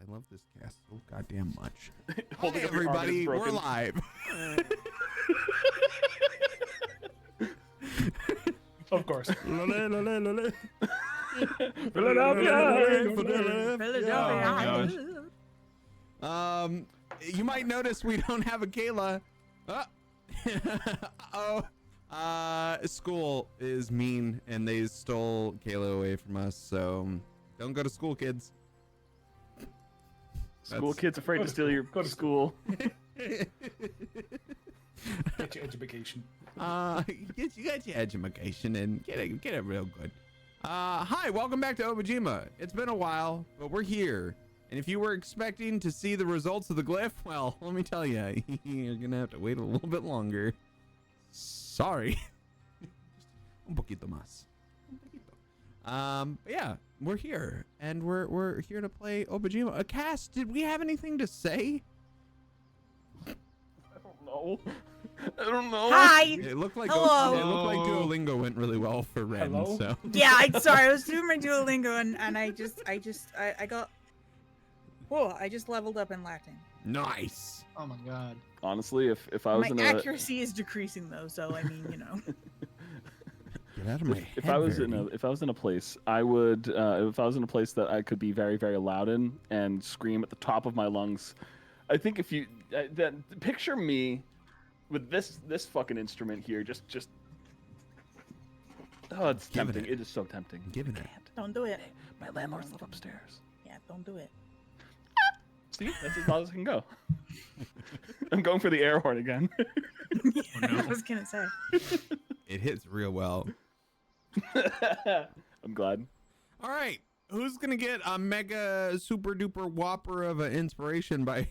I love this cast so goddamn much. Holding Hey, up your arm everybody, is we're broken. live. Of course. Philadelphia. You might notice we don't have a Kayla. School is mean, and they stole Kayla away from us. So don't go to school, kids. School kids afraid to steal your go to school. Get your education. You got your education and get it real good. Hi, welcome back to Obojima. It's been a while, but we're here. And if you were expecting to see the results of the glyph, well, let me tell you, you're gonna have to wait a little bit longer. Sorry. Un poquito más. But yeah, we're here, and we're here to play Obojima. A cast. Did we have anything to say? I don't know. Hi. It looked like Hello. It looked like Duolingo went really well for Ren. Hello? So Yeah, sorry, I was doing my Duolingo and I got. Whoa! I just leveled up in Latin. nice. Oh my god. Honestly, if I was My in a accuracy is decreasing though, so I mean, you know. Get out of my head. if I was Verity. in a place, I would if I was in a place that I could be very, very loud in and scream at the top of my lungs. I think if you then picture me with this fucking instrument here, just oh, it's Giving tempting. it. It is so tempting. Giving it. Don't do it. My landlords live upstairs. Yeah, don't do it. See, that's as loud as I can go. I'm going for the air horn again. I was gonna say. It hits real well. I'm glad. All right, who's gonna get a mega super duper whopper of an inspiration by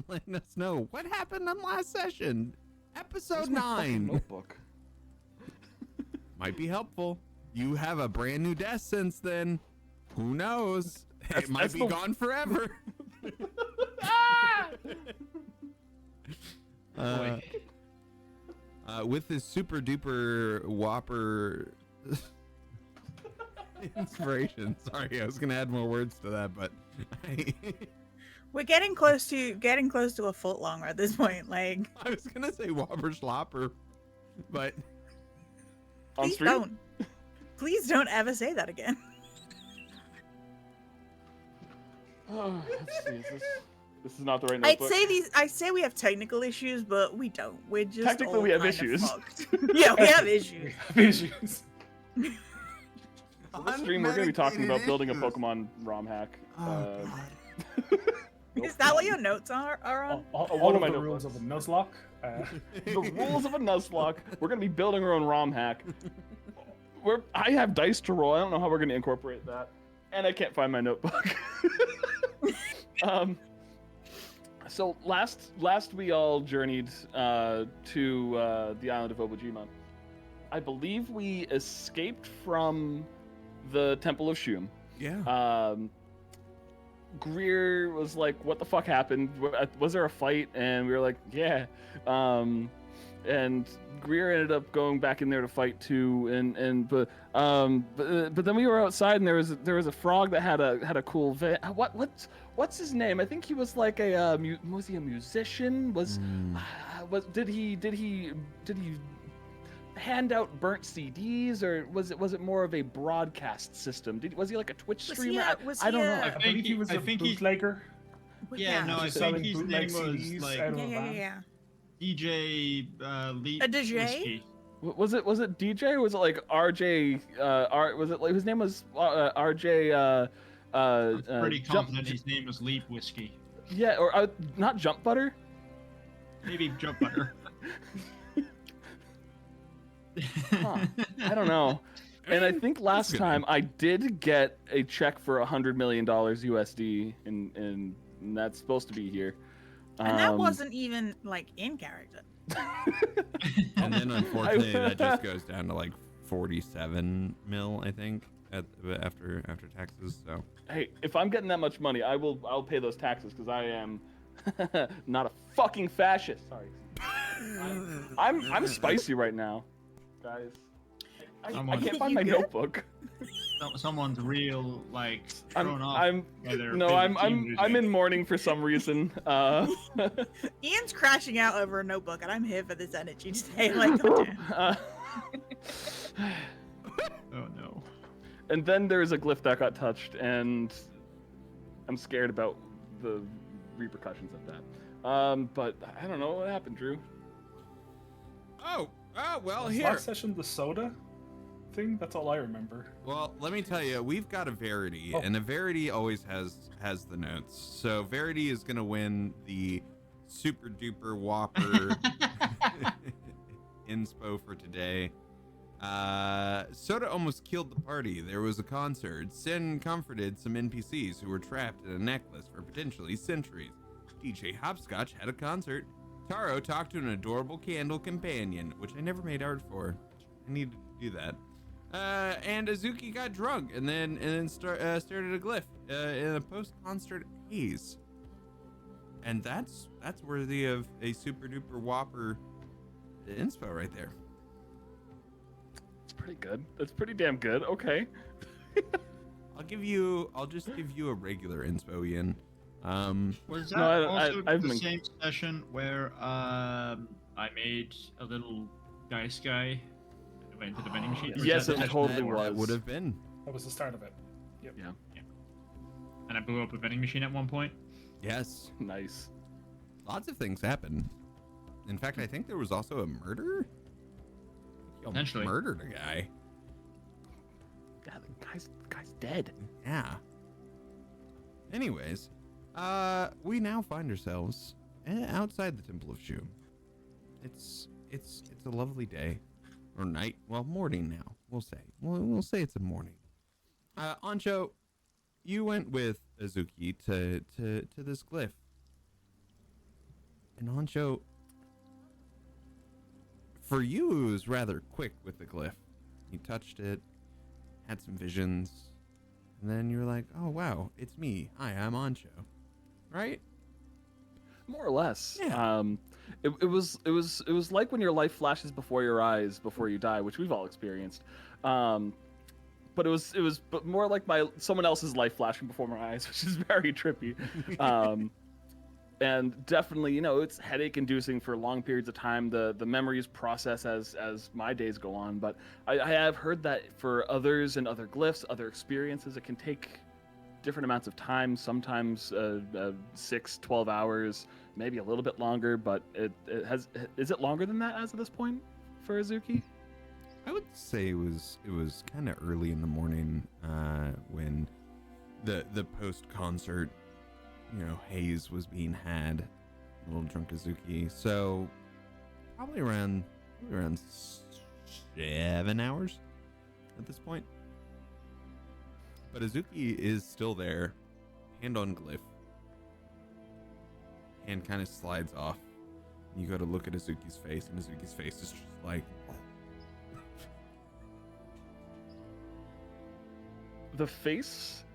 letting us know what happened on last session, episode 9? Notebook. Might be helpful. You have a brand new desk since then. Who knows? It might That's be the- gone forever. With this super duper whopper inspiration. Sorry, I was gonna add more words to that, but We're getting close to a foot long at this point. Like, I was gonna say whopper slopper, but On please stream? don't. Please don't ever say that again. Oh, let's see. This is not the right notebook. I'd say we have technical issues, but we don't. We're just Technically, all we have kind of issues. fucked. Yeah, we have issues. Issues. For this stream, we're going to be talking about building a Pokemon ROM hack. Is that what your notes are on? All of of my the rules of notebooks. a Nuzlocke. The rules of a Nuzlocke. We're going to be building our own ROM hack. I have dice to roll. I don't know how we're going to incorporate that. And I can't find my notebook. So last we all journeyed to the island of Obojima. I believe we escaped from the Temple of Shum. yeah. Greer was like, "What the fuck happened? Was there a fight?" And we were like, "Yeah." And Greer ended up going back in there to fight too. But then we were outside, and there was a frog that had a cool what's his name? I think he was like was he a musician? Did he hand out burnt CDs, or was it more of a broadcast system? Was he like a Twitch streamer? I don't know. I believe he was a bootlegger. Yeah, no, I selling think his bootleg name was CDs like out of a van. Yeah. DJ Lee A DJ? Whiskey. Was it DJ, or was it like RJ? Was it like his name was RJ? I'm pretty confident his name was Leap Whiskey. Yeah, or not Jump Butter. Maybe Jump Butter. Huh. I don't know. And I think last time I did get a check for $100 million USD, and that's supposed to be here. And that wasn't even like in character. And then unfortunately that just goes down to like 47 mil, I think, after taxes. So Hey, if I'm getting that much money, I'll pay those taxes because I am not a fucking fascist. Sorry. I'm spicy right now, guys. I can't find my notebook. someone's real like I'm thrown off. by their no, favorite I'm team I'm losing. in mourning for some reason. Ian's crashing out over a notebook, and I'm here for this energy today. Like, goddamn. Oh no. And then there's a glyph that got touched, and I'm scared about the repercussions of that. But I don't know what happened, Drew. Oh, well, Was here. last session the soda thing? That's all I remember. Well, let me tell you, we've got a Verity, Oh. and a Verity always has the notes. So Verity is gonna win the super duper whopper inspo for today. Soda almost killed the party. There was a concert. Sin comforted some NPCs who were trapped in a necklace for potentially centuries. DJ Hopscotch had a concert. Taro talked to an adorable candle companion, which I never made art for. I needed to do that. And Azuki got drunk and then started a glyph in a post-concert haze. And that's worthy of a super duper whopper inspo right there. It's pretty good. That's pretty damn good. Okay. I'll just give you a regular inspo, Ian. Was that No, also I've the been- same session where I made a little dice guy and went to the vending machine? Or was Yes, that it the session totally before? was. That would have been. That was the start of it. Yep. Yeah. And I blew up a vending machine at one point. Yes. Nice. Lots of things happened. In fact, I think there was also a murder. Y'all Potentially. murdered a guy. Yeah, the guy's dead. Yeah. Anyways, we now find ourselves outside the Temple of Shu. It's a lovely day, or night. Well, morning now. We'll say. We'll say it's a morning. Ancho, you went with Azuki to this glyph, and Ancho, for you, it was rather quick with the glyph. You touched it, had some visions. And then you're like, oh, wow, it's me. Hi, I'm Ancho. Right? More or less. Yeah. It was like when your life flashes before your eyes before you die, which we've all experienced. But it was more like someone else's life flashing before my eyes, which is very trippy. And definitely, it's headache inducing for long periods of time. The memories process as my days go on. But I have heard that for others and other glyphs, other experiences, it can take different amounts of time, sometimes 6, 12 hours, maybe a little bit longer, but is it longer than that as of this point for Azuki? I would say it was kind of early in the morning when the post-concert, haze was being had, little drunk Azuki. So probably around 7 hours at this point. But Azuki is still there, hand on glyph. Hand kind of slides off. You go to look at Azuki's face, and Azuki's face is just like... The face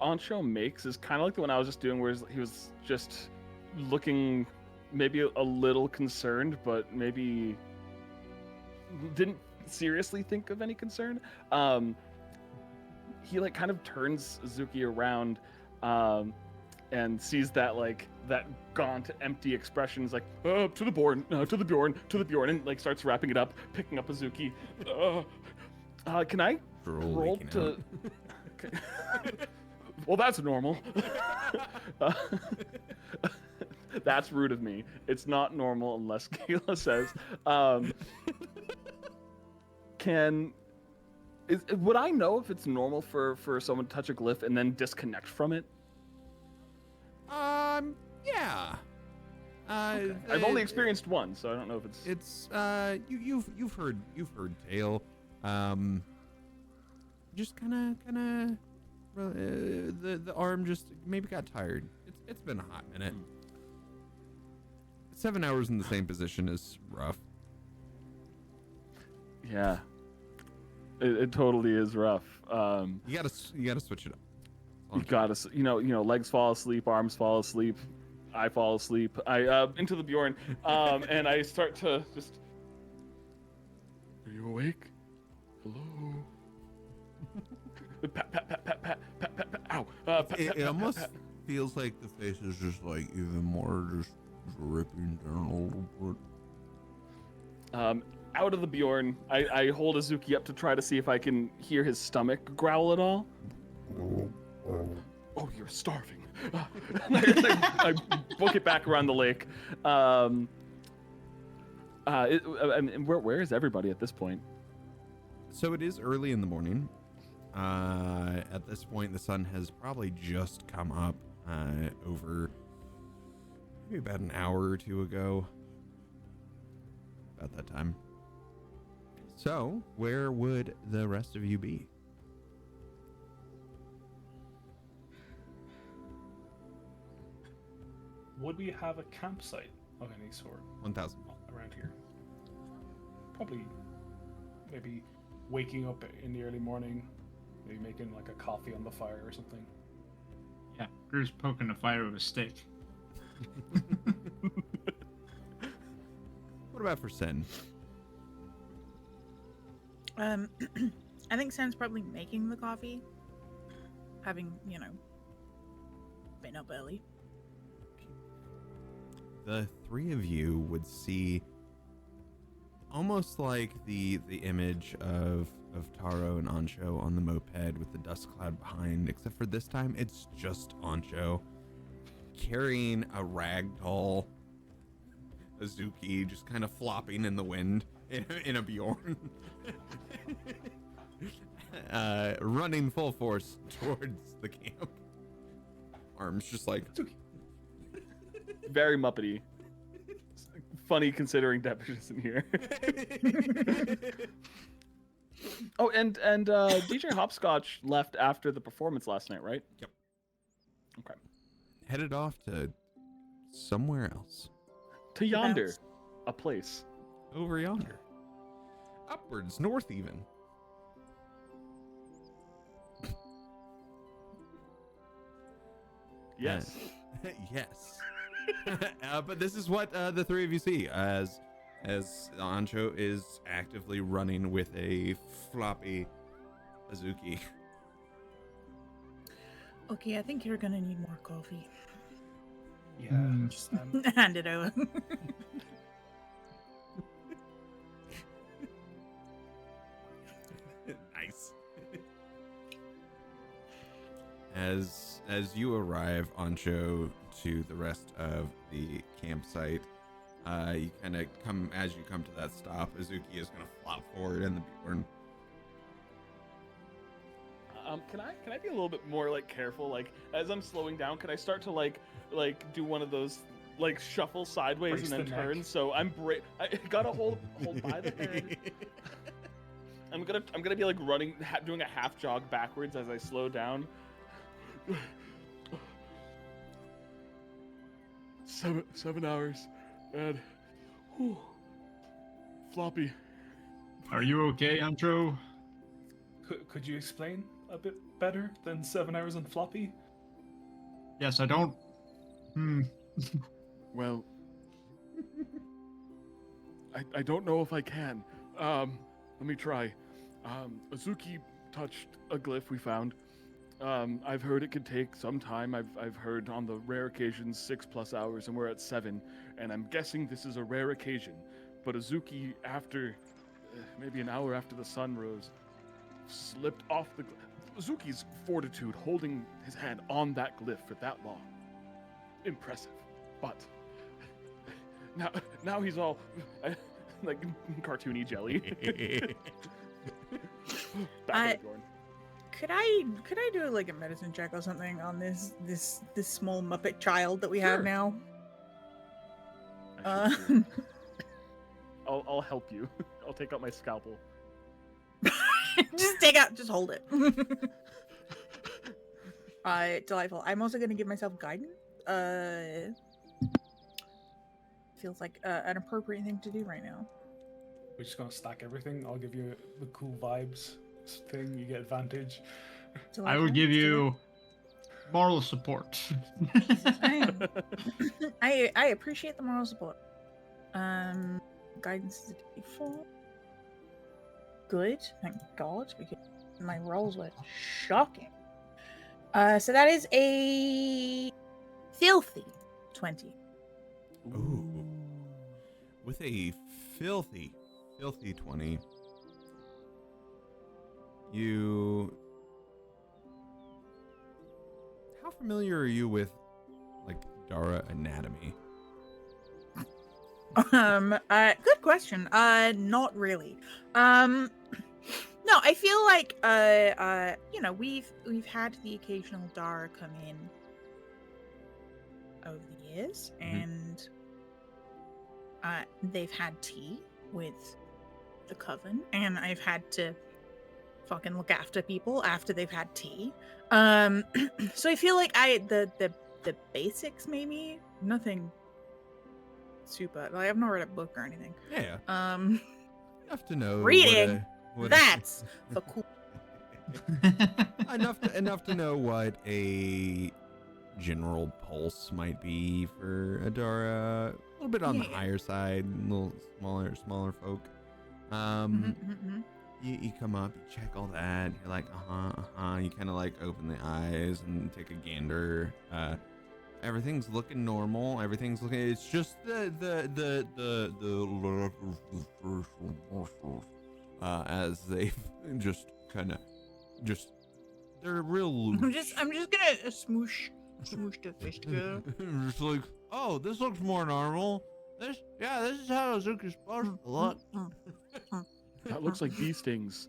Ancho makes is kind of like the one I was just doing, where he was just looking maybe a little concerned, but maybe didn't seriously think of any concern. He kind of turns Azuki around and sees that that gaunt, empty expression. He's like, to the Bjorn, to the Bjorn, to the Bjorn, and starts wrapping it up, picking up Azuki. Can I roll to? Okay. Well, that's normal. That's rude of me. It's not normal unless Kayla says. Would I know if it's normal for someone to touch a glyph and then disconnect from it? Yeah. Okay. I've only experienced one, so I don't know if it's. It's you've heard tale. Just kind of the arm just maybe got tired. It's been a hot minute. 7 hours in the same position is rough. Yeah. It totally is rough. You gotta switch it up. You gotta, legs fall asleep, arms fall asleep, I fall asleep. I into the Bjorn, and I start to just. Are you awake? Hello. Pat, pat, pat, pat, pat, pat, pat, pat, ow. Pat, It pat, pat, almost pat. feels like the face is just like even more just dripping down a little bit. Out of the Bjorn, I hold Azuki up to try to see if I can hear his stomach growl at all. Oh, you're starving. I book it back around the lake. Where is everybody at this point? So it is early in the morning. At this point, the sun has probably just come up over maybe about an hour or two ago. About that time. So, where would the rest of you be? Would we have a campsite of any sort 1,000. around here? Probably, maybe waking up in the early morning, maybe making like a coffee on the fire or something. Yeah, Drew's poking the fire with a stick. What about for Sen? I think Sen's probably making the coffee, having been up early. The three of you would see almost like the image of Taro and Ancho on the moped with the dust cloud behind, except for this time it's just Ancho carrying a ragdoll Azuki just kind of flopping in the wind in a Bjorn. Running full force towards the camp. Arms just like Very Muppety. Funny considering Depeche isn't here. Oh, and DJ Hopscotch left after the performance last night, right? Yep. Okay. headed off to somewhere else. To yonder, Bounce. a place. Over yonder. Upwards, north even. Yes. Yes. But this is what the three of you see as Ancho is actively running with a floppy Azuki. Okay, I think you're gonna need more coffee. Yeah. Hand it over. Nice. As you arrive, Ancho, to the rest of the campsite, you kind of come as you come to that stop. Azuki is gonna flop forward in the Bjorn. Can I be a little bit more like careful? Like as I'm slowing down, can I start to like do one of those like shuffle sideways Brace and then the neck. turn? So I gotta hold by the head. I'm gonna be like running, doing a half jog backwards as I slow down. 7 hours, and floppy. Are you okay, Antro? Could you explain a bit better than 7 hours on floppy? Yes, I don't. Well, I don't know if I can. Let me try. Azuki touched a glyph we found. I've heard it could take some time. I've heard on the rare occasions 6+ hours, and we're at 7. And I'm guessing this is a rare occasion. But Azuki, after maybe an hour after the sun rose, slipped off the Azuki's fortitude holding his hand on that glyph for that long. Impressive. But now he's all like cartoony jelly. Back to Gorn. Could I do like a medicine check or something on this small Muppet child that we Sure. have now? I should do. I'll help you. I'll take out my scalpel. Just hold it. Delightful. I'm also gonna give myself guidance. Feels like an appropriate thing to do right now. We're just gonna stack everything. I'll give you the cool vibes thing. You get advantage. I Delightful. would give you moral support. I appreciate the moral support. Guidance is a D4. Good, thank God, because my rolls were shocking. So that is a filthy 20. Ooh. With a filthy 20. How familiar are you with like Dara anatomy? Good question. Not really. No, I feel like you know, we've had the occasional Dara come in over the years, and they've had tea with the coven, and I've had to fucking look after people after they've had tea. So I feel like the basics, maybe nothing super. Like, I've not read a book or anything. Yeah. Um, Enough to know. reading. what That's for cool. enough to know what a general pulse might be for Adara. A little bit on the higher side, a little smaller folk. You come up, you check all that. You're like, You kind of like open the eyes and take a gander. Everything's looking normal. Everything's looking. It's just as they just kind of they're real loose. I'm just gonna smoosh the fish girl. Just like, oh, this looks more normal. This is how Azuki's supposed to look. That looks like bee stings.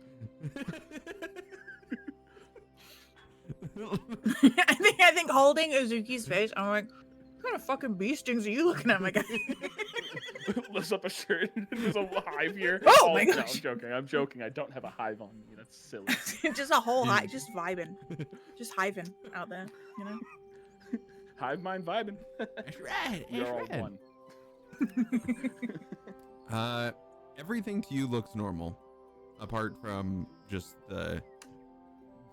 I think holding Azuki's face, I'm like, what kind of fucking bee stings are you looking at, my guy? Lifts up a shirt. There's a hive here. Oh my no, gosh. I'm joking. I don't have a hive on me. That's silly. Just a whole hive, just vibing. Just hiving out there, you know? Hive mind vibing. That's right. We're all one. Everything to you looks normal, apart from just the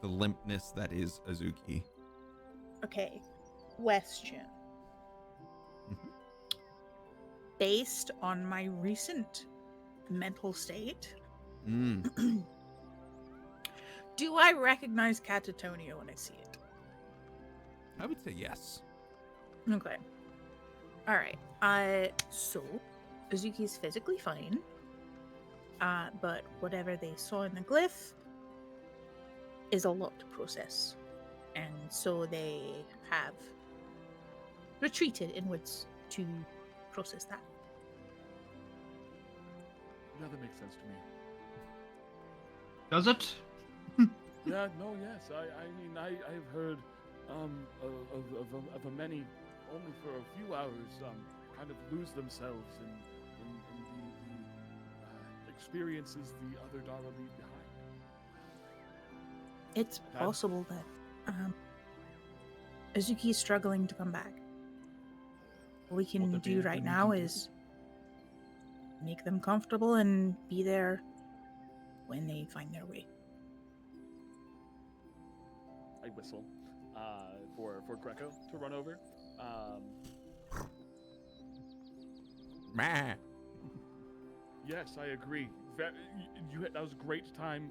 limpness that is Azuki. Okay, question. Based on my recent mental state, do I recognize catatonia when I see it? I would say yes. Okay. All right. So Azuki's physically fine. But whatever they saw in the glyph is a lot to process, and so they have retreated inwards to process that. Yeah, that makes sense to me. Does it? Yeah, no, yes. I mean, I've heard of a many only for a few hours kind of lose themselves in the experiences the other Dara leave behind. It's possible that Azuki's struggling to come back. What we can do right now is make them comfortable and be there when they find their way. I whistle for Greco to run over. Yes, I agree. That was a great time.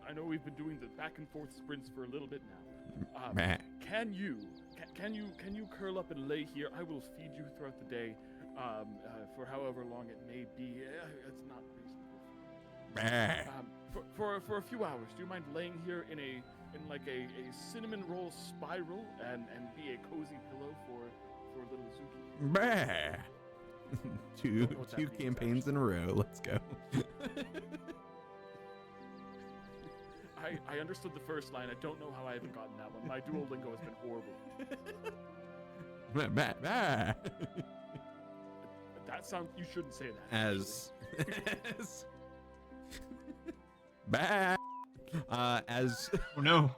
I know we've been doing the back and forth sprints for a little bit now. Can you curl up and lay here? I will feed you throughout the day, for however long it may be. It's not reasonable. For a few hours. Do you mind laying here in a cinnamon roll spiral and be a cozy pillow for little Azuki? Two campaigns in a row. Let's go. I understood the first line. I don't know how I haven't gotten that one. My Duolingo has been horrible. That sounds. You shouldn't say that. As oh no.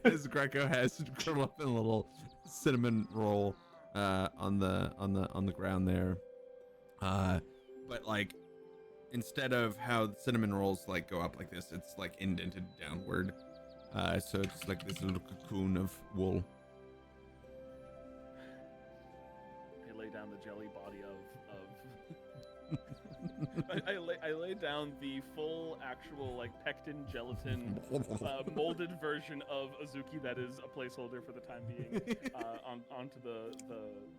as Greco has to curl up in a little cinnamon roll on the ground there, but like instead of how the cinnamon rolls like go up like this, it's like indented downward, so it's like this little cocoon of wool. I lay down the jelly body of I lay down the full, actual, like, pectin gelatin molded version of Azuki that is a placeholder for the time being onto the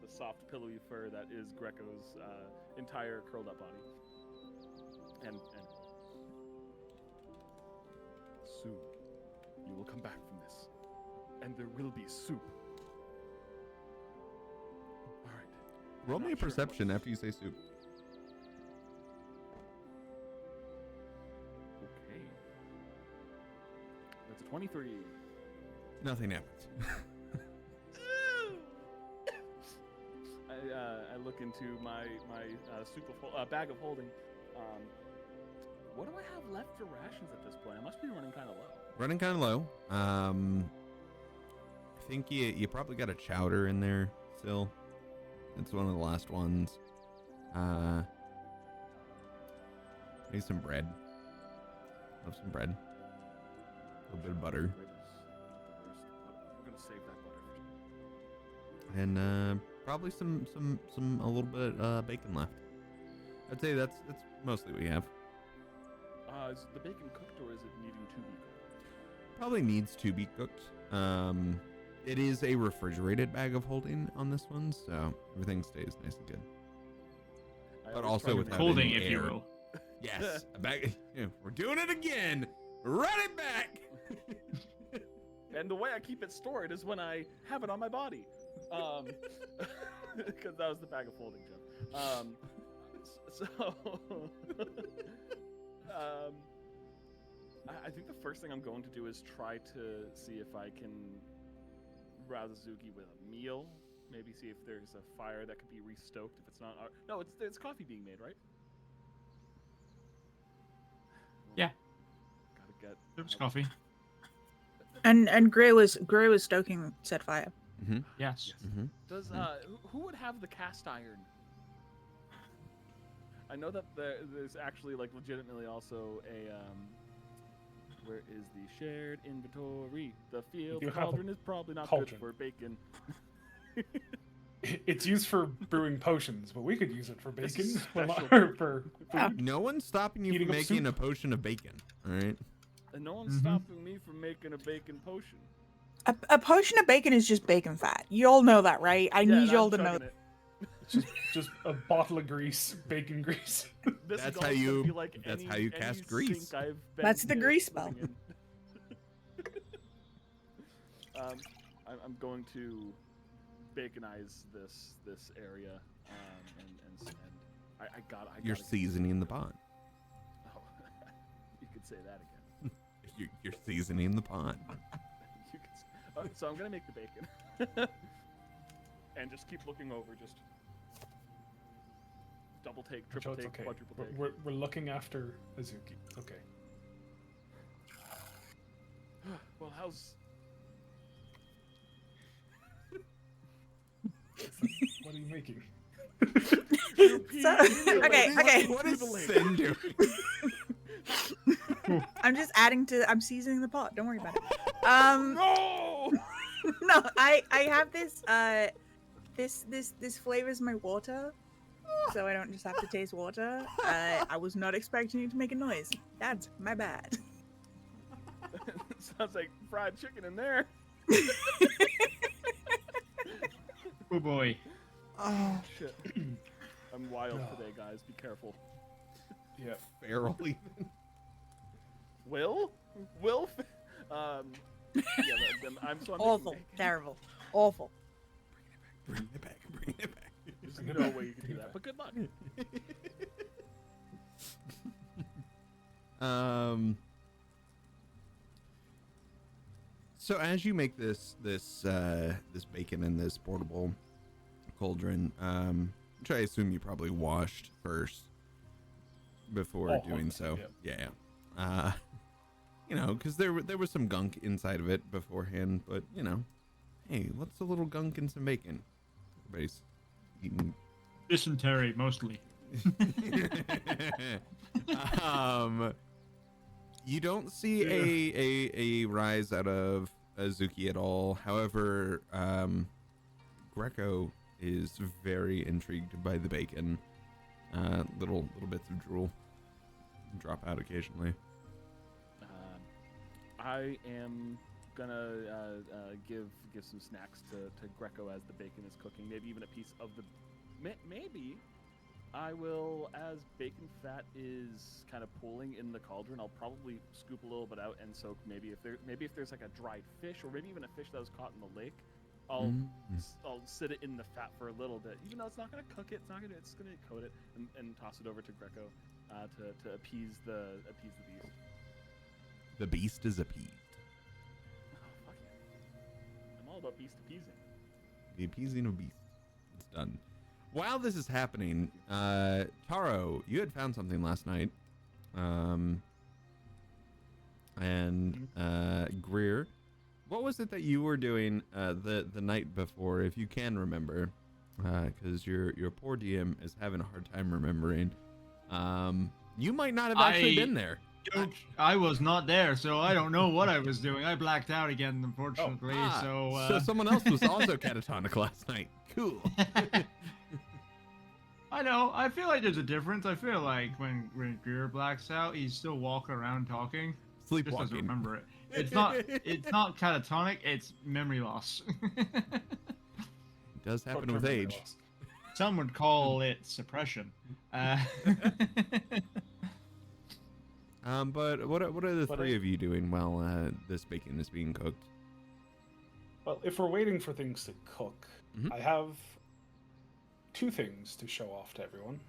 soft, pillowy fur that is Greco's entire curled up body. And soon you will come back from this, and there will be soup. All right. Roll me a perception after you say soup. Okay. That's a 23. Nothing happens. I look into my soup of bag of holding. What do I have left for rations at this point? I must be running kind of low. Running kind of low. I think you probably got a chowder in there still. It's one of the last ones. Maybe some bread. Love some bread. A little bit of butter. We're gonna save that butter. And probably some a little bit bacon left. I'd say that's mostly what we have. Is the bacon cooked or is it needing to be cooked? Probably needs to be cooked. It is a refrigerated bag of holding on this one, so everything stays nice and good. But also with holding, having if you air. will. Yes, a bag. We're doing it again. Run it back. And the way I keep it stored is when I have it on my body. Because that was the bag of holding joke. I think the first thing I'm going to do is try to see if I can rouse Azuki with a meal. Maybe see if there's a fire that could be restoked if it's not. No, it's coffee being made, right? Yeah. Gotta get. There's coffee. And Gray was stoking said fire. Mm-hmm. Yes. Mm-hmm. Does who would have the cast iron? I know that there's actually like legitimately also a where is the shared inventory? The field You have a cauldron is probably not cauldron. good for bacon. It's used for brewing potions, but we could use it for This bacon. is Well, special. not for Yeah. food. No one's stopping you Heating from up making soup. a potion of bacon. All right. And no one's Mhm. stopping me from making a bacon potion. A potion of bacon is just bacon fat. You all know that, right? I need and y'all I'm to know. chugging it. Just a bottle of grease, bacon grease. This That's is how also you- be like that's any- how you any cast grease. sink I've been That's the grease living spell. in. I'm going to baconize this area, and I got. You're seasoning the pot. Oh, you could say that again. You're seasoning the pot. You could so I'm gonna make the bacon, and just keep looking over, just double take, triple Joe, it's take, okay. quadruple take. We're looking after Azuki. It's okay. Well, how's What are you making? Okay. What is Sin doing? I'm just I'm seasoning the pot. Don't worry about it. no? No, I have this this flavors my water, so I don't just have to taste water. I was not expecting you to make a noise. That's my bad. Sounds like fried chicken in there. Oh boy. Oh shit! I'm wild today, guys. Be careful. Yeah. Feral. Will? I'm Awful, making terrible, awful. Bring it back. Bring it back. There's no way you can do that, but good luck. So as you make this bacon in this portable cauldron, which I assume you probably washed first before doing so. Yeah. You know, because there was some gunk inside of it beforehand, but you know, hey, what's a little gunk in some bacon? Everybody's eating. Dysentery, mostly. You don't see a rise out of Azuki at all. However, Greco is very intrigued by the bacon. little bits of drool drop out occasionally. I am gonna give some snacks to Greco as the bacon is cooking. Maybe even a piece of the. Maybe I will, as bacon fat is kind of pooling in the cauldron. I'll probably scoop a little bit out and soak. Maybe if there's like a dried fish, or maybe even a fish that was caught in the lake, I'll sit it in the fat for a little bit. Even though it's not gonna cook it, it's gonna coat it and toss it over to Greco to appease the beast. The beast is appeased. Oh, fuck yeah. I'm all about beast appeasing. The appeasing of beasts. It's done. While this is happening, Taro, you had found something last night. And Greer, what was it that you were doing the night before, if you can remember? Because your poor DM is having a hard time remembering. You might not have actually been there. I was not there, so I don't know what I was doing. I blacked out again, unfortunately. So someone else was also catatonic last night. Cool. I know. I feel like there's a difference. I feel like when Greer blacks out, he's still walking around talking. Sleepwalking. Just doesn't remember it. It's not catatonic. It's memory loss. It does happen with age. Some would call it suppression. But what are the three of you doing while this bacon is being cooked? Well, if we're waiting for things to cook, I have two things to show off to everyone.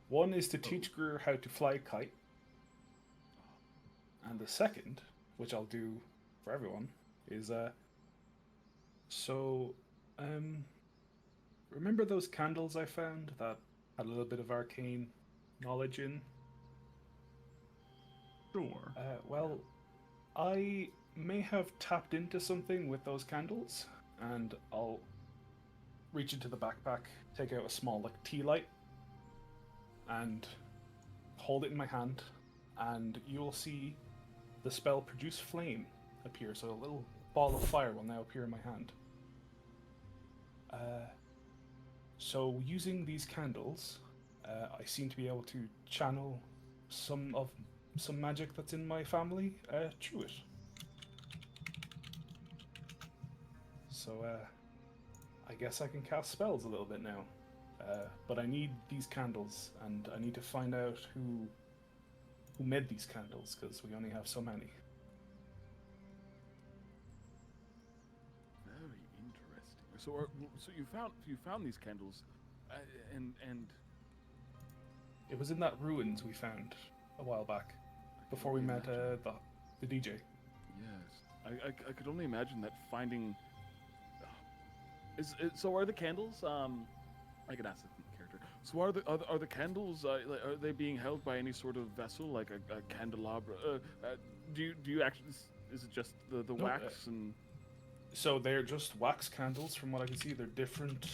One is to teach Greer how to fly a kite. And the second, which I'll do for everyone, is remember those candles I found that had a little bit of arcane knowledge in? Sure. Well, I may have tapped into something with those candles, and I'll reach into the backpack, take out a small tea light, and hold it in my hand, and you will see the spell Produce Flame appear. So a little ball of fire will now appear in my hand. So using these candles, I seem to be able to channel some magic that's in my family through it. So I guess I can cast spells a little bit now. But I need these candles, and I need to find out who made these candles, because we only have so many. Very interesting. So you found these candles, and it was in that ruins we found a while back, before we met the DJ. Yes, I could only imagine that finding. So are the candles? I could ask the character. So are the candles? Are they being held by any sort of vessel, like a candelabra? Do you actually? Is it just the wax and? So they're just wax candles, from what I can see. They're different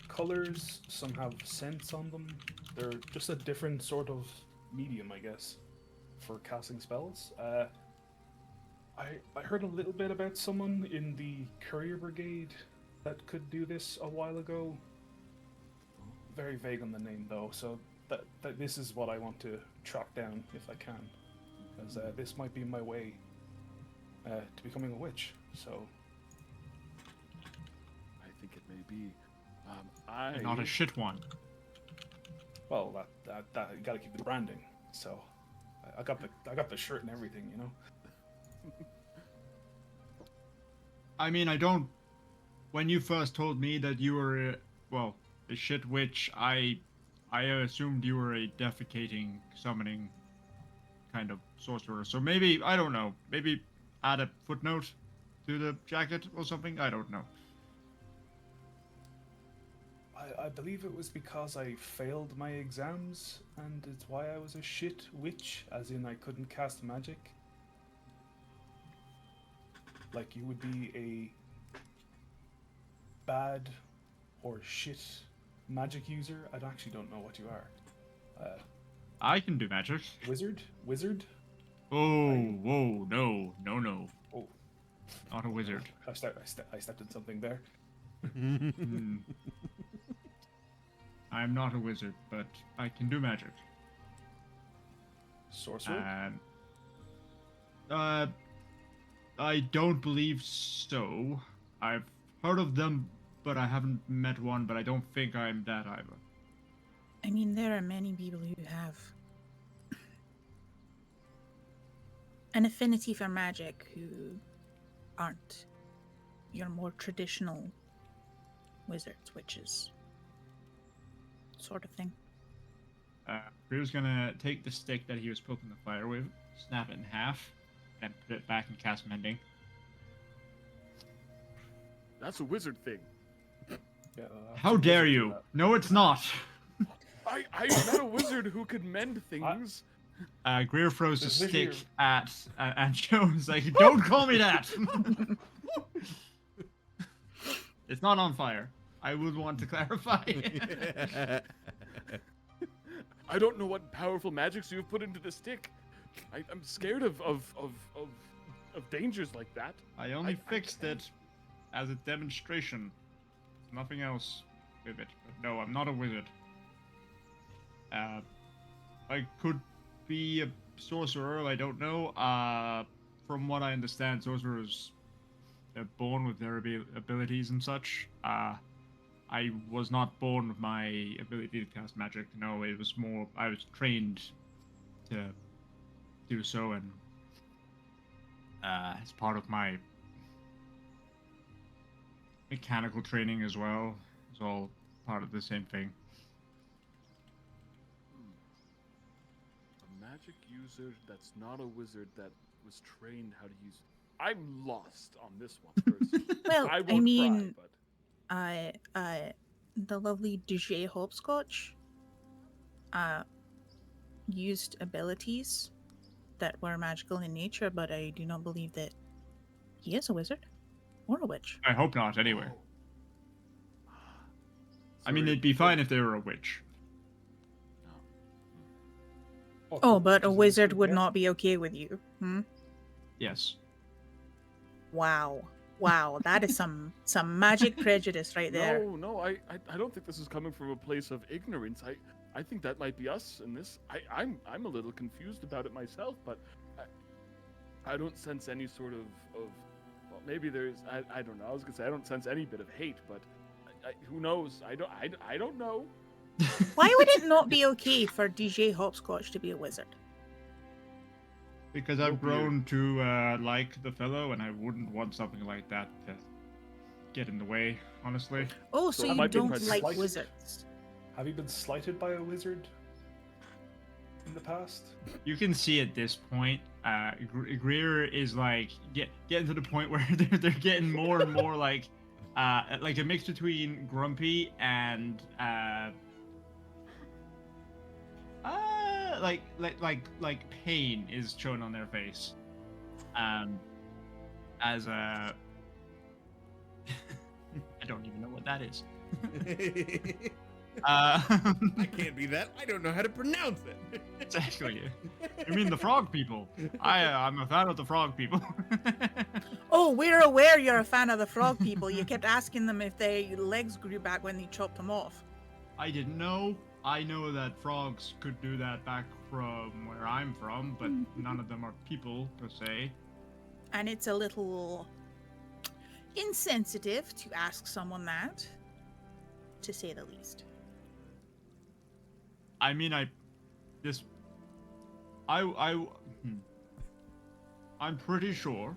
colors. Some have scents on them. They're just a different sort of medium, I guess, for casting spells. I heard a little bit about someone in the courier brigade that could do this a while ago. Very vague on the name, though, so that this is what I want to track down if I can, because this might be my way to becoming a witch. So I think it may be. Not a shit one. Well, that you gotta keep the branding. So I got the shirt and everything, you know. I mean, I don't. When you first told me that you were a shit witch, I assumed you were a defecating, summoning kind of sorcerer. So maybe, I don't know, maybe add a footnote to the jacket or something. I don't know. I believe it was because I failed my exams, and it's why I was a shit witch, as in I couldn't cast magic. Like, you would be a bad or shit magic user. I actually don't know what you are. I can do magic. Wizard? Oh, whoa, no. Oh, not a wizard. I stepped in something there. I'm not a wizard, but I can do magic. Sorcerer? And I don't believe so. I've heard of them, but I haven't met one, but I don't think I'm that either. I mean, there are many people who have an affinity for magic who aren't your more traditional wizards, witches, sort of thing. Greer's gonna take the stick that he was poking the fire with, snap it in half, and put it back and cast mending. That's a wizard thing. Yeah, How dare you? No, it's not. I met a wizard who could mend things. Greer throws the Is it stick here? at Jones like, don't call me that! It's not on fire. I would want to clarify. I don't know what powerful magics you've put into the stick. I'm scared of dangers like that. I only I fixed can't. it as a demonstration. Nothing else with it. But no, I'm not a wizard. I could be a sorcerer, I don't know. From what I understand, sorcerers, they're born with their abilities and such. I was not born with my ability to cast magic. No, it was more, I was trained to do so, and as part of my mechanical training as well. It's all part of the same thing. A magic user that's not a wizard that was trained how to use. I'm lost on this one, personally. Well, I I won't mean, cry, but the lovely DJ Hopscotch used abilities that were magical in nature, but I do not believe that he is a wizard or a witch. I hope not, anyway. Oh. I mean, Sorry, it'd be fine if they were a witch. Oh, but a Just- wizard would yeah. not be okay with you. Hmm? Yes. Wow. Wow, that is some magic prejudice right there. No, I don't think this is coming from a place of ignorance. I think that might be us in this. I'm a little confused about it myself, but I don't sense any sort of well, maybe there's I don't know. I was gonna say I don't sense any bit of hate, but who knows? I don't know. Why would it not be okay for DJ Hopscotch to be a wizard? Because No I've beard. grown to like the fellow, and I wouldn't want something like that to get in the way, honestly. Oh, So so I you might be don't prejudiced. like Like- wizards. Have you been slighted by a wizard in the past? You can see at this point, Greer is like getting to the point where they're getting more and more like a mix between grumpy and like pain is shown on their face. As a I don't even know what that is. I can't be that. I don't know how to pronounce it. Exactly. You mean the frog people? I'm a fan of the frog people. Oh, we're aware you're a fan of the frog people. You kept asking them if their legs grew back when they chopped them off. I didn't know. I know that frogs could do that back from where I'm from, but none of them are people per se. And it's a little insensitive to ask someone that, to say the least. I mean, I'm pretty sure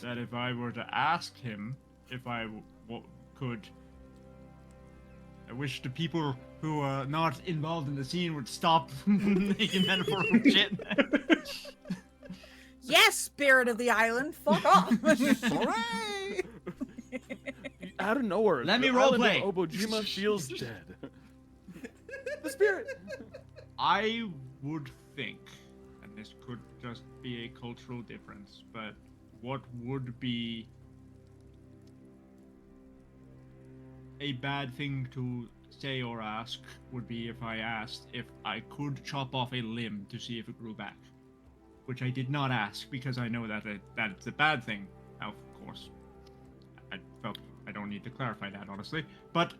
that if I were to ask him if I could, I wish the people who are not involved in the scene would stop making metaphorical shit. Yes, spirit of the island, fuck off. Hooray! Out of nowhere, Let me the island roleplay. of Obojima feels dead. The spirit. I would think, and this could just be a cultural difference, but what would be a bad thing to say or ask would be if I asked if I could chop off a limb to see if it grew back, which I did not ask because I know that it's a bad thing. Now, of course, I felt I don't need to clarify that honestly, but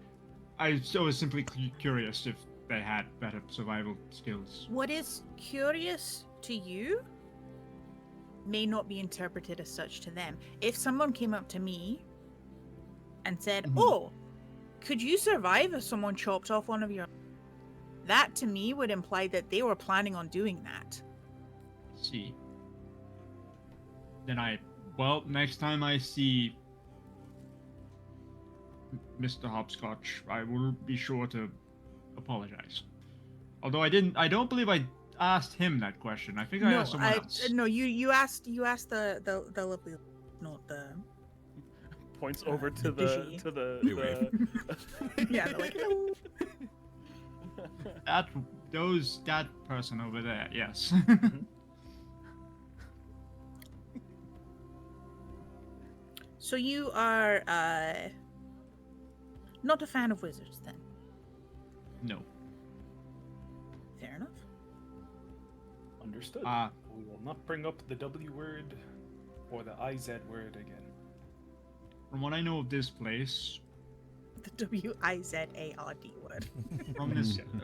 was simply curious if they had better survival skills. What is curious to you may not be interpreted as such to them. If someone came up to me and said, "Oh, could you survive if someone chopped off one of your..." That to me would imply that they were planning on doing that. See. Then next time I see Mr. Hopscotch, I will be sure to apologize. Although I don't believe I asked him that question. I think I asked someone else. No, you asked the lovely, not the... Points over to the the bushy. to the, They wave. Yeah, they're like, hello. That person over there, yes. So you are not a fan of wizards, then? No. Fair enough. Understood. We will not bring up the W word or the IZ word again. From what I know of this place, The WIZARD word.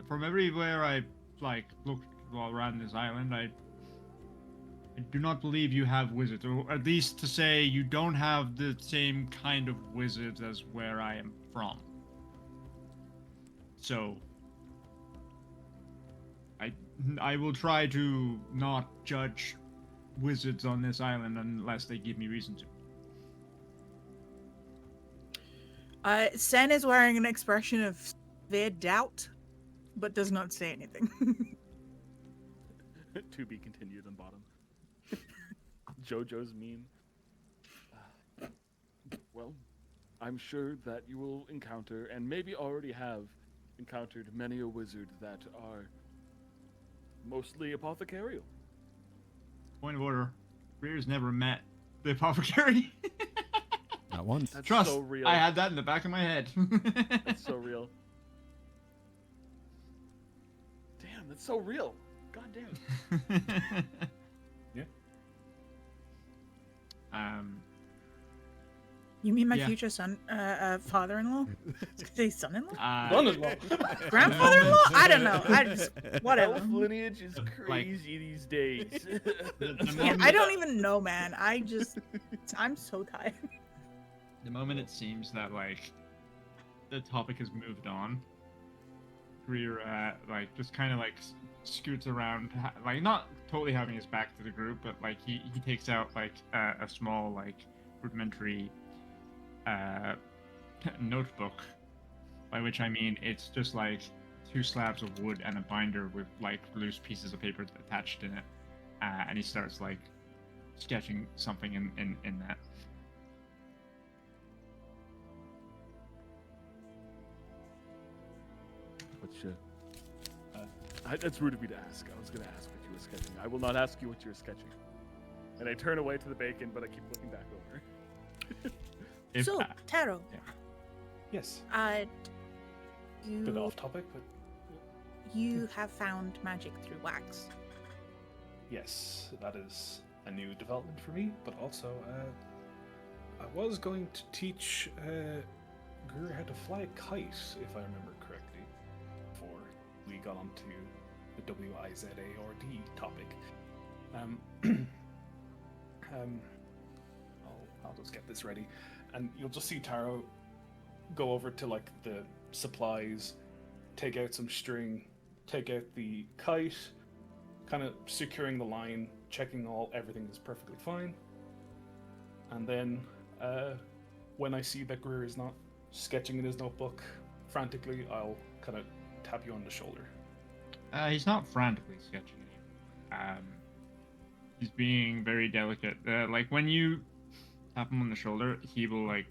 from everywhere I looked around this island, I do not believe you have wizards, or at least to say you don't have the same kind of wizards as where I am from. So I will try to not judge wizards on this island unless they give me reason to. Sen is wearing an expression of severe doubt, but does not say anything. To be continued on bottom. JoJo's meme. Well, I'm sure that you will encounter, and maybe already have encountered, many a wizard that are mostly apothecarial. Point of order: Greer's never met the apothecary. Not once. That's Trust. so real. I had that in the back of my head. That's so real. Damn, that's so real. God damn. Yeah. You mean my Yeah. future son, father-in-law? Say son-in-law? Son-in-law. Grandfather-in-law? I don't know. I just whatever. Elf lineage is crazy these days. Yeah, I don't even know, man. I'm so tired. The moment it seems that the topic has moved on, Greer just kind of scoots around, not totally having his back to the group, but he takes out a small rudimentary notebook, by which I mean it's just 2 slabs of wood and a binder with loose pieces of paper attached in it, and he starts sketching something in that. That's rude of me to ask. I was going to ask what you were sketching. I will not ask you what you were sketching. And I turn away to the bacon, but I keep looking back over. So, Taro. Yeah. Yes. You Bit off topic, but you have found magic through wax. yes, that is a new development for me. But also, I was going to teach Greer how to fly a kite, if I remember correctly, before we got onto the WIZARD topic. I'll just get this ready, and you'll just see Taro go over to the supplies, take out some string, take out the kite, kind of securing the line, checking everything is perfectly fine, and then when I see that Greer is not sketching in his notebook frantically, I'll kind of tap you on the shoulder. He's not frantically sketching it. He's being very delicate. When you tap him on the shoulder, you'll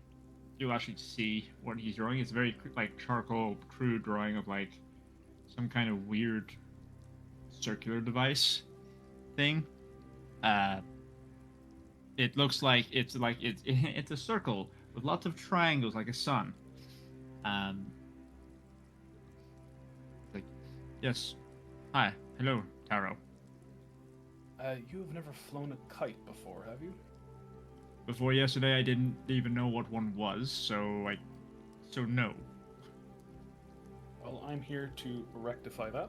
actually see what he's drawing. It's very charcoal, crude drawing of some kind of weird circular device thing. It looks like it's it's a circle with lots of triangles like a sun. Yes. Hi. Hello, Taro. You have never flown a kite before, have you? Before yesterday, I didn't even know what one was, so no. Well, I'm here to rectify that.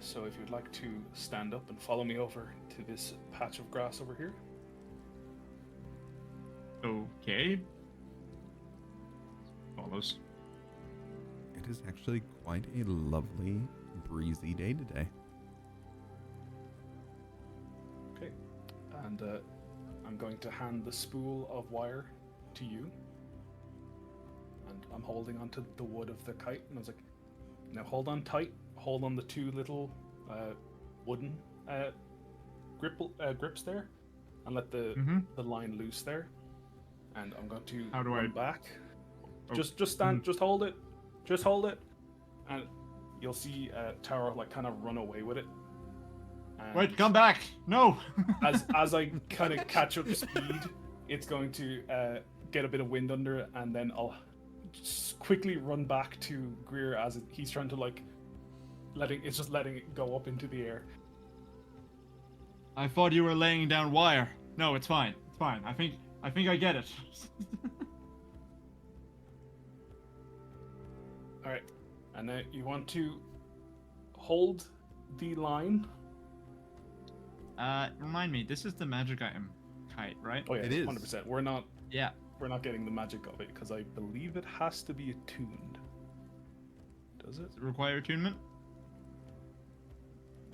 So if you'd like to stand up and follow me over to this patch of grass over here. Okay. Follows. It is actually quite a lovely, breezy day today. Okay. And I'm going to hand the spool of wire to you. And I'm holding onto the wood of the kite. And I was like, now hold on tight. Hold on the two little wooden grips there. And let the line loose there. And I'm going to run back. Oh. Just stand. Just hold it. Just hold it. And you'll see Tara like kind of run away with it. And Wait, come back! No! as I kind of catch up speed, it's going to get a bit of wind under it, and then I'll just quickly run back to Greer as he's trying to like letting it go up into the air. I thought you were laying down wire. No, it's fine. It's fine. I think I get it. All right, and now you want to hold the line. Remind me, this is the magic item kite, right? Oh yeah, It is. 100%. We're not Yeah. getting the magic of it because I believe it has to be attuned. Does it? Does it require attunement?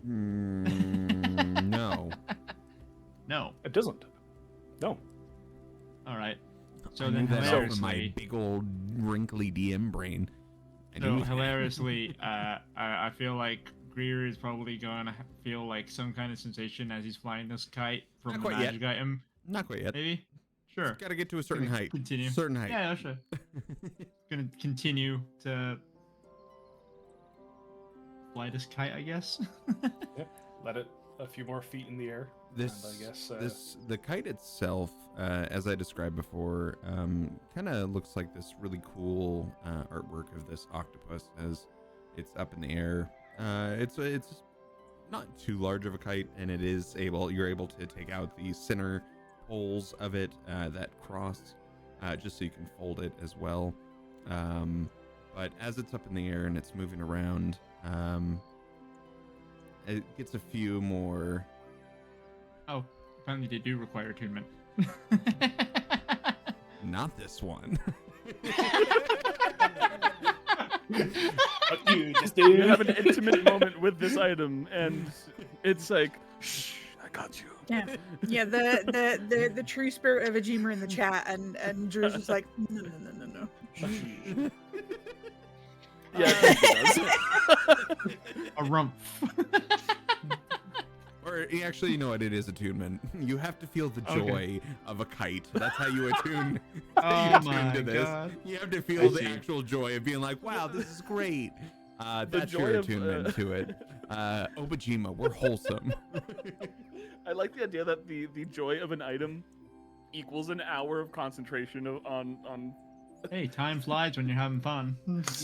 No. No. It doesn't. No. All right. So I then knew that off of my hilariously, big old wrinkly DM brain. I so knew that. hilariously, I feel like Greer is probably going to feel like some kind of sensation as he's flying this kite from Not the quite yet. magic item. Not quite yet. Maybe? Sure. Got to get to a certain Gonna height. continue. Certain height. Yeah, sure. Gonna continue to fly this kite, I guess. Yep. Let it a few more feet in the air. This, and I guess the kite itself, as I described before, kind of looks like this really cool artwork of this octopus as it's up in the air. It's not too large of a kite, and you're able to take out the center poles of it that cross, just so you can fold it as well. But as it's up in the air and it's moving around, it gets a few more. Oh, apparently they do require attunement. Not this one. you just You have an intimate moment with this item, and it's like, shh, I got you. Yeah, the true spirit of Obojima in the chat, and Drew's just like, no. Yeah, it does. A rump. Or actually, you know what? It is attunement. You have to feel the Okay. joy of a kite. That's how you attune. Oh you attune my to this. God. You have to feel the see. actual joy of being like, "Wow, this is great." That's joy your of, attunement to it. Obojima, we're wholesome. I like the idea that the joy of an item equals an hour of concentration on. Hey, time flies when you're having fun.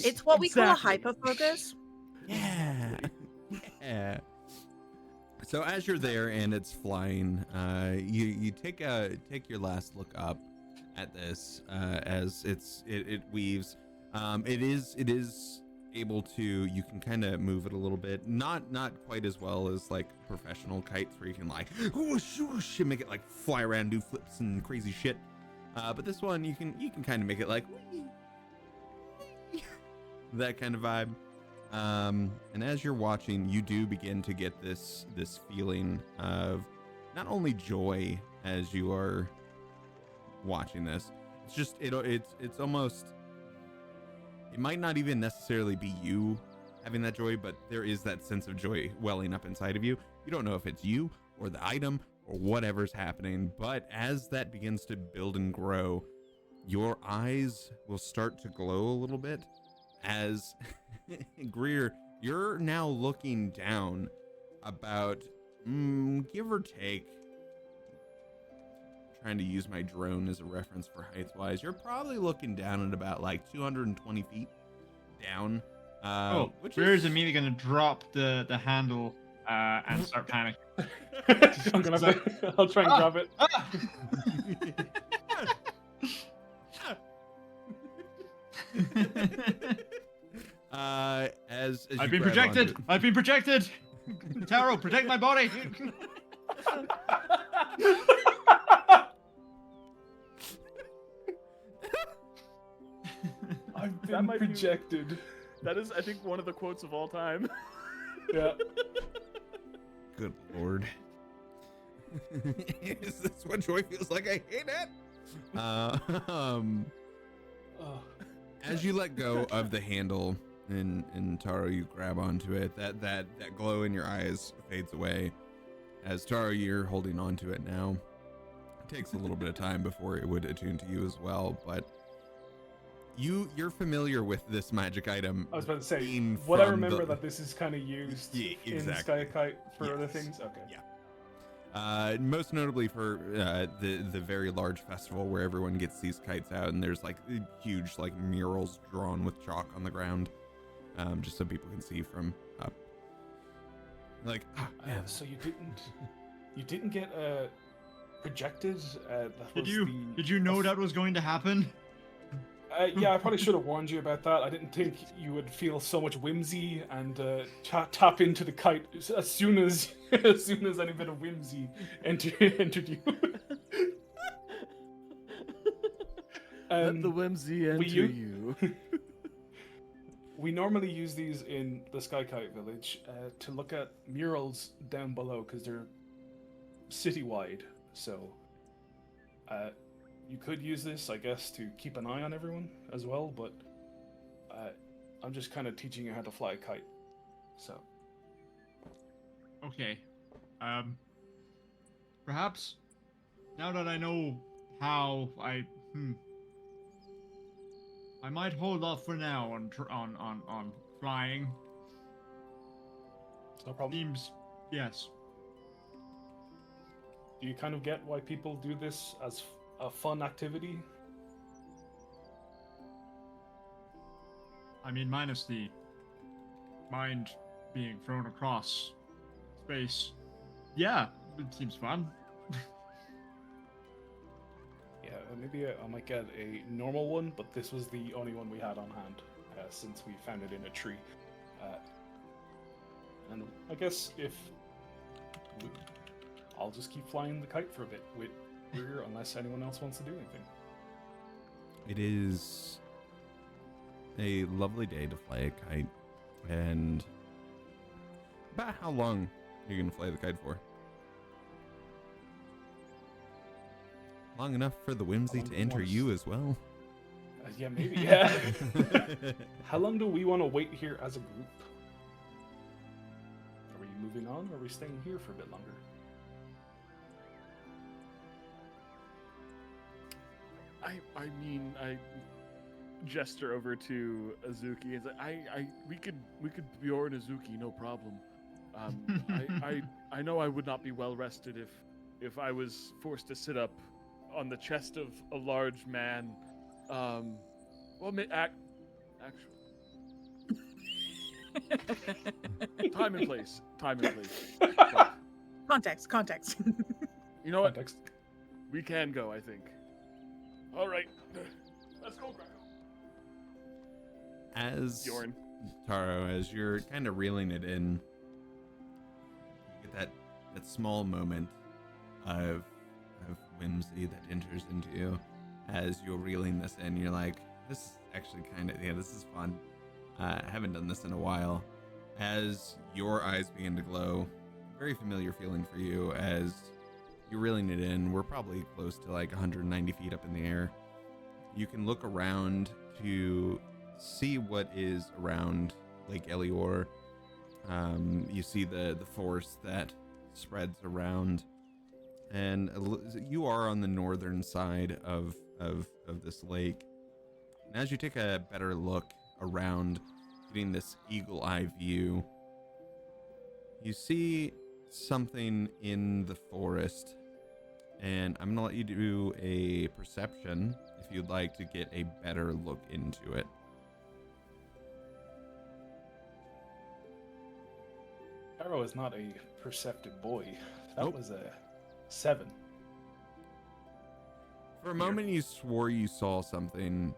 It's what we call a Exactly. hyperfocus. Yeah. Yeah. So as you're there and it's flying, you take your last look up at this as it weaves. It is able to, you can kind of move it a little bit, not quite as well as like professional kites where you can like whoosh, whoosh, and make it like fly around, do flips and crazy shit. But this one you can kind of make it like that kind of vibe. And as you're watching, you do begin to get this feeling of not only joy as you are watching this. It's just it's almost, it might not even necessarily be you having that joy, but there is that sense of joy welling up inside of you. You don't know if it's you or the item or whatever's happening, but as that begins to build and grow, your eyes will start to glow a little bit as Greer, you're now looking down about, give or take, trying to use my drone as a reference for heights wise, you're probably looking down at about like 220 feet down. Which Greer's is immediately gonna drop the handle and start panicking. I'll try and grab it. As I've you been grab onto projected. it. I've been projected. Taro, protect my body. I've That been might be- projected. That is, I think, one of the quotes of all time. Yeah. Good lord. Is this what joy feels like? I hate it. Oh. As you let go of the handle and Taro, you grab onto it. That glow in your eyes fades away. As Taro, you're holding onto it now. It takes a little bit of time before it would attune to you as well, but you're familiar with this magic item. I was about to say, being what I from remember the- that this is kind of used Yeah, in exactly. Sky Kite for other Yes. things. Okay. Yeah. Most notably for the very large festival where everyone gets these kites out, and there's like huge like murals drawn with chalk on the ground, just so people can see from up. Like, yeah. So you didn't get projected. That was Did you know that was going to happen? Yeah, I probably should have warned you about that. I didn't think you would feel so much whimsy and tap into the kite as soon as any bit of whimsy entered you. Let the whimsy enter you- you. We normally use these in the Sky Kite Village to look at murals down below because they're citywide. So you could use this, I guess, to keep an eye on everyone as well. But I'm just kind of teaching you how to fly a kite. So Okay. Perhaps now that I know how I might hold off for now on flying. no problem. Seems yes. Do you kind of get why people do this as a fun activity? I mean, minus the mind being thrown across space. Yeah, it seems fun. Yeah, maybe I might get a normal one, but this was the only one we had on hand since we found it in a tree. And I guess I'll just keep flying the kite for a bit with Greer, unless anyone else wants to do anything. It is a lovely day to fly a kite, and about how long are you gonna fly the kite for? Long enough for the whimsy long to do you enter want us- you as well. Yeah, maybe. Yeah. How long do we want to wait here as a group? Are we moving on, or are we staying here for a bit longer? I mean, I gesture over to Azuki and say, we could Bjorn Azuki, no problem. I know I would not be well rested if I was forced to sit up on the chest of a large man. Actually, time and place. Context. You know what? Context. We can go, I think. All right, let's go, Greco. As Bjorn. Taro, as you're kind of reeling it in, you get that small moment of whimsy that enters into you as you're reeling this in. You're like, this is actually this is fun. I haven't done this in a while. As your eyes begin to glow, very familiar feeling for you as you're reeling it in. We're probably close to like 190 feet up in the air. You can look around to see what is around Lake Elior. You see the forest that spreads around, and you are on the northern side of this lake. And as you take a better look around, getting this eagle eye view, you see something in the forest, and I'm gonna let you do a perception if you'd like to get a better look into it. Arrow is not a perceptive boy. That Nope. was a 7. For a moment, you swore you saw something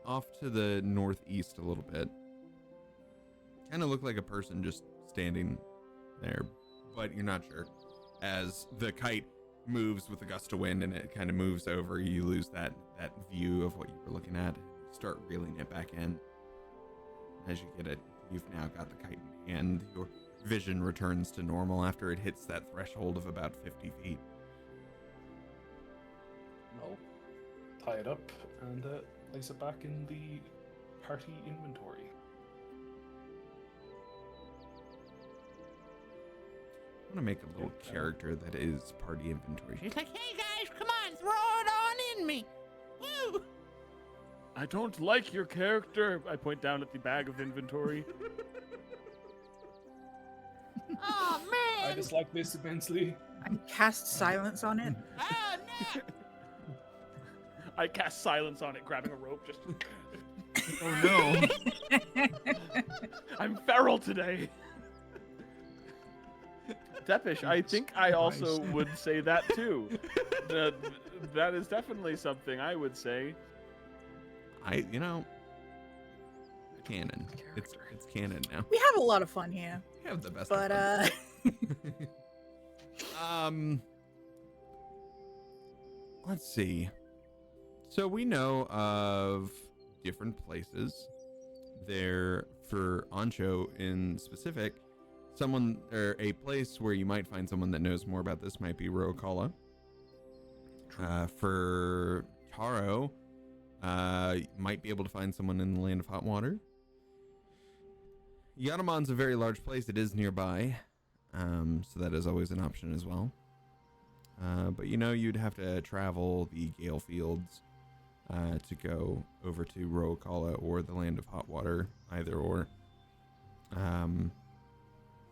off to the northeast a little bit. Kind of look like a person just standing there, but you're not sure. As the kite moves with a gust of wind and it kind of moves over, you lose that view of what you were looking at. Start reeling it back in. As you get it, you've now got the kite in hand. Your vision returns to normal after it hits that threshold of about 50 feet. I'll tie it up and place it back in the party inventory. I'm gonna make a little character that is party inventory. She's like, hey guys, come on, throw it on in me. Woo! I don't like your character. I point down at the bag of inventory. Oh man! I dislike this immensely. I cast silence on it. Oh no! I cast silence on it, grabbing a rope. Just. Oh no. I'm feral today. Tepish, I think I also Christ. would say that too. That is definitely something I would say. Canon. It's canon now. We have a lot of fun here, We have the best. but of fun. Let's see. So we know of different places there for Ancho in specific. Someone or a place where you might find someone that knows more about this might be Roa Kala. For Taro, you might be able to find someone in the Land of Hot Water. Yatamon's a very large place. It is nearby, so that is always an option as well. But you'd have to travel the Gale Fields to go over to Roa Kala or the Land of Hot Water, either or.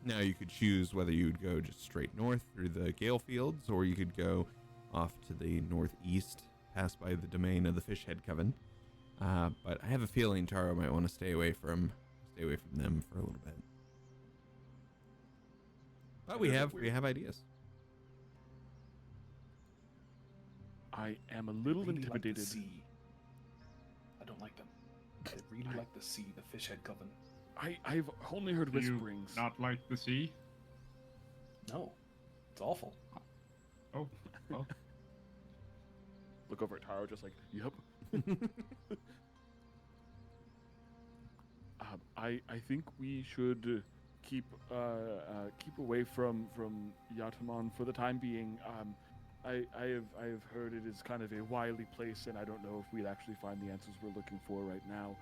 Now you could choose whether you would go just straight north through the Gale Fields, or you could go off to the northeast, pass by the domain of the Fishhead Coven. But I have a feeling Taro might want to stay away from them for a little bit. But we have ideas. I am a little Really intimidated. Like the sea. I don't like them. I really like the sea, the Fishhead Coven. I've only heard Do you whisperings. not like the sea? No, it's awful. Oh, well. Look over at Taro, just like, yep. I think we should keep away from Yatamon for the time being. I have heard it is kind of a wily place, and I don't know if we'd actually find the answers we're looking for right now.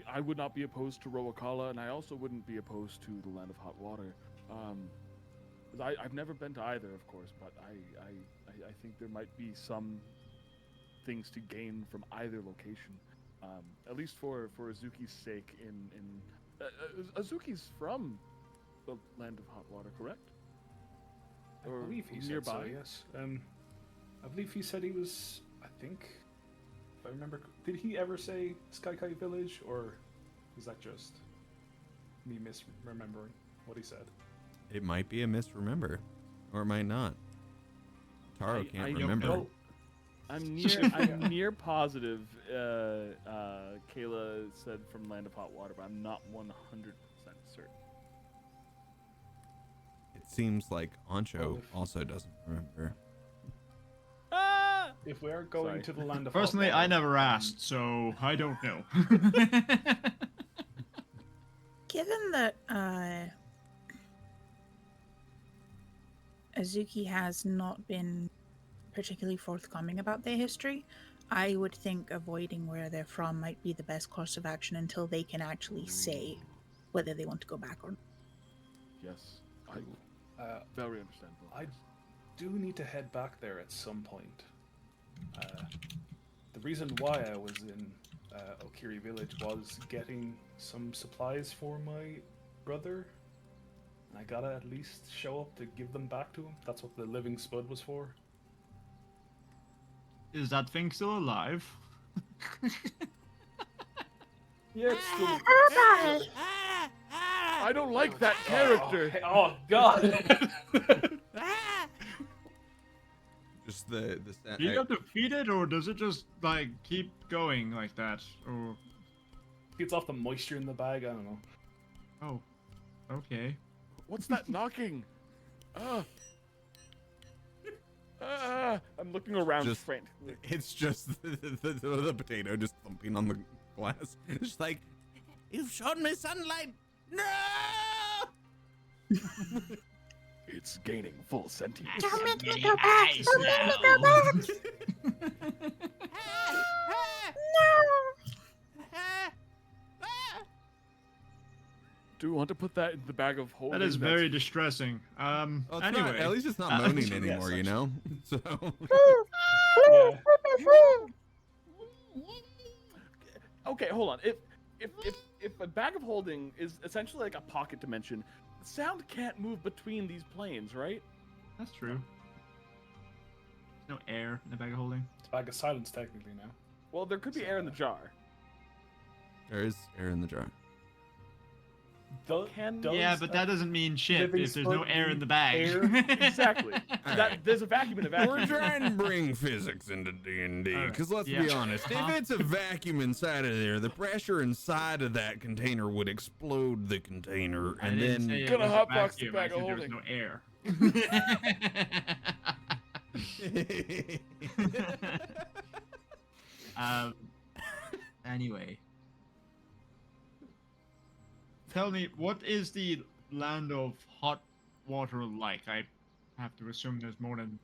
I would not be opposed to Roa Kala, and I also wouldn't be opposed to the Land of Hot Water. I've never been to either, of course, but I think there might be some things to gain from either location. At least for Azuki's sake. Azuki's from the Land of Hot Water, correct? I Or believe he nearby? said so, yes. I believe he said he was, I think, if I remember, did he ever say Sky Kite Village, or was that just me misremembering what he said? It might be a misremember, or it might not. Taro can't remember. Well, I'm near positive. Kayla said from Land of Hot Water, but I'm not 100% certain. It seems like Ancho Well, if- also doesn't remember. Ah! if we are going Sorry. to the Land of Personally, Hot Water, I never asked, so I don't know. Given that Azuki has not been particularly forthcoming about their history, I would think avoiding where they're from might be the best course of action until they can actually say whether they want to go back or not. Yes, very understandable. I do need to head back there at some point. The reason why I was in Okiri Village was getting some supplies for my brother. And I gotta at least show up to give them back to him. That's what the living spud was for. Is that thing still alive? Yeah, it's still, Ah, I don't like that character. Oh God! ah. Just just the Do you have to feed it, or does it just like keep going like that? Or It's off the moisture in the bag. I don't know. oh, okay. What's that knocking? I'm looking around Just- frantically. It's just the potato just thumping on the glass. It's just like, you've shown me sunlight. No! It's gaining full sentience. Don't make me go back! Don't make me go back! Do you want to put that in the bag of holding? That is very distressing. Well, it's Anyway, not, at least it's not moaning yes, anymore, you know? So, Yeah. Okay, hold on. If a bag of holding is essentially like a pocket dimension, sound can't move between these planes, right? that's true. There's no air in the bag of holding. It's a bag of silence technically now. Well, there could be air in the jar. there is air in the jar. Does Yeah, but that doesn't mean shit living if there's no spark air in need the bag. air? Exactly. There's a vacuum in a vacuum. We're trying to bring physics into D&D, Alright, because let's be yeah. honest, if Uh-huh. it's a vacuum inside of there, the pressure inside of that container would explode the container, I and didn't say then... it Gonna was a hotbox the vacuum, bag I of said there was no air. Anyway. Tell me, what is the land of hot water like? I have to assume there's more than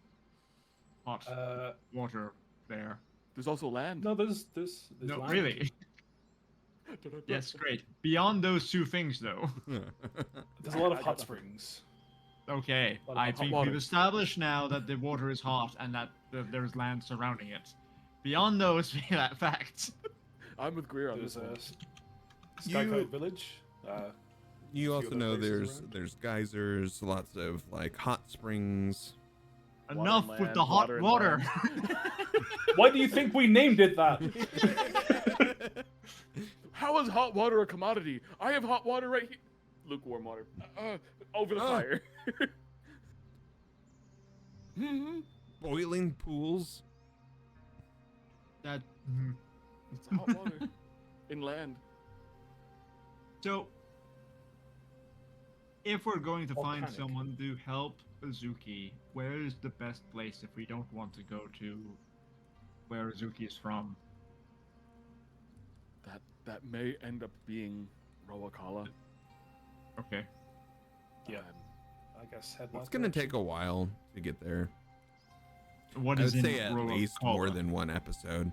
hot water there. There's also land. No, there's No, land. really? Yes, great. Beyond those two things, though. There's a lot of hot springs. Okay, What I about hot think water? we've established now that the water is hot and that there's land surrounding it. Beyond those facts. I'm with Greer on There's this a one. Skykite village. You few also other know places there's geysers, lots of like hot springs. Enough Water, with the land, hot and water. land. Why do you think we named it that? How is hot water a commodity? I have hot water right here. Lukewarm water. Over the fire. Boiling pools. That. It's hot water. In land. So, if we're going to find Volcanic. someone to help Azuki, where is the best place if we don't want to go to where Azuki is from? That may end up being Roa Kala. Okay. Yeah. I guess head It's that gonna direction. take a while to get there. What I is would in say at Roa least Kala? more than one episode.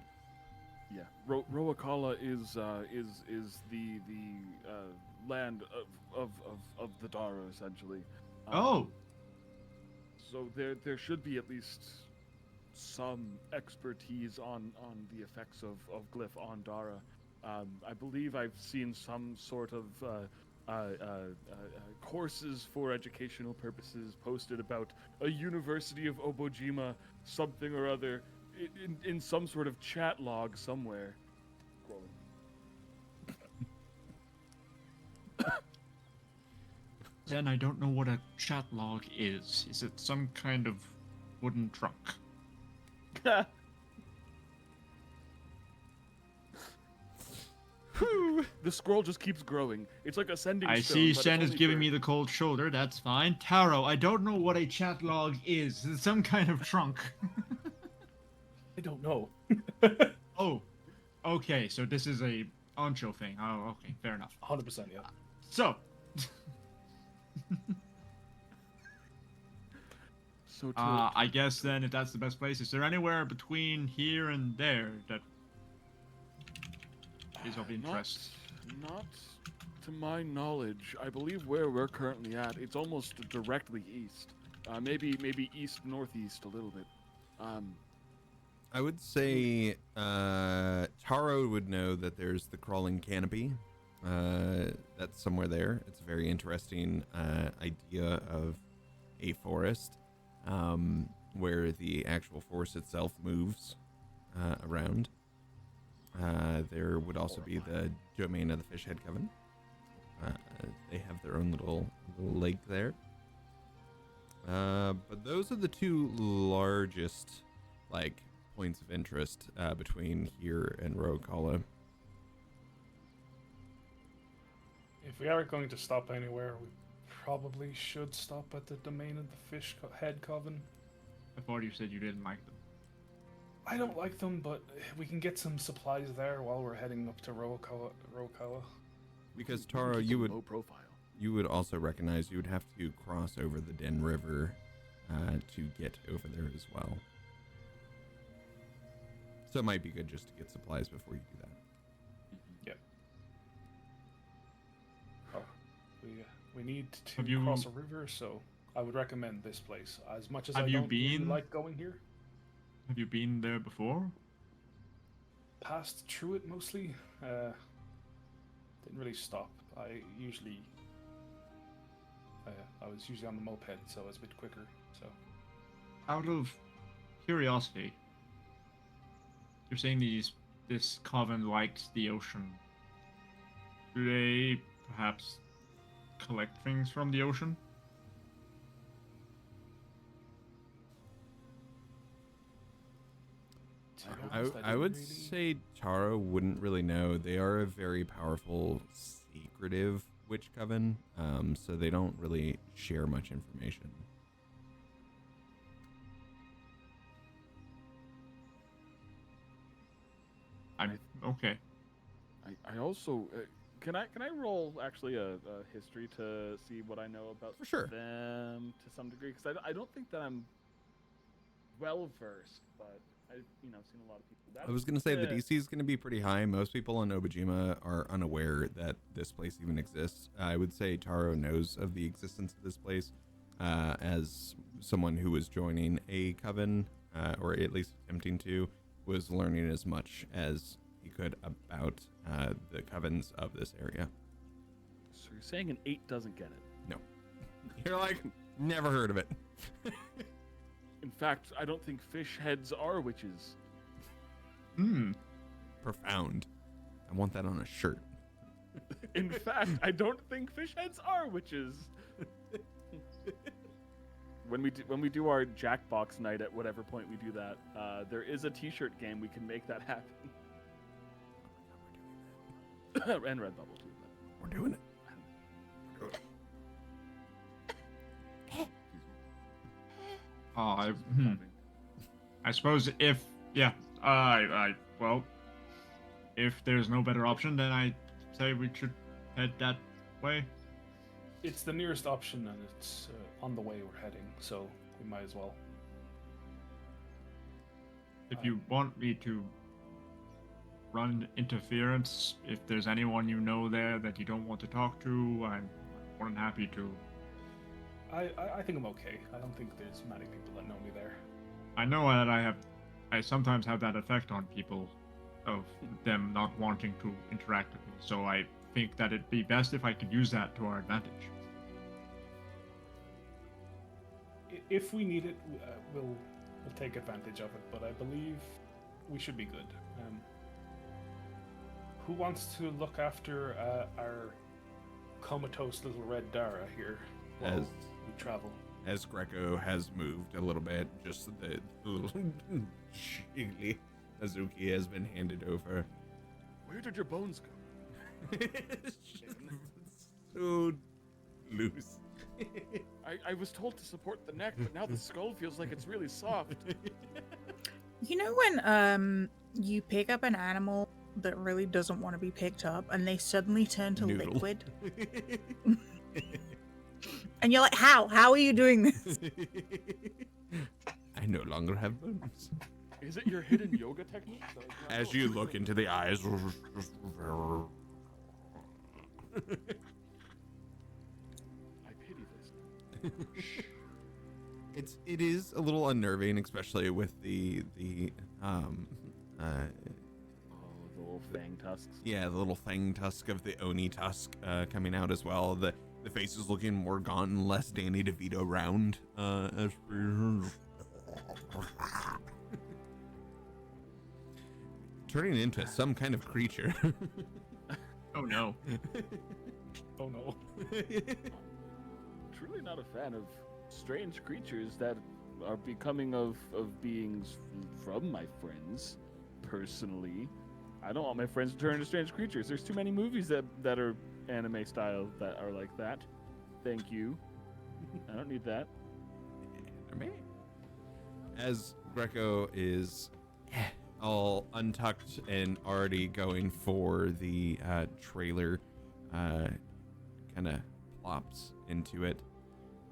Yeah, Roa Kala is the land of the Dara essentially. Oh, So there should be at least some expertise on the effects of glyph on Dara. I believe I've seen some sort of courses for educational purposes posted about a University of Obojima something or other in some sort of chat log somewhere. then I don't know what a chat log is. Is it some kind of wooden trunk? The scroll just keeps growing. It's like ascending. I stone, see but it's Sen is only giving for- me the cold shoulder. That's fine. Taro, I don't know what a chat log is. It's some kind of trunk. I don't know. Oh, okay. So this is a Ancho thing. Oh, okay. Fair enough. 100%, yeah. So, So to, I guess then if that's the best place, is there anywhere between here and there that is of interest? Not to my knowledge. I believe where we're currently at, it's almost directly east. Maybe east northeast a little bit. I would say Taro would know that there's the crawling canopy. That's somewhere there. It's a very interesting idea of a forest where the actual forest itself moves around. There would also be the domain of the Fishhead Coven. They have their own little lake there. But those are the two largest like points of interest between here and Roa Kala. If we are going to stop anywhere, we probably should stop at the domain of the head coven. I thought you said you didn't like them. I don't like them, but we can get some supplies there while we're heading up to Roa Kala. Because Taro, you low profile. would also recognize you would have to cross over the Den River to get over there as well. So it might be good just to get supplies before you do that. Yep. Oh, we need to Have you- cross a river, so I would recommend this place. As much as Have I you don't really been- like going here, Have you been there before? passed through it mostly. Didn't really stop. I was usually on the moped, so it was a bit quicker. So Out of curiosity, you're saying this coven likes the ocean. Do they perhaps collect things from the ocean? to be I, honest, I didn't would really- say Taro wouldn't really know. They are a very powerful, secretive witch coven, so they don't really share much information. I'm okay. I also can I roll actually a history to see what I know about For sure. them to some degree, because I don't think that I'm well versed, but I've seen a lot of people. I was going to say the Yeah. DC is going to be pretty high. Most people in Obojima are unaware that this place even exists. I would say Taro knows of the existence of this place as someone who was joining a coven, or at least attempting to, was learning as much as he could about the covens of this area. So you're saying an 8 doesn't get it? No. You're like, never heard of it. In fact, I don't think fish heads are witches. Profound. I want that on a shirt. In fact, I don't think fish heads are witches. When we do our Jackbox night at whatever point we do that, there is a T-shirt game. We can make that happen. And Redbubble too. We're doing it. I suppose if if there's no better option, then I say we should head that way. It's the nearest option, and it's on the way we're heading, so we might as well. If you want me to run interference, if there's anyone you know there that you don't want to talk to, I'm more than happy to. I think I'm okay. I don't think there's many people that know me there. I know that I sometimes have that effect on people of them not wanting to interact with me, so I think that it'd be best if I could use that to our advantage. If we need it, we'll take advantage of it, but I believe we should be good. Who wants to look after our comatose little red Dara here while As we travel? as Greco has moved a little bit, just the little shiggly Azuki has been handed over. Where did your bones go? So loose. I was told to support the neck, but now the skull feels like it's really soft. You know when you pick up an animal that really doesn't want to be picked up and they suddenly turn to Noodle. liquid? And you're like, how? How are you doing this? I no longer have bones. Is it your hidden yoga technique? As you look into the eyes. I pity this. It is a little unnerving, especially with the Oh, the little fang tusks. yeah, the little fang tusk of the Oni tusk coming out as well. The face is looking more gaunt and less Danny DeVito round. As turning into some kind of creature. Oh no. Oh no. Truly not a fan of strange creatures that are becoming of beings from my friends. Personally, I don't want my friends to turn into strange creatures. There's too many movies that are anime style that are like that. Thank you. I don't need that. As Greco is all untucked and already going for the trailer, kind of plops into it,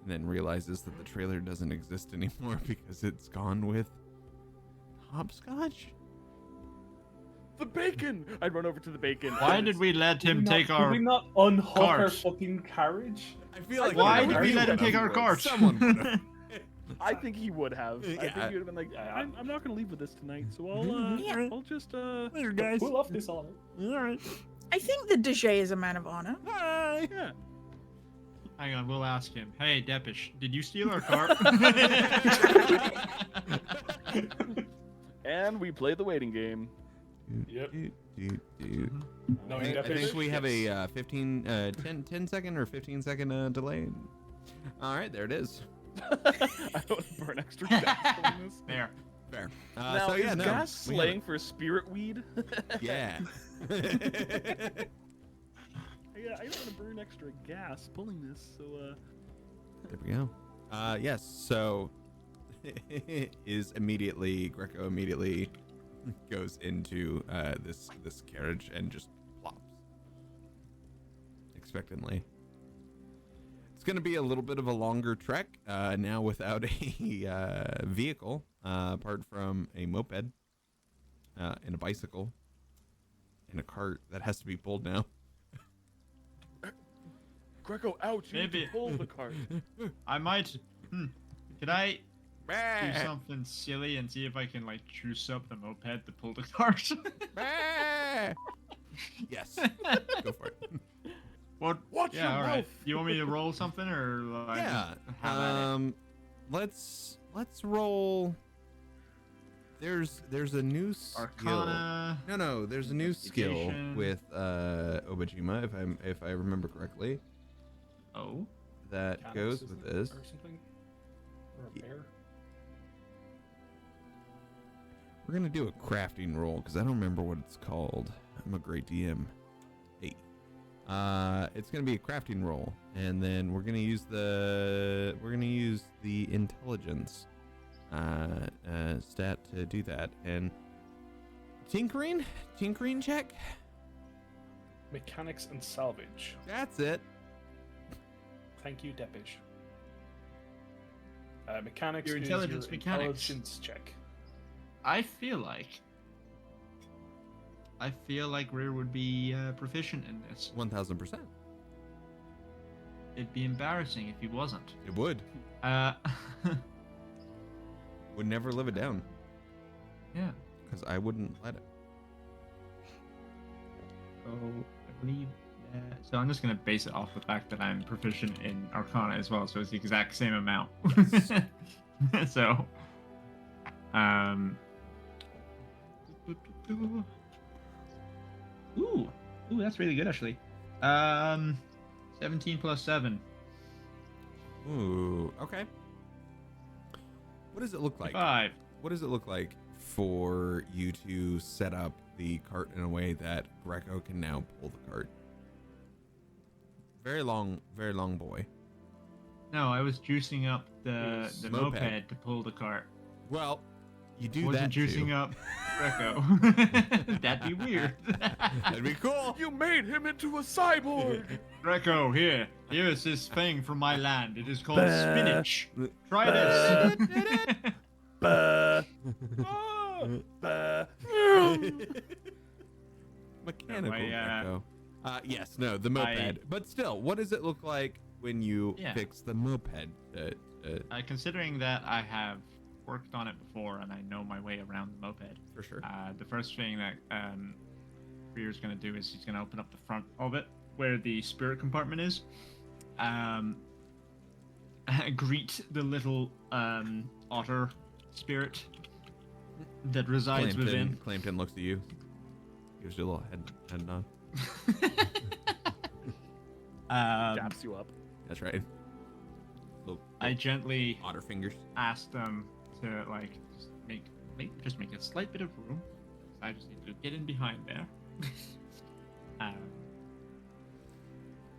and then realizes that the trailer doesn't exist anymore because it's gone with hopscotch. The bacon! I'd run over to the bacon. Why did we let him take our Did we not unhook our cart? fucking carriage? I feel like Why he did we let him take our cart? Someone would have. I think he would have. I think Yeah. he would have been like, I'm not gonna leave with this tonight, so I'll just Later, guys. Pull off this honor. All right. I think the DJ is a man of honor. Bye. yeah. Hang on, we'll ask him. Hey, Depish, did you steal our cart? And we play the waiting game. Yep. No, I think we have a 10 second or 15 second delay. All right, there it is. I don't want to burn extra gas on this. There. Fair. Now, so yeah, is no, gas we have slang for spirit weed? Yeah. Yeah, I don't want to burn extra gas pulling this, so There we go. Yes. So Greco immediately goes into this carriage and just plops expectantly. It's going to be a little bit of a longer trek now without a vehicle, apart from a moped and a bicycle and a cart that has to be pulled now. Greco, ouch! You need Maybe. to pull the cart. I might. Could I do something silly and see if I can like juice up the moped to pull the cart? Yes. Go for it. What? Watch Yeah, your all right. mouth. You want me to roll something or like Yeah. have at it? Let's roll. There's a new skill. Arcana. No, there's a new skill Investigation. with Obojima, if I remember correctly, Oh. that Mechanics, goes isn't with it, this. or something? Or a bear? We're gonna do a crafting roll because I don't remember what it's called. I'm a great DM. Hey. It's gonna be a crafting roll, and then we're gonna use the intelligence stat to do that. And tinkering check. Mechanics and salvage. That's it. Thank you, Depish. Mechanics Your is intelligence your mechanics. intelligence check. I feel like Rear would be proficient in this. 1000%. It'd be embarrassing if he wasn't. It would. Would never live it down Yeah. because I wouldn't let it. So I believe that. So I'm just gonna base it off the fact that I'm proficient in Arcana as well, so it's the exact same amount. Yes. So, Ooh, that's really good actually. 17 plus 7. Ooh, okay. What does it look like? 5. What does it look like for you to set up the cart in a way that Greco can now pull the cart? Very long boy. No, I was juicing up the Moped. moped to pull the cart. Well, you do Wasn't that juicing too. up Greco. That'd be weird. That'd be cool. You made him into a cyborg. Greco, here is this thing from my land. It is called spinach. Try this. Mechanical No, Greco. Yes, no, the moped. But still, what does it look like when you fix the moped? Considering that I have worked on it before and I know my way around the moped, For sure. the first thing that Rear's going to do is he's going to open up the front of it where the spirit compartment is. Greet the little otter spirit that resides within. Clampton looks at you. Gives you a little head nod. Daps you up. That's right. I gently otter fingers. ask them to like just make a slight bit of room. I just need to get in behind there.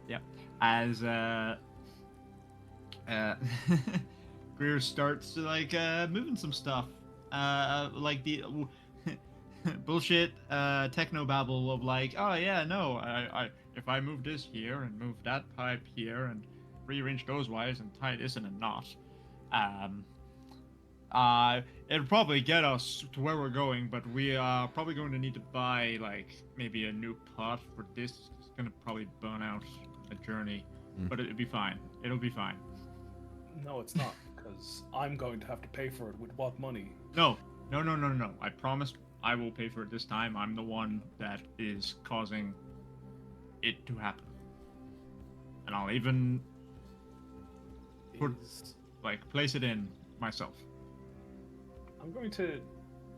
Yep. As Greer starts like moving some stuff, like the bullshit techno babble of like, oh yeah, no, I if I move this here and move that pipe here and rearrange those wires and tie this in a knot, it'll probably get us to where we're going, but we are probably going to need to buy like maybe a new pot for this. It's gonna probably burn out a journey, but it'll be fine. It'll be fine. No, it's not, because I'm going to have to pay for it with what money? No. I promised I will pay for it this time. I'm the one that is causing it to happen. And I'll even place it in myself. I'm going to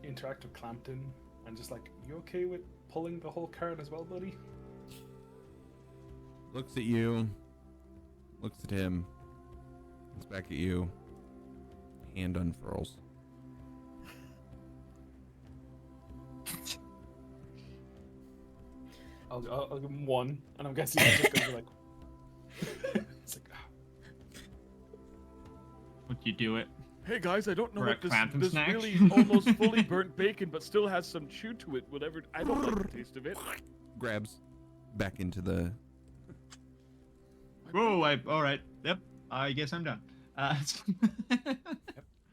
interact with Clampton and just like, you okay with pulling the whole cart as well, buddy? Looks at you. Looks at him. Looks back at you. Hand unfurls. I'll give him one, and I'm guessing he's just gonna be like, it's like, Would you do it? Hey guys, I don't know For a what Clampton this snack? really almost fully burnt bacon, but still has some chew to it. Whatever. I don't like the taste of it. Grabs back into the. Whoa! All right. Yep. I guess I'm done.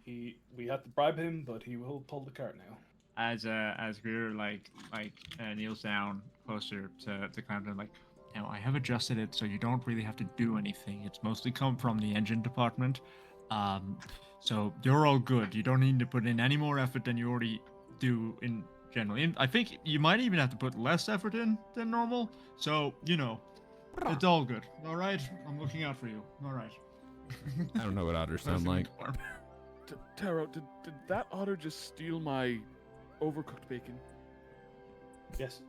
we had to bribe him, but he will pull the cart now. As Greer kneels down closer to Clampton, like, now I have adjusted it so you don't really have to do anything. It's mostly come from the engine department, so you're all good. You don't need to put in any more effort than you already do in general. I think you might even have to put less effort in than normal. So it's all good. All right, I'm looking out for you. All right. I don't know what otters sound like. Taro, did that otter just steal my overcooked bacon? Yes.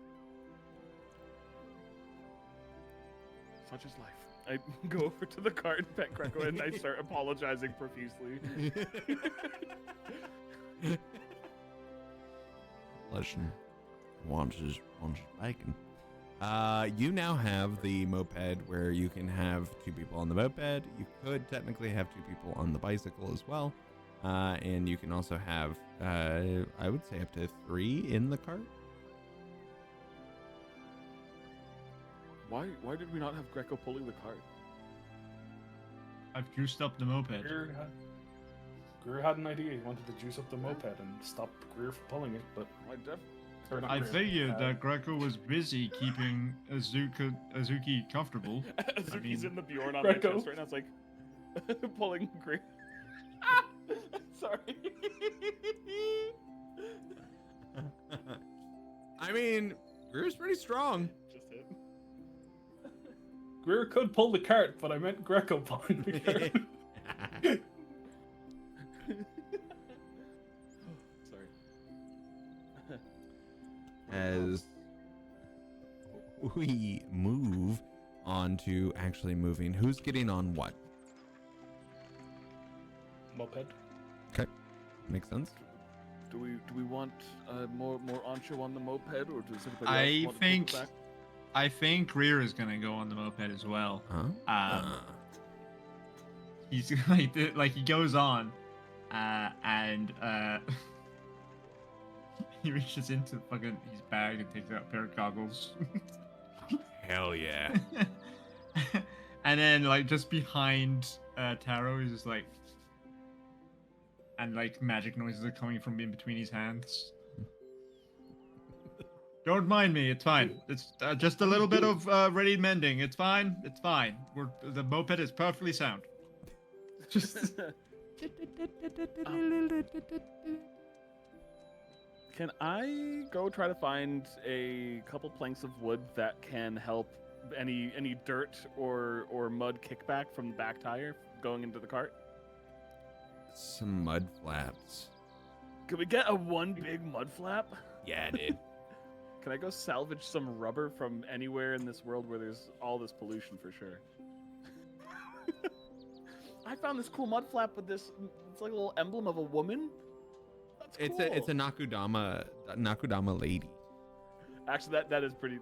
Such is life. I go over to the cart and pet Greco and I start apologizing profusely. Listen, wants his bacon. You now have the moped where you can have 2 people on the moped. You could technically have 2 people on the bicycle as well. And you can also have, I would say, up to 3 in the cart. Why did we not have Greco pulling the cart? I've juiced up the moped. Greer had an idea. He wanted to juice up the moped and stop Greer from pulling it, but I figured that Greco was busy keeping Azuki comfortable. Azuki's in the Bjorn on my chest right now. It's like pulling Greer. Sorry. I mean, Greer's pretty strong. Just hit. Greer could pull the cart, but I meant Greco pulling the cart. Sorry. As we move on to actually moving, who's getting on what? Moped. Okay, makes sense. Do we want more ancho on the moped, or does anybody else want to take it back? I think Greer is gonna go on the moped as well. Huh? He's like he goes on, and he reaches into fucking his bag and takes out a pair of goggles. Hell yeah. And then like just behind Taro, he's just like, and like magic noises are coming from in between his hands. Don't mind me, it's fine. It's just a little bit of ready mending. It's fine. It's fine. The moped is perfectly sound. Just Can I go try to find a couple planks of wood that can help any dirt or mud kickback from the back tire going into the cart? Some mud flaps. Can we get one big mud flap? Yeah, dude. Can I go salvage some rubber from anywhere in this world where there's all this pollution for sure? I found this cool mud flap with this. It's like a little emblem of a woman. That's cool. It's a Nakudama lady. Actually, that is pretty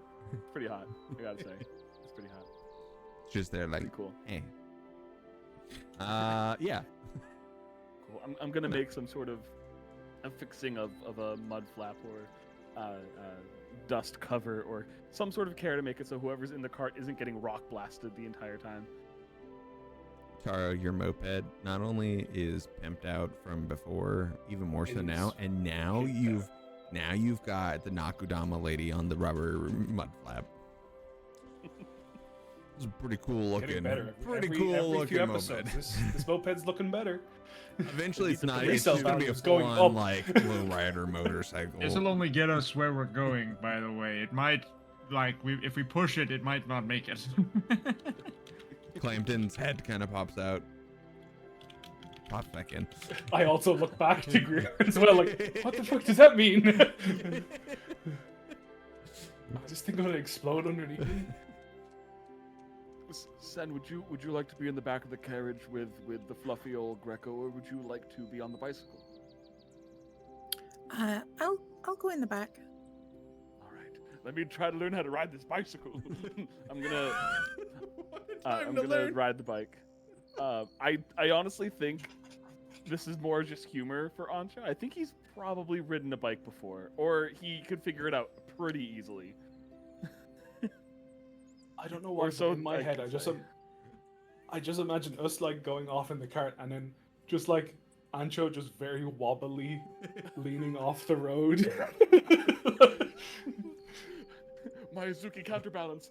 hot. I gotta say, it's pretty hot. It's just there like, Pretty cool. hey. Yeah. Cool. I'm gonna make some sort of affixing of a mud flap or dust cover or some sort of care to make it so whoever's in the cart isn't getting rock blasted the entire time. Taro, your moped not only is pimped out from before, even more so It now, is and now pimped you've got the Nakudama lady on the rubber mud flap. It's pretty cool Getting looking. better. Pretty every cool few looking episode. moped. This moped's looking better. Eventually, it's The not. It's resale just gonna be a value is going full-on up. like lowrider motorcycle. This will only get us where we're going, by the way. It might, like, if we push it, it might not make it. Clampton's head kind of pops out. Pops back in. I also look back to Greer as well, like, what the fuck does that mean? Is this thing gonna explode underneath me? Sen, would you like to be in the back of the carriage with the fluffy old Greco, or would you like to be on the bicycle? I'll go in the back. All right. Let me try to learn how to ride this bicycle. I'm gonna ride the bike. I honestly think this is more just humor for Ancha. I think he's probably ridden a bike before, or he could figure it out pretty easily. I don't know why. Or so In my I head, could I just imagine us like going off in the cart and then just like Ancho just very wobbly, leaning off the road. My Azuki counterbalance.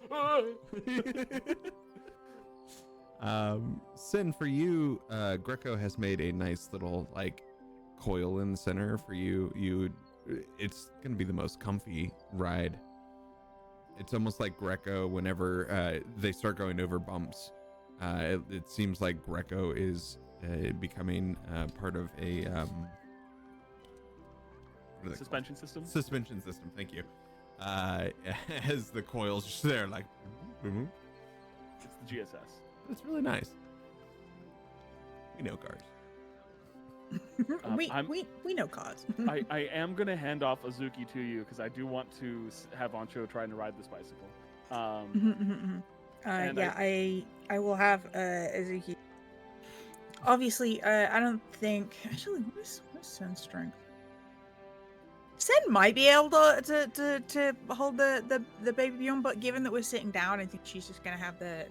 Sin, for you, Greco has made a nice little like coil in the center for you. It's gonna be the most comfy ride. It's almost like Greco whenever they start going over bumps. It seems like Greco is becoming part of a Suspension system. suspension system. Thank you. As the coil's just there, like, It's the GSS. it's really nice. We know cars. We know cause. I am gonna hand off Azuki to you because I do want to have Ancho trying to ride this bicycle. And Yeah, I will have Azuki. Obviously, I don't think. Actually, what is Sen's strength? Sen might be able to hold the baby Bjorn, but given that we're sitting down, I think she's just gonna have the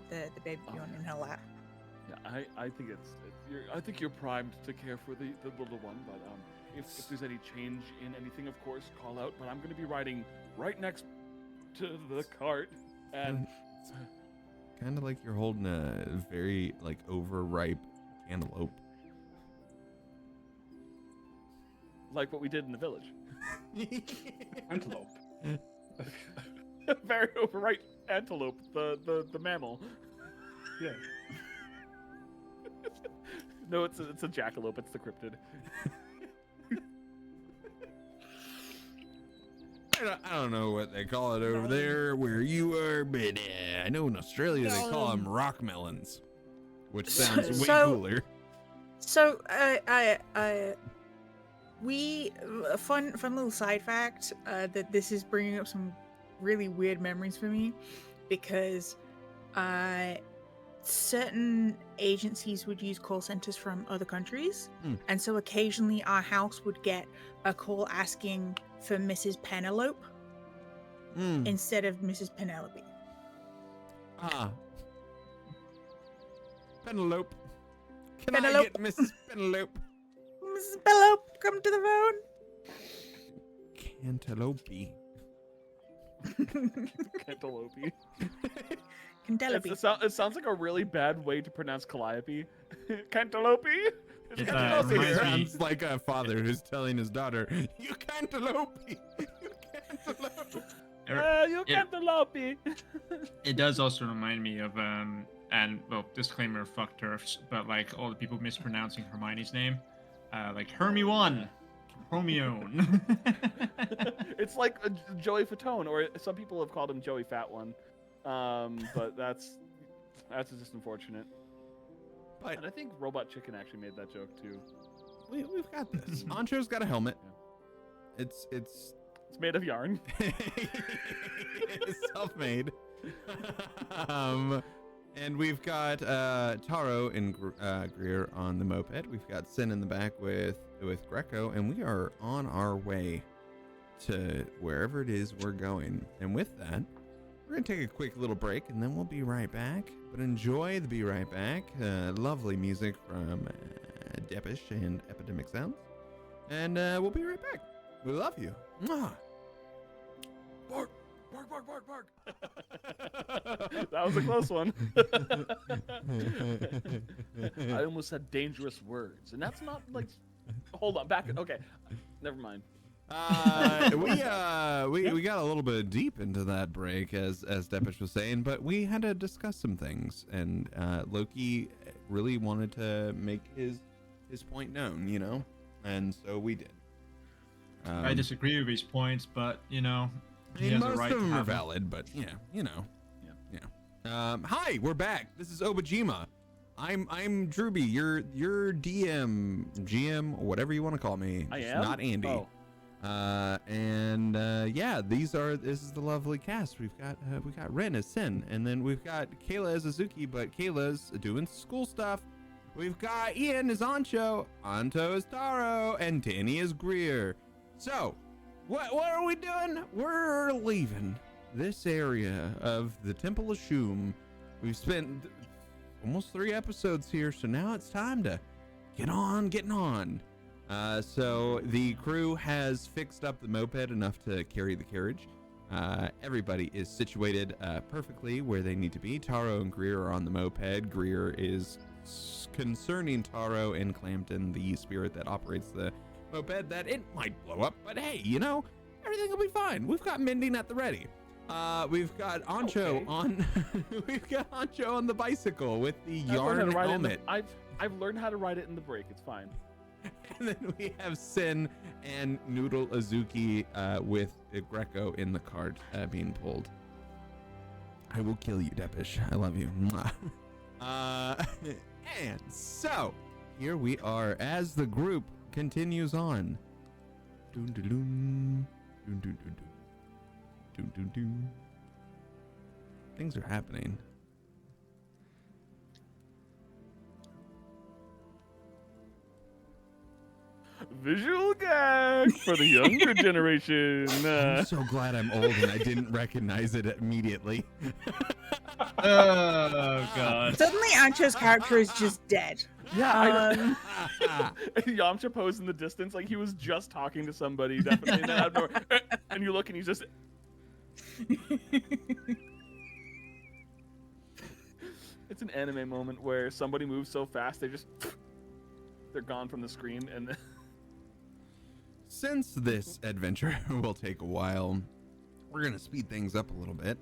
baby Bjorn in her lap. Yeah, I think I think you're primed to care for the little one, but if there's any change in anything, of course, call out. But I'm going to be riding right next to the cart, and Kind of like you're holding a very like overripe cantaloupe. like what we did in the village. Antelope. Very overripe antelope, the mammal. Yeah. No, it's a jackalope. It's the cryptid. I don't know what they call it over there where you are, but I know in Australia they call them rock melons, which sounds way cooler. So, we a fun little side fact that this is bringing up some really weird memories for me, because certain agencies would use call centers from other countries, and so occasionally our house would get a call asking for Mrs. Penelope instead of Mrs. Penelope. Penelope. Can Penelope. I get Mrs. Penelope? Mrs. Penelope, come to the phone. Cantaloupe. Cantaloupe. Cantaloupe. It sounds like a really bad way to pronounce calliope. Cantaloupe. It It reminds me. sounds like a father who's telling his daughter, "You cantaloupe." You cantaloupe. You cantaloupe. It does also remind me of and well, disclaimer, fuck turfs, but like all the people mispronouncing Hermione's name, like Hermione, Hermione. It's like Joey Fatone, or some people have called him Joey Fat One. But that's just unfortunate. But And I think Robot Chicken actually made that joke too. we've got this. Ancho's got a helmet. It's It's made of yarn. it's self-made. And we've got Taro and Greer on the moped. We've got Sin in the back with Greco, and we are on our way to wherever it is we're going. And with that, we're gonna take a quick little break, and then we'll be right back. But enjoy the Be Right Back. Lovely music from Depish and Epidemic Sounds. And we'll be right back. We love you. Mwah. Bark, bark, bark, bark, bark. That was a close one. I almost said dangerous words, and that's not like. Hold on, back. Okay, never mind. We got a little bit deep into that break, as Depish was saying, but we had to discuss some things, and Loki really wanted to make his point known, you know, and so we did. I disagree with his points, but he has most a right of to them are have them. valid, but yeah, yeah. Hi, we're back. This is Obojima. I'm Drewby, your DM, GM, whatever you want to call me. I Just am not Andy. Oh. Yeah, this is the lovely cast. We got Ren as Sin, and then we've got Kayla as Azuki, but Kayla's doing school stuff. We've got Ian as Ancho, Anto as Taro, and Danny as Greer. So, what are we doing? We're leaving this area of the Temple of Shum. We've spent almost 3 episodes here, so now it's time to getting on. So the crew has fixed up the moped enough to carry the carriage. Everybody is situated perfectly where they need to be. Taro and Greer are on the moped. Greer is concerning Taro and Clampton, the spirit that operates the moped, that it might blow up, but hey, everything will be fine. We've got mending at the ready. We've got Ancho on we've got Ancho on the bicycle with the yarn helmet. I've learned how to ride it in the break. It's fine. And then we have Sin and Noodle Azuki with Greco in the cart being pulled. I will kill you, Depish. I love you. And so here we are as the group continues on. Dun, dun, dun. Dun, dun, dun, dun. Dun, dun, dun. Things are happening. Visual gag for the younger generation. I'm so glad I'm old and I didn't recognize it immediately. Oh god. Suddenly, Ancho's character is just dead. Yeah. Yamcha posed in the distance like he was just talking to somebody, definitely. And then out of nowhere, and you look and he's just. It's an anime moment where somebody moves so fast they're gone from the screen, and. Since this adventure will take a while, we're going to speed things up a little bit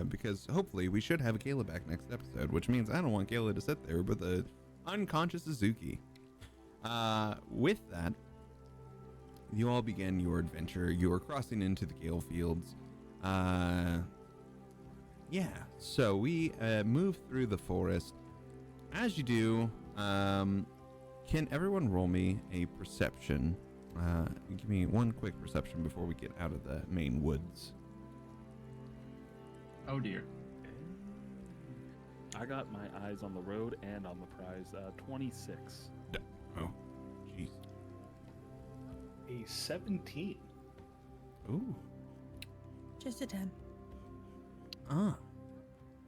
because hopefully we should have Kayla back next episode, which means I don't want Kayla to sit there with a unconscious Azuki. With that, you all begin your adventure. You are crossing into the Gale Fields. Yeah, so we move through the forest. As you do, can everyone roll me a perception? Give me one quick perception before we get out of the main woods. Oh dear. I got my eyes on the road and on the prize. 26. Oh, jeez. A 17. Ooh. Just a 10.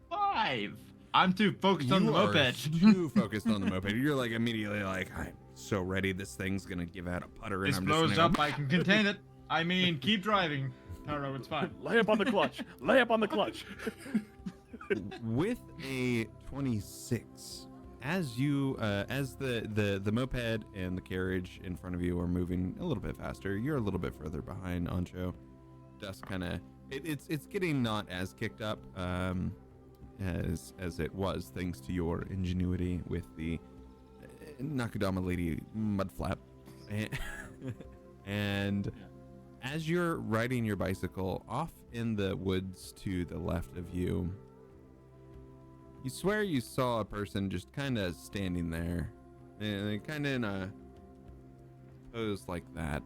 5. I'm too focused on the You are moped. too focused on the moped. You're like immediately like, I'm so ready. This thing's gonna give out a putter, and This I'm blows just gonna up. I can contain it. I mean, keep driving. Taro, it's fine. Lay up on the clutch. Lay up on the clutch. With a 26, as you as the moped and the carriage in front of you are moving a little bit faster, you're a little bit further behind, Ancho. Dust kind of it's getting not as kicked up as it was, thanks to your ingenuity with the Nakadama Lady Mudflap. And as you're riding your bicycle off in the woods to the left of you, You swear you saw a person just kind of standing there, and kind of in a pose like that.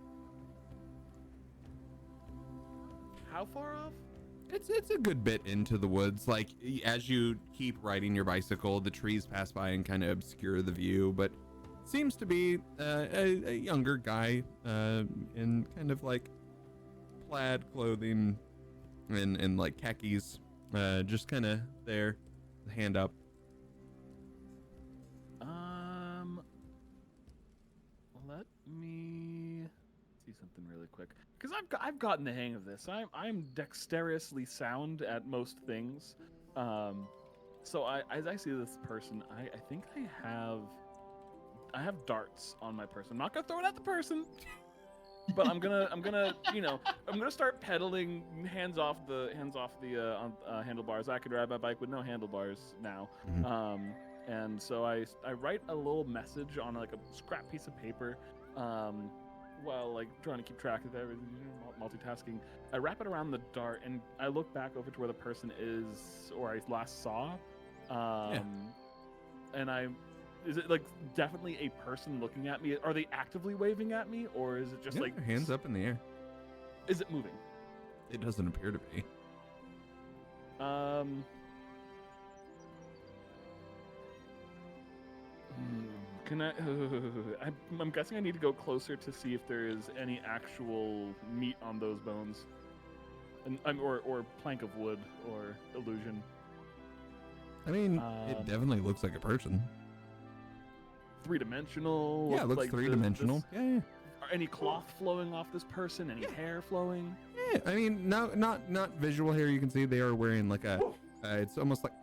How far off? It's a good bit into the woods. Like as you keep riding your bicycle, the trees pass by and kind of obscure the view, but seems to be a younger guy in kind of like plaid clothing and like khakis, just kind of there, hand up. Let me see something really quick, because I've gotten the hang of this. I'm dexterously sound at most things. So as I see this person, I think I have darts on my person. I'm not gonna throw it at the person, but I'm gonna start pedaling, hands off the handlebars. I could ride my bike with no handlebars now. Mhm. And so I write a little message on like a scrap piece of paper, while like trying to keep track of everything, multitasking. I wrap it around the dart, and I look back over to where the person is, or I last saw. And is it like definitely a person looking at me? Are they actively waving at me, or is it just like their hands up in the air? Is it moving? It doesn't appear to be. Can I'm guessing I need to go closer to see if there is any actual meat on those bones, or plank of wood or illusion. I mean, it definitely looks like a person. Three-dimensional. Yeah, it looks like three-dimensional. Yeah. Are any cloth flowing off this person? Any hair flowing? Yeah, I mean, no, not visual hair. You can see they are wearing like a. It's almost like.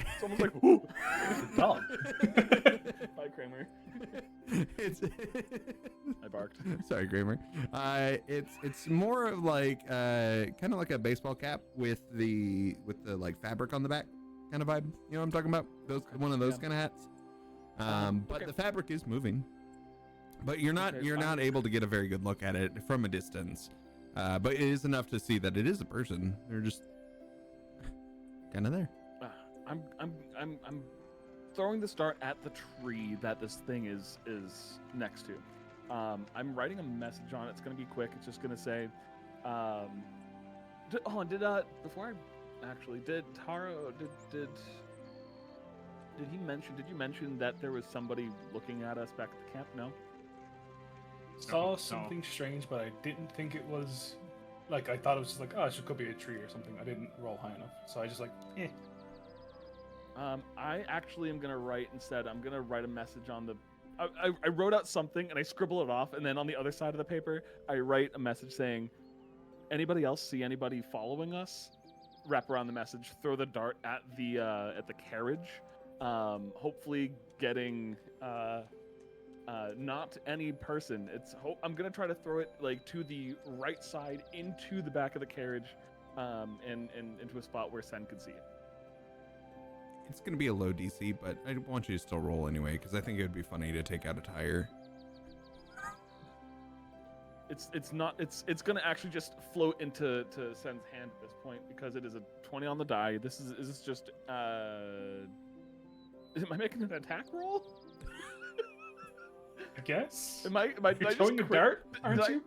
It's almost like ooh, dog. Bye, Kramer. I barked. Sorry, Kramer. It's more of like kind of like a baseball cap with the like fabric on the back kind of vibe. You know what I'm talking about? One of those kind of hats. But the fabric is moving. But you're not able to get a very good look at it from a distance. But it is enough to see that it is a person. They're just kind of there. I'm throwing the dart at the tree that this thing is next to. I'm writing a message on it. It's gonna be quick. It's just gonna say, before I actually did Taro did you mention that there was somebody looking at us back at the camp? No. Saw something strange, but I didn't think it was. Like, I thought it was just like, oh, it could be a tree or something. I didn't roll high enough, so I just like, eh. I actually am gonna write instead. I'm gonna write a message on the. I wrote out something and I scribble it off, and then on the other side of the paper, I write a message saying, "Anybody else see anybody following us?" Wrap around the message, throw the dart at the carriage. Hopefully getting not any person. I'm gonna try to throw it like to the right side into the back of the carriage, and into a spot where Sen could see it. It's gonna be a low DC, but I want you to still roll anyway because I think it would be funny to take out a tire. It's gonna actually just float into Sen's hand at this point because it is a 20 on the die. Is this just am I making an attack roll? I guess. Am I You're throwing the dart, aren't you?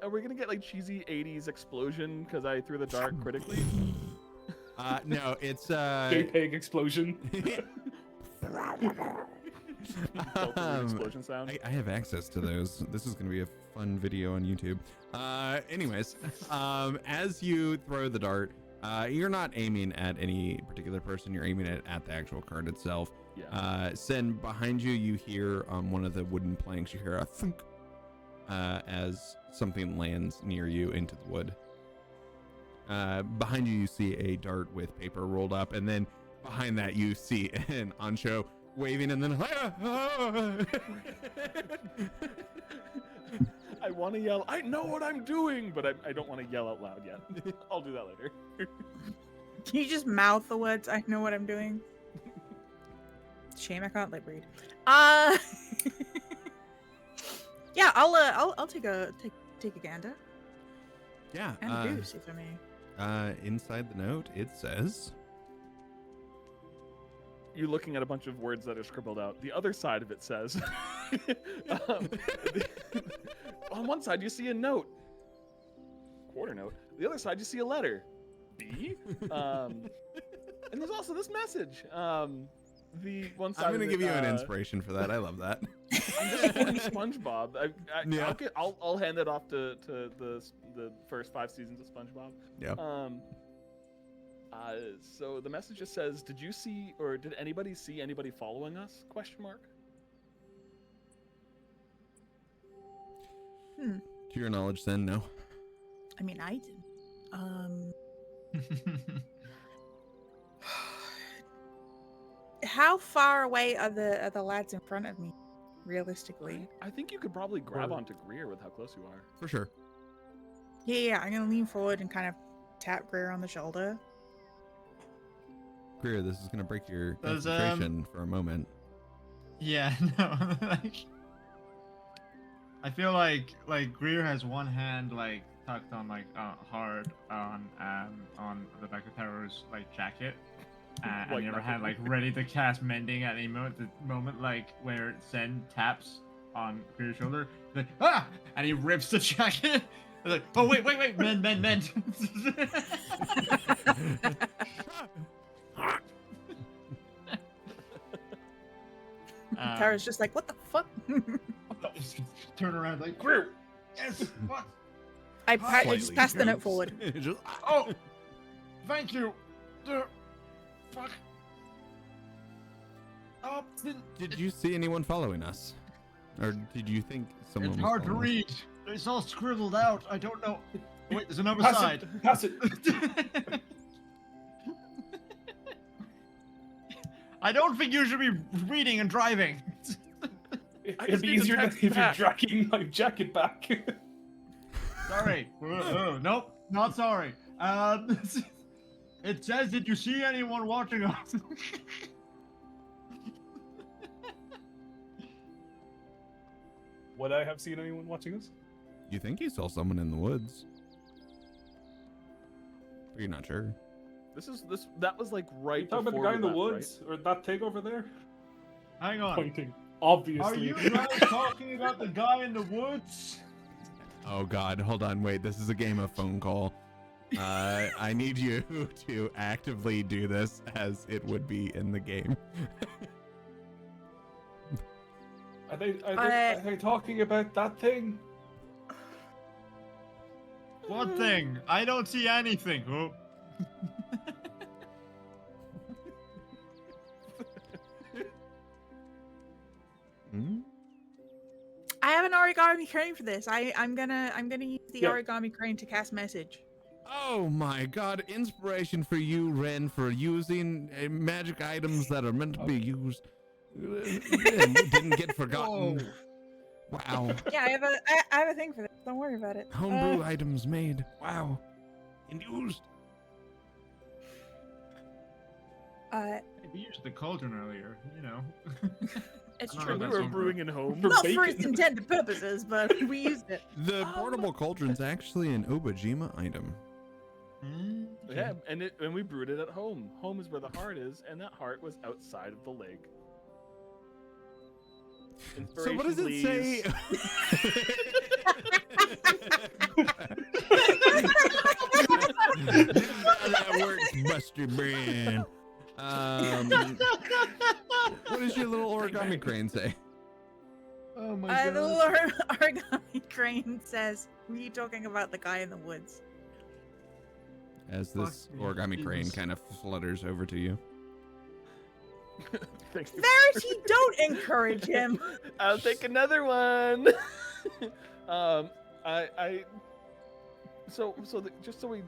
Are we gonna get like cheesy 80s explosion because I threw the dart critically? No, it's JPEG explosion. Explosion sound. I have access to those. This is going to be a fun video on YouTube. Anyways, as you throw the dart, you're not aiming at any particular person. You're aiming at the actual card itself. Yeah. Sen, behind you, you hear on one of the wooden planks, you hear a thunk as something lands near you into the wood. Behind you, you see a dart with paper rolled up, and then behind that, you see an Ancho waving, and then I want to yell, I know what I'm doing, but I don't want to yell out loud yet. I'll do that later. Can you just mouth the words, I know what I'm doing? Shame I can't lip read. Yeah, I'll take a gander. Yeah. And a goose, if I may. Inside the note, it says, you looking at a bunch of words that are scribbled out. The other side of it says, on one side you see a note, quarter note. The other side you see a letter, B. And there's also this message. The one side. I'm gonna of give it, you an inspiration for that. I love that. I'm just quoting SpongeBob. Yeah. I'll hand it off to the first 5 seasons of SpongeBob. Yeah. So the message just says, "Did you see, or did anybody see anybody following us?" Question mark. Hmm. To your knowledge, then no. I mean, I didn't. How far away are the lads in front of me, realistically? I think you could probably grab onto Greer with how close you are. For sure. Yeah, I'm gonna lean forward and kind of tap Greer on the shoulder. Greer, this is gonna break your Does, concentration for a moment. Yeah, no. I feel like Greer has one hand like tucked on hard on the back of Taro's jacket, and the other hand ready to cast mending at any moment like where Sen taps on Greer's shoulder, like and he rips the jacket. Like, oh wait, mend. Tara's just like, what the fuck? Turn around like, Greer, yes, what? I just pass the note forward. Oh, thank you. Fuck. Oh, Did you see anyone following us? Or did you think someone it's was hard to following us? read. It's all scribbled out. I don't know. Wait, there's another Pass side. it. Pass it. I don't think you should be reading and driving. It'd be easier if you're dragging my jacket back. Sorry. Nope, not sorry. It says, did you see anyone watching us? Would I have seen anyone watching us? You think you saw someone in the woods? But you're not sure. That was like right. You talking about the before guy in we the left, woods or that thing over there? Hang on. Pointing. Obviously. Are you guys talking about the guy in the woods? Oh God, hold on, wait. This is a game of phone call. I need you to actively do this as it would be in the game. Are they talking about that thing? What thing? I don't see anything. Oh. Hmm? I have an origami crane for this. I'm gonna use the origami crane to cast message. Oh my God! Inspiration for you, Ren, for using magic items that are meant to be used. Didn't get forgotten. Whoa. Wow. Yeah, I have a thing for this. Don't worry about it. Homebrew items made. Wow. And used. We used the cauldron earlier, you know. It's I don't true. know We if were that's brewing in home. For Not bacon. for its intended purposes, but we used it. The portable cauldron's actually an Obojima item. Yeah, and we brewed it at home. Home is where the heart is, and that heart was outside of the lake. So what does it say? That works, Buster Brand. What does your little origami crane say? Oh my god. The little origami crane says, "Were you talking about the guy in the woods?" As this Fuck me, origami crane Jesus. kind of flutters over to you. Thank you. Verity, don't encourage him. I'll take another one. Just so we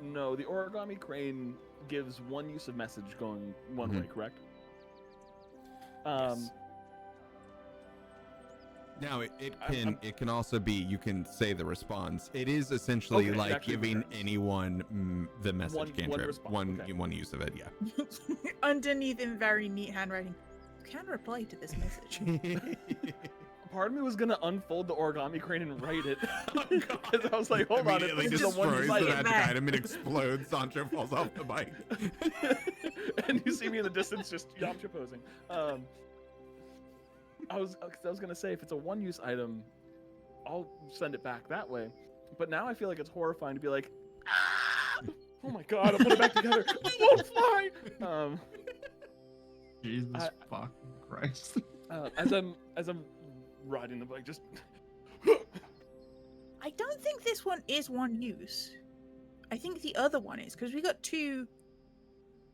know, the origami crane gives one use of message going one way, correct? Yes. Now it can also be, you can say the response. It is essentially Okay, it like actually giving returns. anyone the message One cantrip. response, okay. One use of it, yeah. Underneath in very neat handwriting, you can reply to this message. Part of me was gonna unfold the origami crane and write it. Oh, God. Because I was like, hold on, Immediately this is a destroys one the it magic back. item and explodes. Sancho falls off the bike. and you see me in the distance just Yamcha posing. I was gonna say, if it's a one-use item, I'll send it back that way. But now I feel like it's horrifying to be like, ah! Oh my god, I'll put it back together. It won't fly. Jesus fucking Christ. As I'm riding the bike, just. I don't think this one is one use. I think the other one is, because we got 2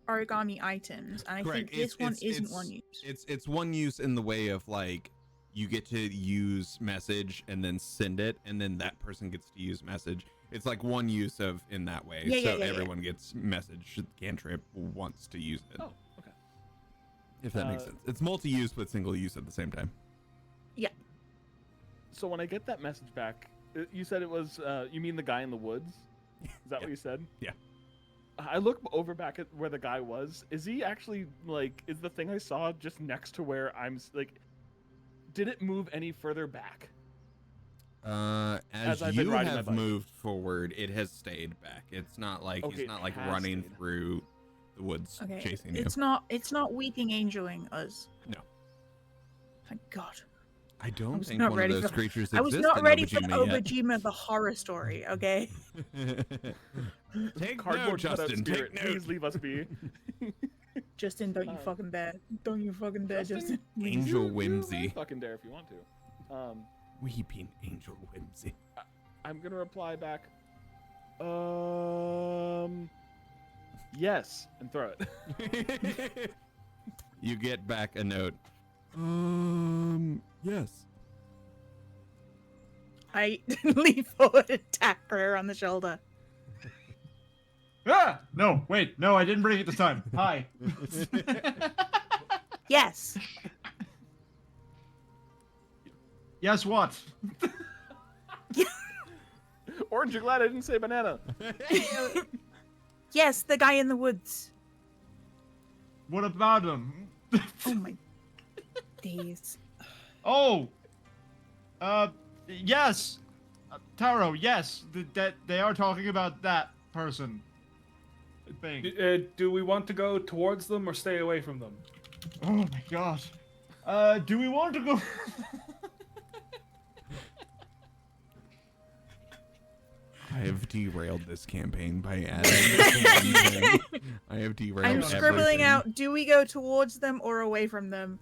origami items, and I Correct. think this one isn't one use. It's one use in the way of like you get to use message and then send it, and then that person gets to use message. It's like one use of in that way. Yeah, everyone gets message. Cantrip wants to use it. Oh, okay. If that makes sense. It's multi-use but single use at the same time. Yeah. So when I get that message back, you said it was, you mean the guy in the woods? Is that what you said? Yeah. I look over back at where the guy was. Is he actually, like, is the thing I saw just next to where I'm, like, did it move any further back? As I've been you riding my have bike. moved forward, it has stayed back. It's not like Okay, he's not like it has running stayed. through the woods Okay. chasing you. It's not weeping angeling us. No. Thank God. I don't was think not one of ready those for- creatures I was exist not in ready for Obojima yet. Obojima the horror story, okay? Take note, Cardboard cutout Justin. spirit, Take note. please leave us be. Justin, don't you fucking dare. Don't you fucking dare, Justin. Angel You may whimsy. fucking dare if you want to. Weeping angel whimsy. I'm gonna reply back. Yes, and throw it. You get back a note. Yes. I lean forward and tap her on the shoulder. Ah! No, wait, no, I didn't bring it this time. Hi. Yes. Yes, what? Orange, you're glad I didn't say banana. Yes, the guy in the woods. What about him? Oh my days. Oh! Yes! Taro, yes, that they are talking about that person. Thing. Do we want to go towards them or stay away from them? Oh my god. Do we want to go? I have derailed this campaign by adding this one thing. I have derailed I'm scribbling everything. out, do we go towards them or away from them?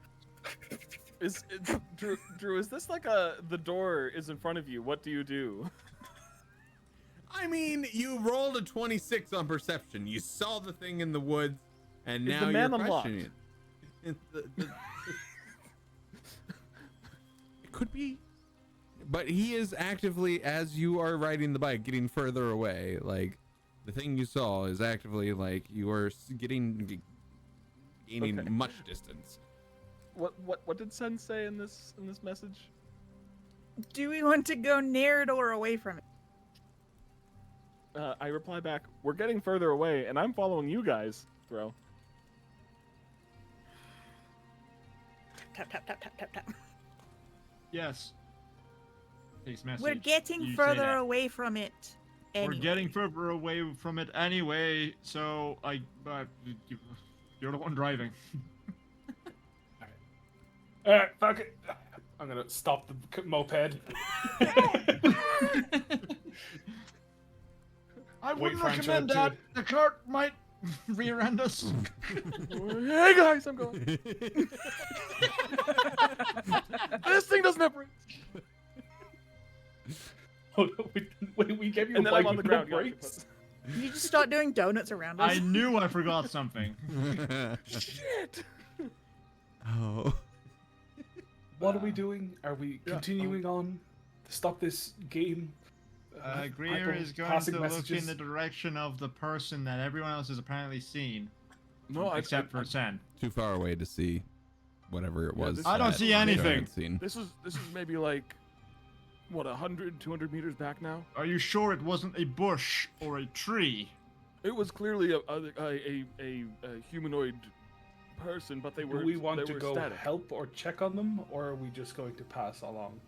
Drew, is this like the door is in front of you? What do you do? I mean, you rolled a 26 on perception. You saw the thing in the woods, and Is now the you're man unlocked? questioning it. It could be. But he is actively, as you are riding the bike, getting further away. Like, the thing you saw is actively, like, you are gaining Okay. much distance. What did Sen say in this message? Do we want to go near it or away from it? I reply back, we're getting further away, and I'm following you guys, bro. Tap, tap, tap, tap, tap, tap. Yes. Takes message. We're getting You say further that. away from it. We're Anyway. getting further away from it anyway, so you're the one driving. Alright, fuck it. I'm gonna stop the moped. I Wait wouldn't for Angela recommend to- that. The cart might rear end us. Hey guys, I'm going. This thing doesn't have brakes. Oh, no, we gave you And a then I'm bike on the with ground. no brakes. You just start doing donuts around us. I knew I forgot something. Shit. Oh. What are we doing? Are we continuing on to stop this game? Greer People is going passing to look in messages? the direction of the person that everyone else has apparently seen, No, except for Sen. Too far away to see whatever it Yeah, was. this- I don't that see you anything. haven't seen. This is maybe like what 100, 200 meters back now. Are you sure it wasn't a bush or a tree? It was clearly a humanoid person, but they Do were. we want they to were go static. help or check on them, or are we just going to pass along?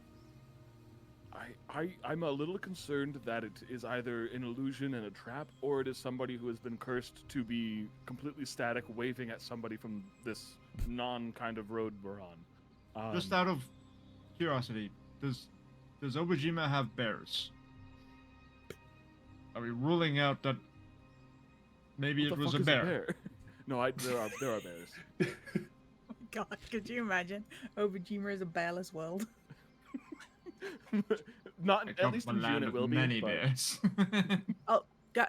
I'm a little concerned that it is either an illusion and a trap, or it is somebody who has been cursed to be completely static, waving at somebody from this non-kind of road we're on. Just out of curiosity, does Obojima have bears? Are we ruling out that maybe what it the was fuck a is bear? No, there are bears. God, could you imagine? Obojima is a bearless world. Not I at come least from in a June land it of will be. many but- bears.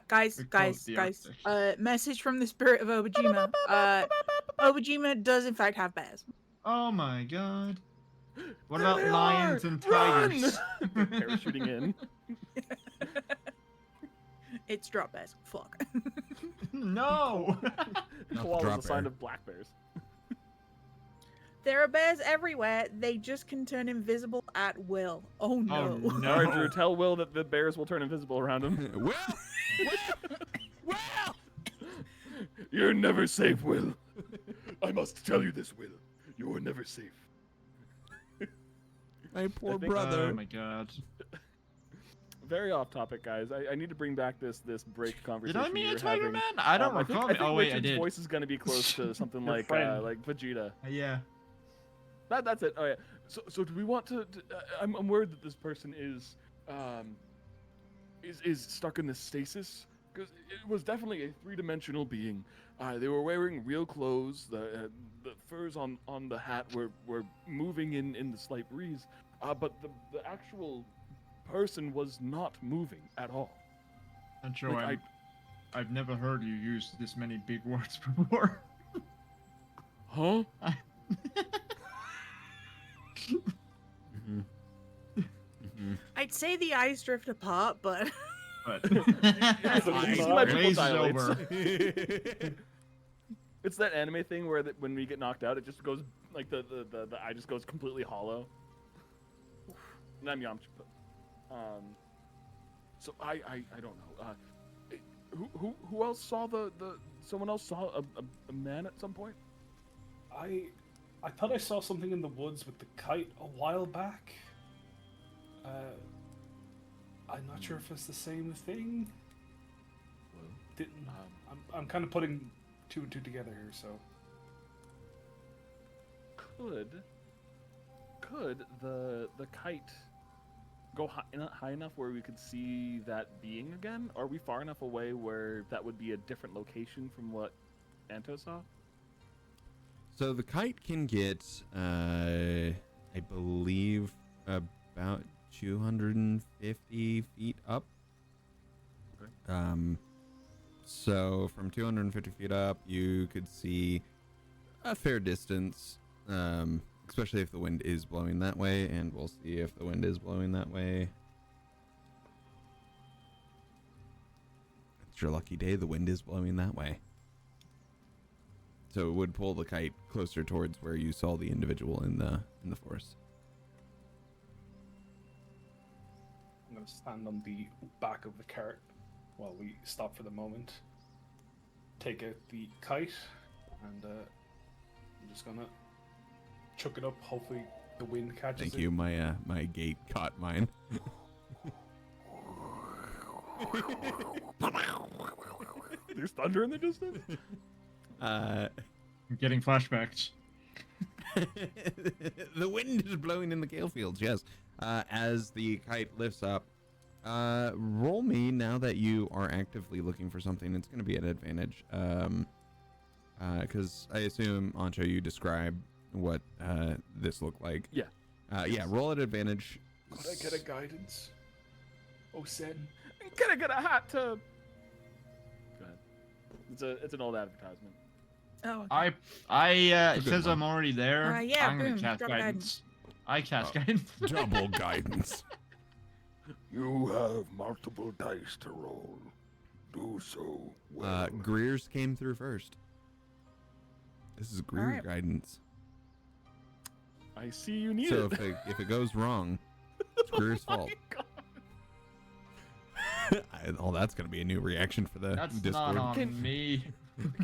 Guys, We call it guys, the guys. Arctic. Message from the spirit of Obojima. Obojima does in fact have bears. Oh my god. What There about they lions are! and Run! tigers? They're parachuting in. It's drop bears. Fuck. No! Not the Koala is drop a sign bear. of black bears. There are bears everywhere. They just can turn invisible at will. Oh no. Oh no. All right, Drew, tell Will that the bears will turn invisible around him. Well, You're never safe, Will. I must tell you this, Will. You are never safe. my poor think- brother. Oh my god. Very off topic, guys. I need to bring back this break Did conversation. I mean we a were tiger having. man? I don't I think, recall. I think Oh wait, Richard's I did. voice is gonna be close to something Your like friend. Vegeta. Yeah. That's it. Oh yeah. So do we want to? I'm worried that this person is stuck in this stasis, because it was definitely a three-dimensional being. They were wearing real clothes. The furs on the hat were moving in the slight breeze. But the actual person was not moving at all. And sure, Like, I've never heard you use this many big words before. Huh? I'd say the eyes drift apart, but But You see my pupil Glaze dilates. over. It's that anime thing where when we get knocked out, it just goes like the eye just goes completely hollow. And I'm Yamcha. So I don't know. Who else saw someone else saw a man at some point? I thought I saw something in the woods with the kite a while back. I'm not sure if it's the same thing. Didn't. I'm kind of putting two and two together here, so. Could the kite go high enough where we could see that being again? Are we far enough away where that would be a different location from what Anto saw? So the kite can get, I believe, about 250 feet up. Okay. So from 250 feet up, you could see a fair distance, especially if the wind is blowing that way, and we'll see if the wind is blowing that way. It's your lucky day, the wind is blowing that way. So it would pull the kite closer towards where you saw the individual in the forest. I'm going to stand on the back of the cart while we stop for the moment. Take out the kite, and I'm just going to chuck it up. Hopefully the wind catches it. Thank you. My gate caught mine. There's thunder in the distance. I'm getting flashbacks. The wind is blowing in the gale fields. Yes. As the kite lifts up, roll me now that you are actively looking for something. It's going to be an advantage. Because I assume, Ancho, you describe what this looked like. Yeah. Yeah, roll at advantage. Could I get a guidance? Oh, Sen. Can I get a hot tub? Go ahead. It's an old advertisement. oh, I a it good says one. I'm already there. Yeah, I'm gonna boom, cast drop guidance. I cast Oh. guidance. Double guidance. You have multiple dice to roll. Do so well. Greer's came through first. This is Greer Alright. guidance. I see you need So it. if it goes wrong, it's Greer's Oh my fault. God. Oh, that's gonna be a new reaction for the That's Discord. not on Can- me.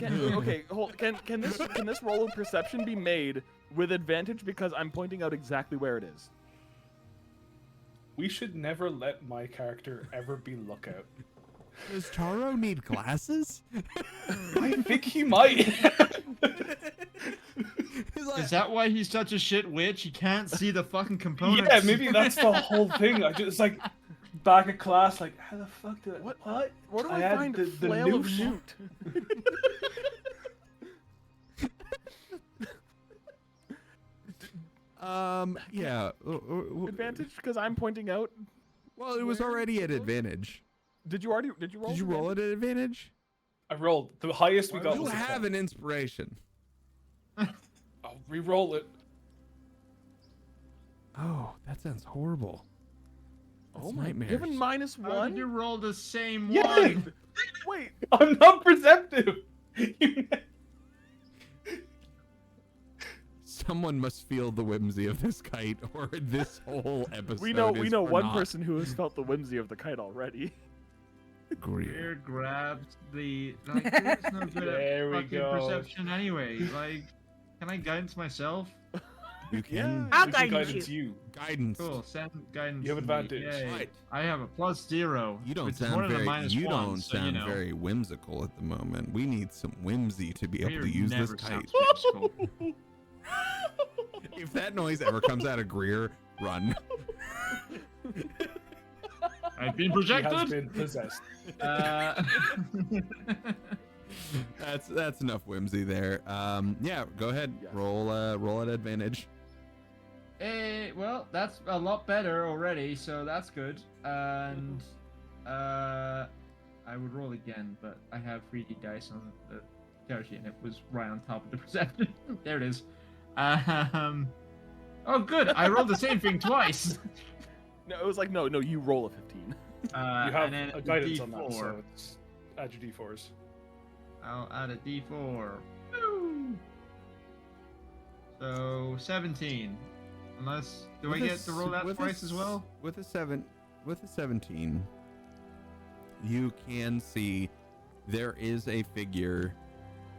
Okay, hold. Can this roll of perception be made with advantage because I'm pointing out exactly where it is? We should never let my character ever be Lookout. Does Taro need glasses? I think he might. He's like, Is that why he's such a shit witch? He can't see the fucking components. Yeah, maybe that's the whole thing. I just like back at class, like, how the fuck did What? What? Where do I had find the flail of noosh. newt? yeah. Advantage because I'm pointing out. Well, it was Where already at was- advantage. Did you roll? Did you roll it at advantage? I rolled the highest we got. You Was a have 10. an inspiration. I'll re-roll it. Oh, that sounds horrible. Oh That's my! nightmares. Given minus How did you one. roll the same Yeah. one? Wait. I'm not perceptive. Someone must feel the whimsy of this kite, or this whole episode. We know is for one naught. person who has felt the whimsy of the kite already. Greer. Greer grabs the. Like, there's no good There at we fucking go. perception anyway. Like, can I guidance myself? You can I'll We can guidance you. guidance. Cool, send guidance. You have to me. advantage. Yay. Right. I have a +0. You don't which is more sound than a very. -1, don't so, sound you know, very whimsical at the moment. We need some whimsy to be able Greer to use this never kite. sounds whimsical. If that noise ever comes out of Greer, run. I've been He projected. has been possessed. That's enough whimsy there. Yeah, go ahead. Yes. Roll at advantage. Well, that's a lot better already, so that's good. And I would roll again, but I have 3D dice on the tear sheet, and it was right on top of the perception. There it is. Oh, good. I rolled the same thing twice. No, it was like no. You roll a 15. You have and then a guidance on D4. that, so it's add your d4s. I'll add a D4. Woo! So 17. Unless do I get to roll that twice as well? With a 17, you can see there is a figure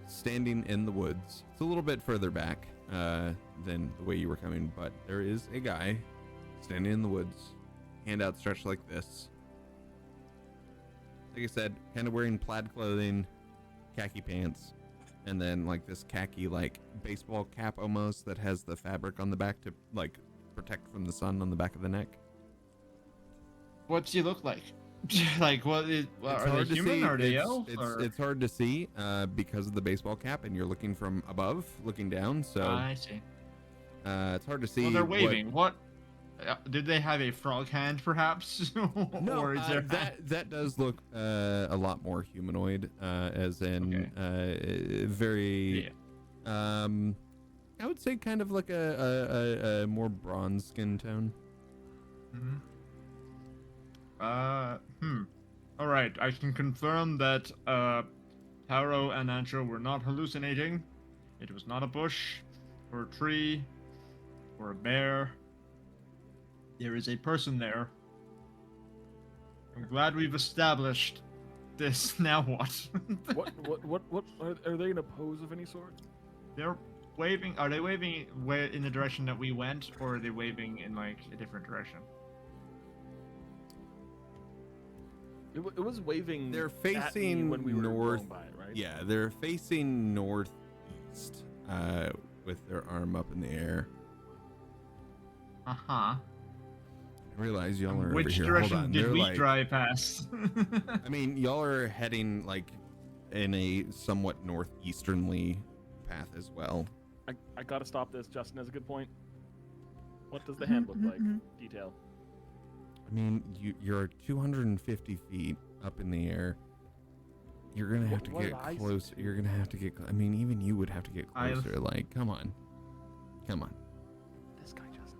standing in the woods. It's a little bit further back than the way you were coming, but there is a guy standing in the woods, hand outstretched like this. Like I said, kind of wearing plaid clothing, khaki pants, and then like this khaki like baseball cap almost that has the fabric on the back to like protect from the sun on the back of the neck. What's he look like? Like what is? Are they human? Are they elf? It's hard to see because of the baseball cap, and you're looking from above, looking down. So I see. it's hard to see. Well, they're waving. What? Did they have a frog hand, perhaps? No, or is there that does look a lot more humanoid, as in very. Yeah. I would say kind of like a more bronze skin tone. Mm-hmm. All right, I can confirm that Taro and Ancho were not hallucinating. It was not a bush, or a tree, or a bear. There is a person there. I'm glad we've established this. Now what? What are they in a pose of any sort? They're waving. Are they waving in the direction that we went, or are they waving in like a different direction? It was waving. They're at me facing when we were north. going by it, right? Yeah, they're facing northeast, with their arm up in the air. Uh huh. I realize y'all are over Which here. direction Hold on. did They're we like, drive past? I mean, y'all are heading like in a somewhat northeasternly path as well. I gotta stop this. Justin has a good point. What does the hand look like? Detail. I mean, you're 250 feet up in the air. You're gonna have to What get did I say? close. You're gonna have to get. I mean, even you would have to get I- closer. Like, come on. This guy, Justin.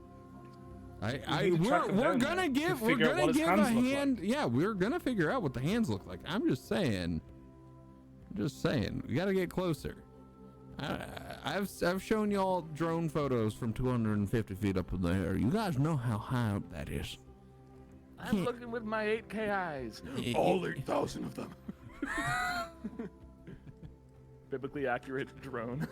We're gonna give figure out what his a hands look hand. Yeah, we're gonna figure out what the hands look like. I'm just saying. We gotta get closer. I've shown y'all drone photos from 250 feet up in the air. You guys know how high up that is. I'm looking with my 8K eyes. All 8,000 of them. Biblically accurate drone.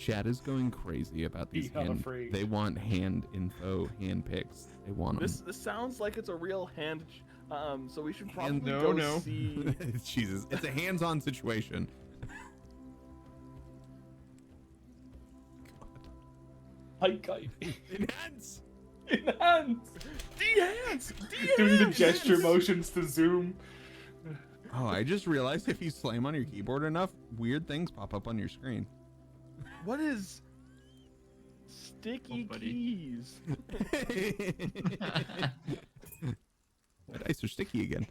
Chat is going crazy about these Be not hand. afraid. They want hand info, hand pics. They want them. This sounds like it's a real hand. So we should probably And go see. Jesus, it's a hands-on situation. Hi. Enhance. Enhance. De-hands! Doing the gesture motions to zoom. Oh, I just realized if you slam on your keyboard enough, weird things pop up on your screen. What is sticky buddy. keys? My dice are sticky again.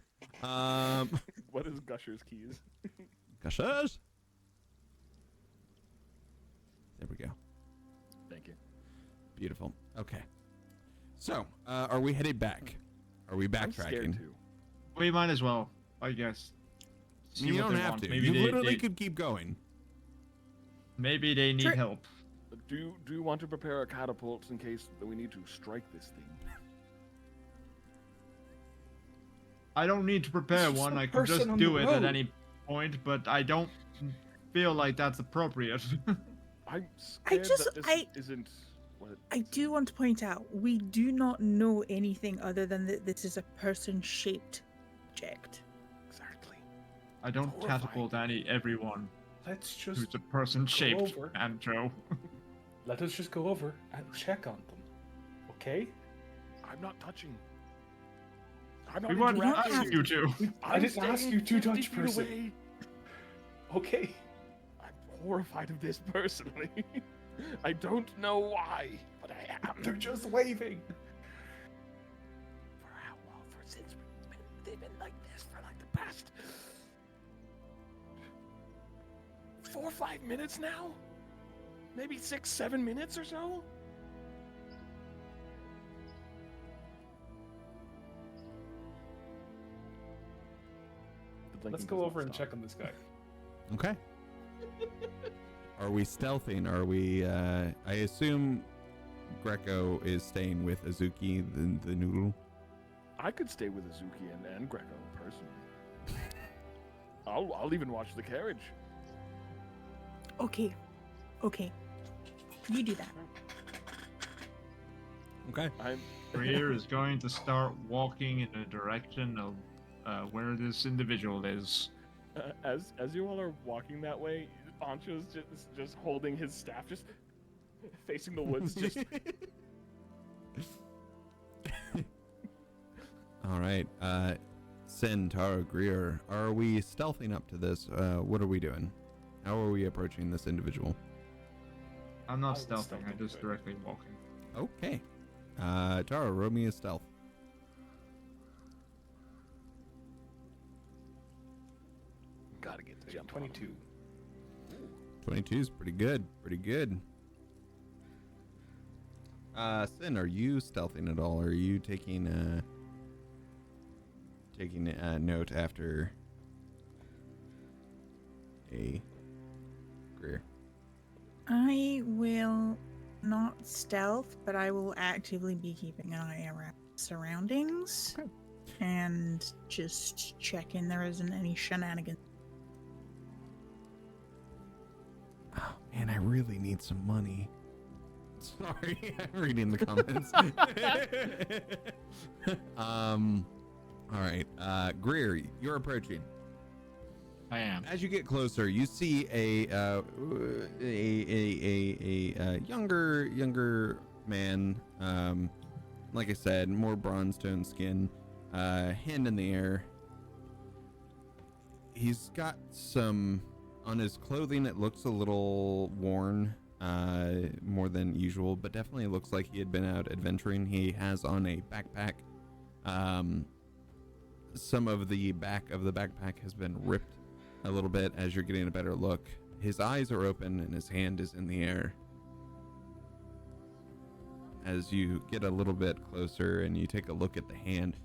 What is Gusher's keys? Gushers. There we go. Thank you. Beautiful. Okay. So, are we headed back? Are we I'm scared backtracking? too. We might as well, I guess. See You what don't they have want. to. Maybe You they, literally they- could keep going. Maybe they need Sure. help. Do you want to prepare a catapult in case that we need to strike this thing? I don't need to prepare It's just one. a I can just person on do the it at road. any point, but I don't feel like that's appropriate. I'm scared just- that this I- isn't what. I do want to point out we do not know anything other than that this is a person-shaped object. Exactly. I don't Horrifying. catapult everyone Let's who's just a person shaped, over. Andrew. let us just go over and check on them. Okay? I'm not touching. I'm not We want to interacting. ask you to. I didn't ask you to 50 touch feet person. away. Okay. I'm horrified of this personally. I don't know why, but I am. They're just waving. For how long? Since they've been like this for like the past 4 or 5 minutes now? Maybe 6, 7 minutes or so? The Let's blinking go does over not and stop. check on this guy. Okay. Are we stealthing? Are we, I assume Greco is staying with Azuki, the noodle. I could stay with Azuki and Greco personally. I'll even watch the carriage. Okay. You do that. Okay. I'm Greer is going to start walking in the direction of where this individual is. as you all are walking that way, Ancho's just holding his staff, just facing the woods, just All right. Sin, Tara, Greer, are we stealthing up to this? What are we doing? How are we approaching this individual? I'm not I would stealthing, stealth I'm him just good. directly walking. Okay. Tara, roll me a stealth. gotta get the jump on him. 22. 22 is pretty good. Pretty good. Sin, are you stealthing at all? Or are you taking note after a Greer? I will not stealth, but I will actively be keeping an eye around surroundings Okay. and just checking there isn't any shenanigans. Oh man, I really need some money. Sorry, I'm reading the comments. All right, Greer, you're approaching. I am. As you get closer, you see a younger man. Like I said, more bronze tone skin, hand in the air. He's got some on his clothing. It looks a little worn, more than usual, but definitely looks like he had been out adventuring. He has on a backpack. Some of the back of the backpack has been ripped a little bit as you're getting a better look. His eyes are open and his hand is in the air. As you get a little bit closer and you take a look at the hand,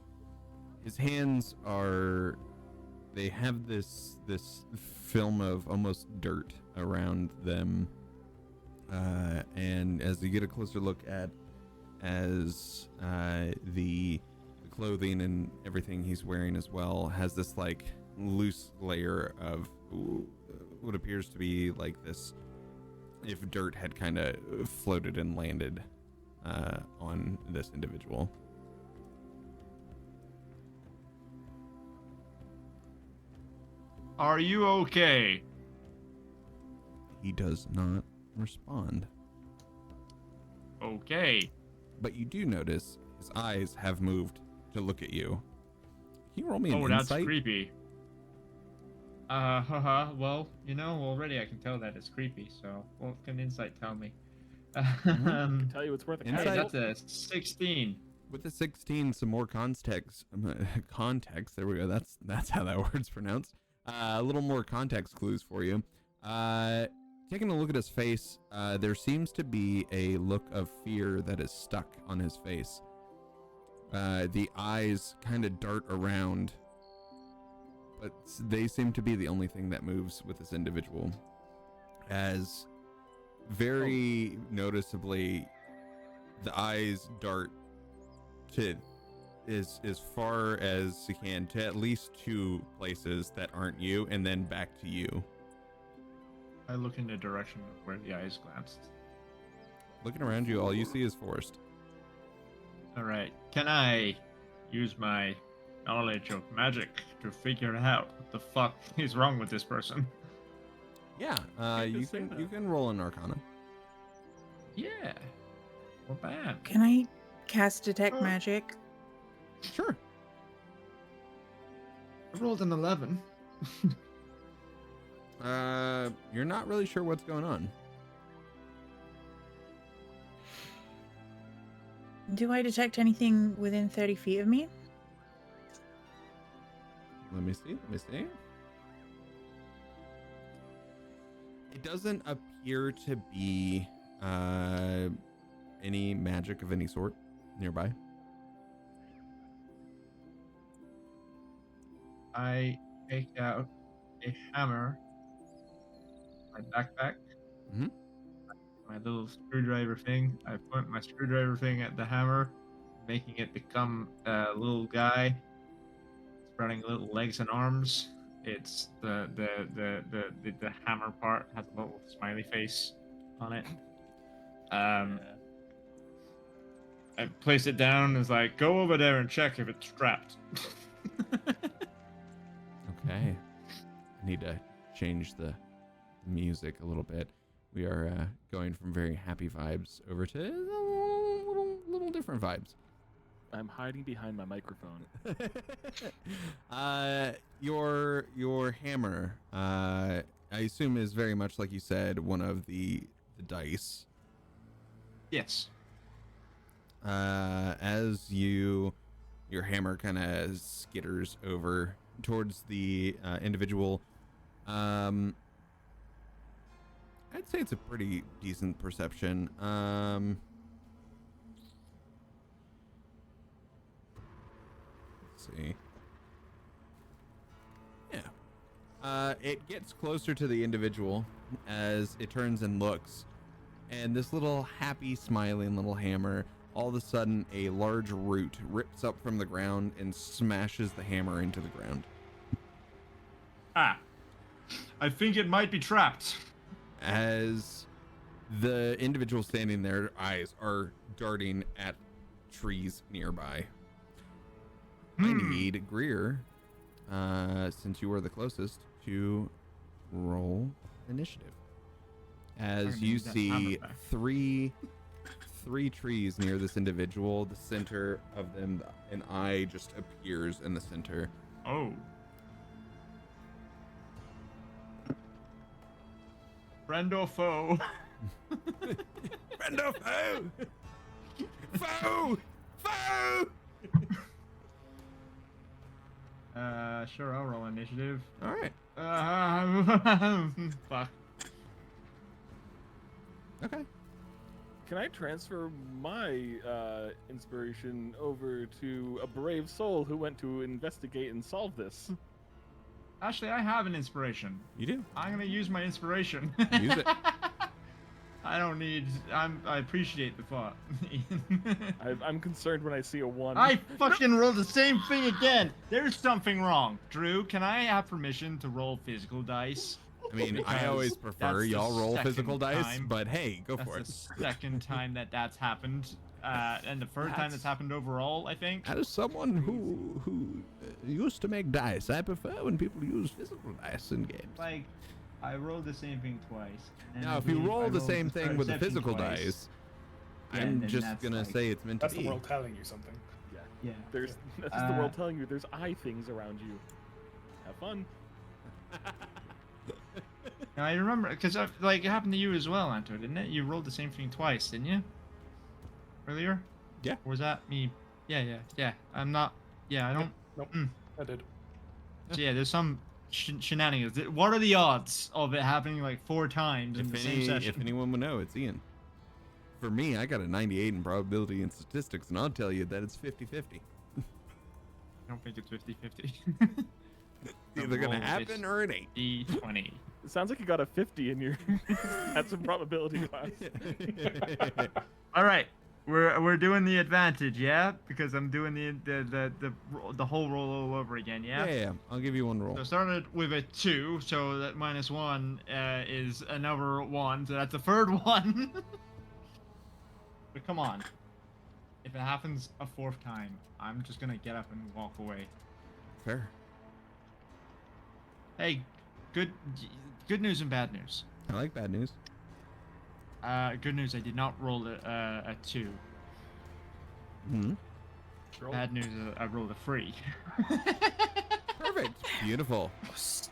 his hands are, they have this film of almost dirt around them. And as you get a closer look at the clothing and everything he's wearing as well, has this like loose layer of what appears to be like this if dirt had kind of floated and landed on this individual. Are you okay? He does not respond. Okay. But you do notice his eyes have moved to look at you. Can you roll me an Oh, insight? that's creepy. Well, you know, already I can tell that it's creepy, so what can insight tell me? Tell you it's worth a Insight- candle. That's a 16. With the 16, some more context. Context. There we go. That's how that word's pronounced. A little more context clues for you. Taking a look at his face, there seems to be a look of fear that is stuck on his face. The eyes kind of dart around, but they seem to be the only thing that moves with this individual. As very noticeably, the eyes dart to as far as you can to at least 2 places that aren't you, and then back to you. I look in the direction of where the eyes glanced. Looking around you, all you see is forest. Alright, can I use my knowledge of magic to figure out what the fuck is wrong with this person? Yeah, you can roll an Arcana. Yeah. Not bad. Can I cast detect magic? Sure. I rolled an 11. You're not really sure what's going on. Do I detect anything within 30 feet of me? Let me see. It doesn't appear to be any magic of any sort nearby. I take out a hammer, my backpack, Mhm. my little screwdriver thing. I point my screwdriver thing at the hammer, making it become a little guy, spreading little legs and arms. It's the hammer part has a little smiley face on it. I place it down and is like, go over there and check if it's trapped. Okay. I need to change the music a little bit. We are going from very happy vibes over to little different vibes. I'm hiding behind my microphone. Your hammer, I assume, is very much like you said, one of the dice. Yes. As your hammer kind of skitters over towards the individual, I'd say it's a pretty decent perception. Let's see. Yeah. It gets closer to the individual as it turns and looks, and this little happy, smiling little hammer, all of a sudden a large root rips up from the ground and smashes the hammer into the ground. Ah. I think it might be trapped. As the individual standing there, eyes are darting at trees nearby. I need Greer, since you were the closest, to roll initiative. As you see three trees near this individual, the center of them, an eye just appears in the center. Oh. Friend or foe? Friend or foe? Foe! Foe! Sure, I'll roll initiative. All right. Fuck. Okay. Can I transfer my inspiration over to a brave soul who went to investigate and solve this? Actually, I have an inspiration. You do. I'm gonna use my inspiration. Use it. I don't need. I appreciate the thought. I'm concerned when I see a 1. I fucking rolled the same thing again. There's something wrong. Drew, can I have permission to roll physical dice? I mean, I Because always prefer that's the y'all roll physical second dice, time. but hey, go That's for the it. second time that's happened, and the third time that's happened overall, I think. As someone who used to make dice, I prefer when people use physical dice in games. Like, I rolled the same thing twice. and Now, I if you believe I roll the rolled same thing with the perception physical twice. dice, Yeah, I'm then just that's gonna like- say it's meant to That's the be. world telling you something. Yeah. There's that's the world telling you there's eye things around you. Have fun. Now, I remember, because like it happened to you as well, Anto, didn't it? You rolled the same thing twice, didn't you? Earlier? Yeah. Or was that me? Yeah. I'm not. Yeah, I don't. Nope. I did. So yeah, there's some shenanigans. What are the odds of it happening like 4 times in the same session? If anyone would know, it's Ian. For me, I got a 98 in probability and statistics, and I'll tell you that it's 50-50. I don't think it's 50-50. It's either gonna happen or it ain't. D20. It sounds like you got a 50 in your that's a probability class. All right, we're doing the advantage, yeah, because I'm doing the whole roll all over again, yeah. Yeah, I'll give you one roll. So started with a 2, so that -1 is another 1, so that's a third one. But come on, if it happens a 4th time, I'm just gonna get up and walk away. Fair. Hey, good news and bad news. I like bad news. Good news, I did not roll a 2. Hmm. Bad news, I rolled a 3. Perfect. Beautiful.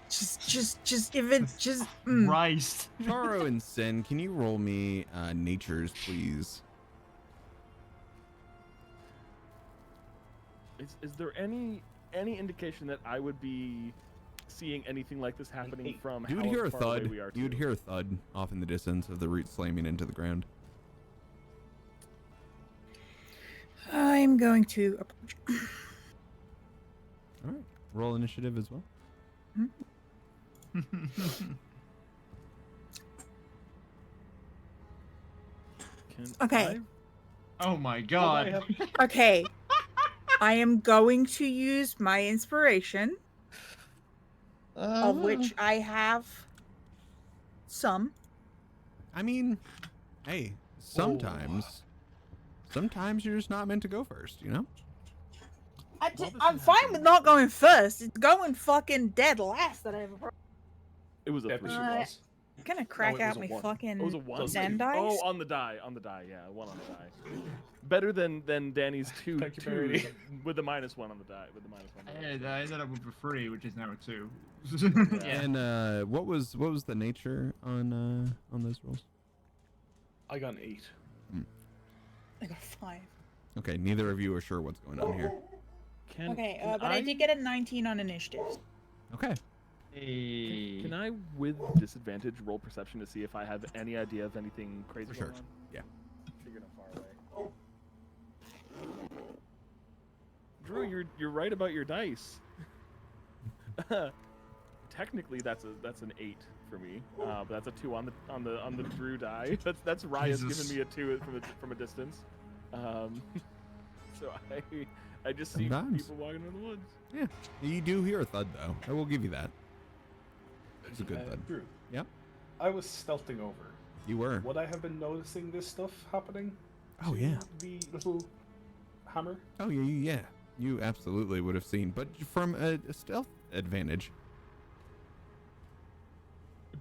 Just give it. Just. Christ. Taro and Sin, can you roll me natures, please? Is there any indication that I would be seeing anything like this happening from You would how hear a far away thud. we are? You would too? hear a thud off in the distance of the root slamming into the ground. I'm going to approach. All right. Roll initiative as well. Okay. Oh my I god. have Okay. I am going to use my inspiration, of which I have some. I mean, hey, sometimes you're just not meant to go first, you know? I'm fine with not going first. It's going fucking dead last that I ever. It was a Yeah, 3. she Uh, was. I'm gonna crack it out was a my 1. fucking It was a 1. Zen dice. Oh, on the die, yeah, 1 on the die. Better than Danny's 2 Thank you, 2 Barry. with the -1 on the die. With the -1. I ended up with a 3, which is now a 2. Yeah. And what was the nature on those rolls? I got an 8. I got 5. Okay, neither of you are sure what's going on here. Okay, but I did get a 19 on initiative. Okay. Hey. Can I, with disadvantage, roll perception to see if I have any idea of anything crazy For sure. going on? Yeah. Figured I'm far away. Drew, you're right about your dice. Technically, that's an 8 for me, but that's a 2 on the Drew die. That's Raya's Jesus. giving me a 2 from a distance. So I just see Sometimes. people walking in the woods. Yeah. You do hear a thud though. I will give you that. It's a good thud. Drew, Yep. I was stealthing over. You were. Would I have been noticing this stuff happening? Oh to yeah. The little hammer. Oh yeah. You absolutely would have seen, but from a stealth advantage.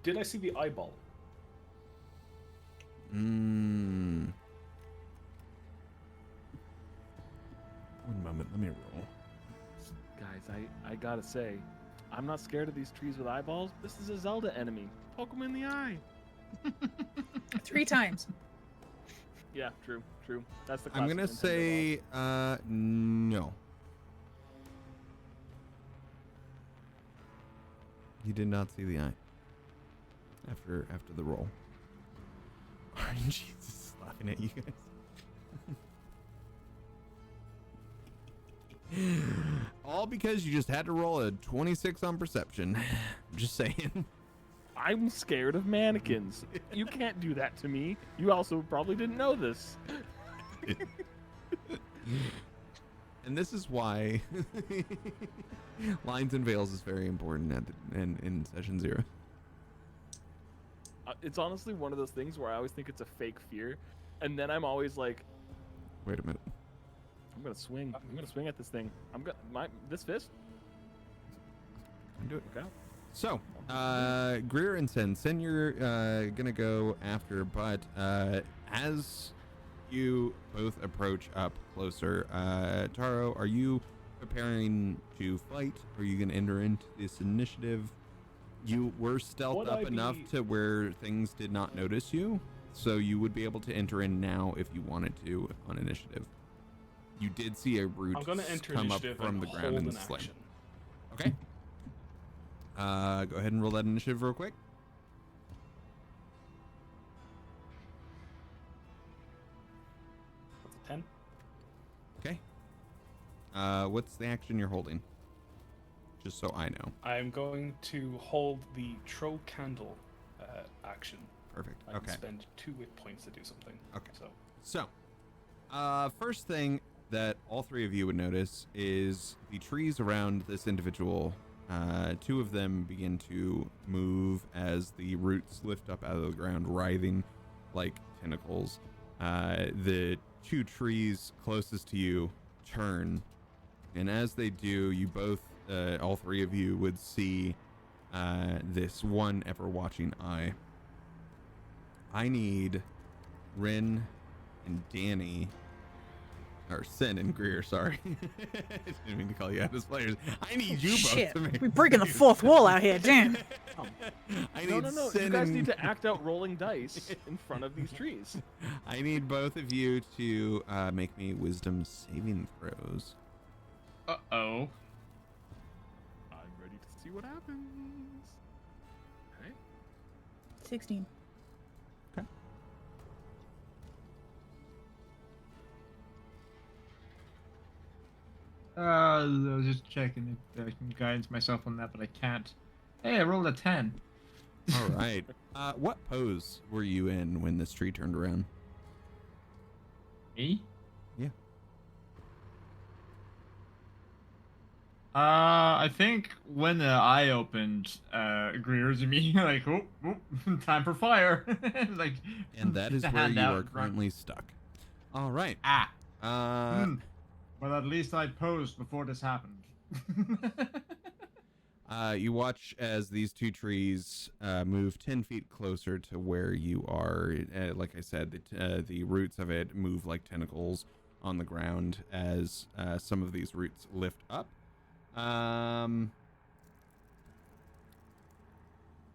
Did I see the eyeball? One moment. Let me roll. Guys, I gotta say, I'm not scared of these trees with eyeballs. This is a Zelda enemy. Poke him in the eye. 3 times. Yeah, true. That's the. I'm classic gonna Nintendo say no. You did not see the eye after the roll. RNG is laughing at you guys. All because you just had to roll a 26 on perception. I'm just saying. I'm scared of mannequins. You can't do that to me. You also probably didn't know this. And this is why lines and veils is very important in session 0. it's honestly one of those things where I always think it's a fake fear, and then I'm always like, Wait a minute. I'm gonna swing. I'm gonna swing at this thing. This fist. Do it. Okay. So, Greer and Sen, you're gonna go after, but as you both approach up closer, Taro, are you preparing to fight? Or are you gonna enter into this initiative? You were stealthed Would up I enough be- to where things did not notice you, so you would be able to enter in now if you wanted to on initiative. You did see a root I'm gonna enter come up initiative from and the ground hold and an slam. action. Okay. Go ahead and roll that initiative real quick. That's a 10. Okay. What's the action you're holding? Just so I know. I'm going to hold the throw candle action. Perfect. I can Okay. spend 2 hit points to do something. Okay. So So, first thing that all three of you would notice is the trees around this individual. 2 of them begin to move as the roots lift up out of the ground, writhing like tentacles. The 2 trees closest to you turn, and as they do, you both, all 3 of you, would see this one ever-watching eye. I need Rin and Danny, or Sen and Greer, sorry. I didn't mean to call you out as players. I need you both Shit, to make we're breaking the fourth wall out here. Damn. I No, need no, no. Sen You guys and- need to act out rolling dice in front of these trees. I need both of you to make me wisdom saving throws. Uh-oh. I'm ready to see what happens. Okay. 16. I was just checking if I can guidance myself on that, but I can't. Hey, I rolled a 10. All right. What pose were you in when this tree turned around? Me? Yeah. I think when the eye opened, Greer's immediately like, oh, time for fire. Like, And that is the where hand you out are in front. currently stuck. All right. Ah. Well, at least I posed before this happened. You watch as these 2 trees move 10 feet closer to where you are. Like I said, the roots of it move like tentacles on the ground as some of these roots lift up. I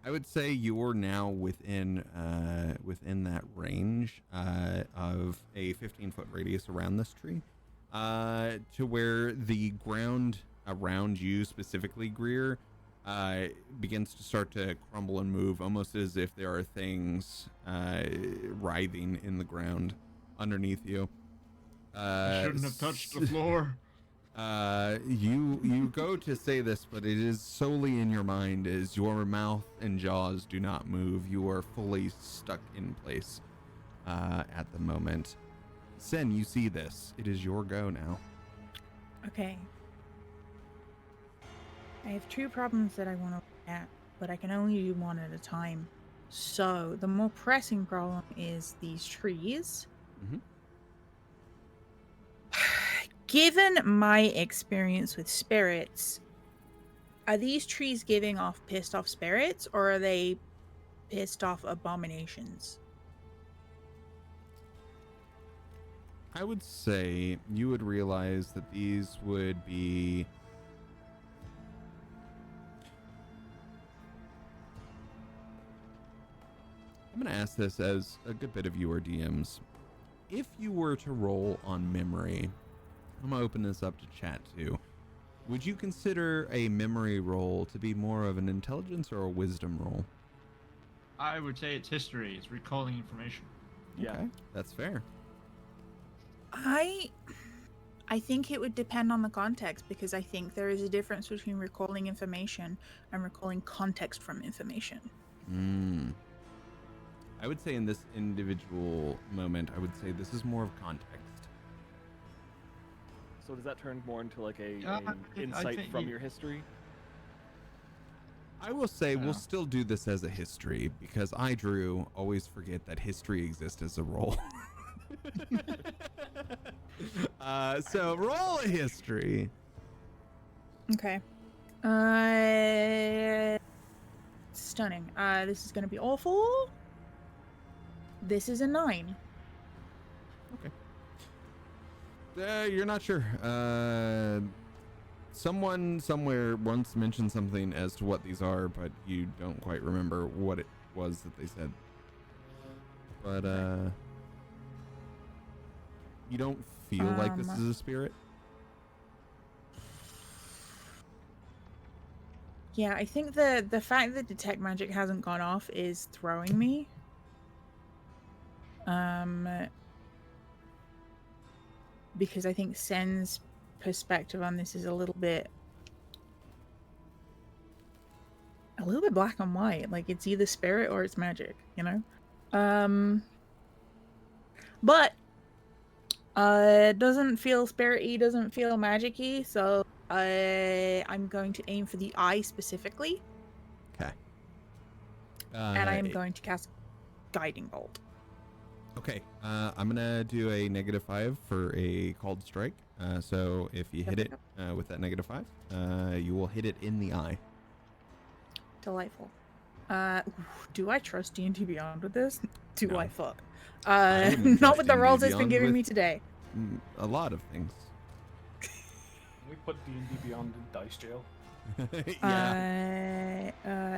would say you're now within that range of a 15-foot radius around this tree, to where the ground around you, specifically Greer, begins to start to crumble and move, almost as if there are things writhing in the ground underneath you. I shouldn't have touched the floor. You go to say this, but it is solely in your mind, as your mouth and jaws do not move. You are fully stuck in place at the moment. Sen, you see this. It is your go now. Okay. I have 2 problems that I want to look at, but I can only do one at a time. So, the more pressing problem is these trees. Mhm. Given my experience with spirits, are these trees giving off pissed off spirits, or are they pissed off abominations? I would say you would realize that these would be... I'm going to ask this as a good bit of you are DMs. If you were to roll on memory, I'm going to open this up to chat too. Would you consider a memory roll to be more of an intelligence or a wisdom roll? I would say it's history. It's recalling information. Yeah. Okay, that's fair. I think it would depend on the context, because I think there is a difference between recalling information and recalling context from information. I would say in this individual moment, I would say this is more of context. So does that turn more into like a I insight think from you- your history? I will say Yeah. we'll still do this as a history because I, Drew, always forget that history exists as a role. So roll a history. Okay. Stunning. This is gonna be awful. This is a 9. You're not sure. Someone somewhere once mentioned something as to what these are, but you don't quite remember what it was that they said. But you don't feel like this is a spirit? Yeah, I think the fact that detect magic hasn't gone off is throwing me. Because I think Sen's perspective on this is a little bit black and white. Like it's either spirit or it's magic, you know? But it doesn't feel spirit-y, doesn't feel magic-y, so I'm going to aim for the eye specifically. Okay. And I am going to cast Guiding Bolt. Okay, I'm gonna do a -5 for a called strike. So if you hit it with that -5, you will hit it in the eye. Delightful. Do I trust D&D Beyond with this? No. I fuck? I wouldn't Not trust with the rolls D&D it's been Beyond giving with- me today. A lot of things. We put D&D Beyond in dice jail. Yeah.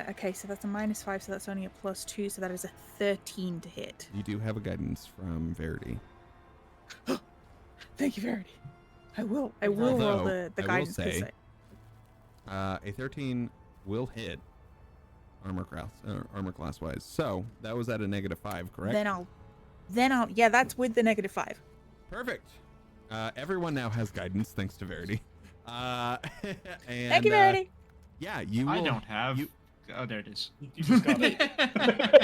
Okay, so that's a -5, so that's only a +2, so that is a 13 to hit. You do have a guidance from Verity. Thank you, Verity. I will roll Although, the I will guidance. say, a 13 will hit armor class wise. So that was at a -5, correct? Then I'll yeah, that's with the -5. Perfect. Everyone now has guidance thanks to Verity. And, Thank you, Verity. Yeah, you. I will- don't have. You, Oh, there it is. You just got it.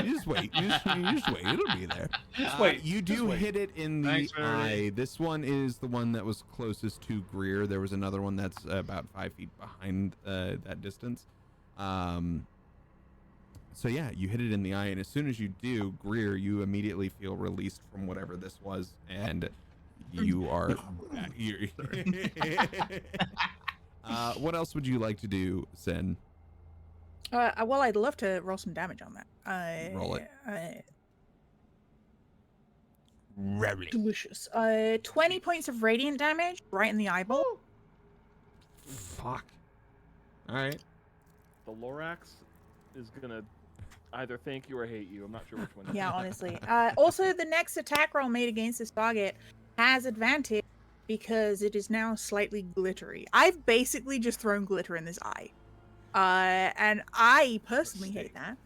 you just wait. You just wait. It'll be there. Just wait. You just do wait. hit it in the Thanks, Verity. eye. This one is the one that was closest to Greer. There was another one that's about 5 feet behind that distance. So yeah, you hit it in the eye, and as soon as you do, Greer, you immediately feel released from whatever this was, and you are. What else would you like to do, Sen? Well, I'd love to roll some damage on that. Roll it. Delicious. 20 points of radiant damage right in the eyeball. Fuck. All right. The Lorax is gonna either thank you or hate you. I'm not sure which one. Yeah, honestly. Also, the next attack roll made against this target has advantage because it is now slightly glittery. I've basically just thrown glitter in this eye. And I personally hate that.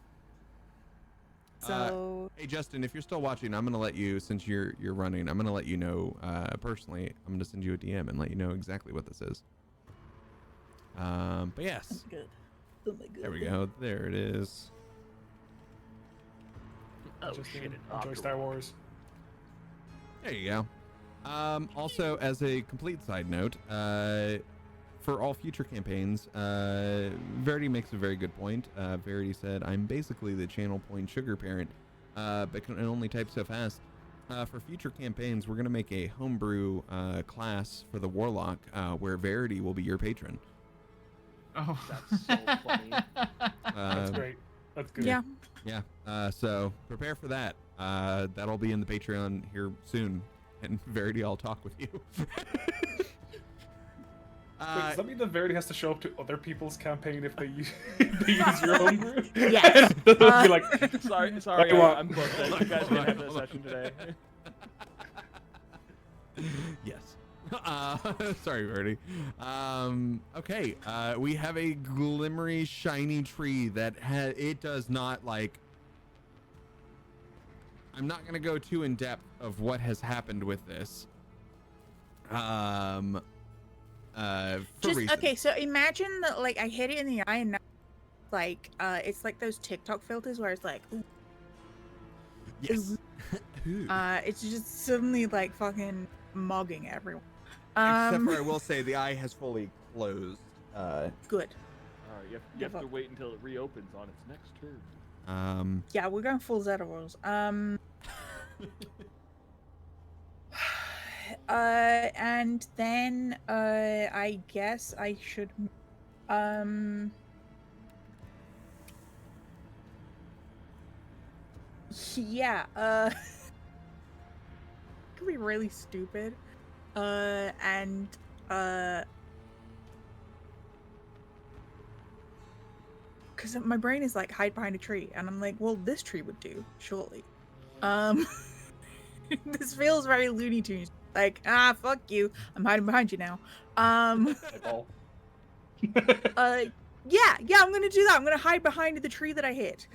So Hey Justin, if you're still watching, I'm gonna let you, since you're running, I'm gonna let you know personally. I'm gonna send you a DM and let you know exactly what this is. But yes, good. Oh my god. there we go. There it is. Oh Just shit! enjoy Star Wars. There you go. Also, as a complete side note, for all future campaigns, Verity makes a very good point. Verity said, "I'm basically the channel point sugar parent, but can only type so fast." For future campaigns, we're gonna make a homebrew class for the Warlock, where Verity will be your patron. Oh, That's so funny. That's great. That's good. Yeah. Yeah. So prepare for that. That'll be in the Patreon here soon, and Verity, I'll talk with you. Wait, does that mean that Verity has to show up to other people's campaign if they use, they use your homebrew? Yes. Be like, sorry, I want- I'm booked. You guys can't have that session today. Yes. Sorry, Verity. Okay. We have a glimmery, shiny tree that it does not like. I'm not gonna go too in depth of what has happened with this. For reasons. Okay, so imagine that like I hit it in the eye and now like it's like those TikTok filters where it's like ooh, Yes. it's just suddenly like fucking mugging everyone. Except for I will say the eye has fully closed. Good. All Sorry, you have to wait until it reopens on its next turn. Yeah, we're going full Zeta rolls. And then I guess I should yeah, could be really stupid. And because my brain is like hide behind a tree, and I'm like, well, this tree would do, surely. This feels very Looney Tunes. Like, fuck you, I'm hiding behind you now. Yeah, I'm gonna do that. I'm gonna hide behind the tree that I hit.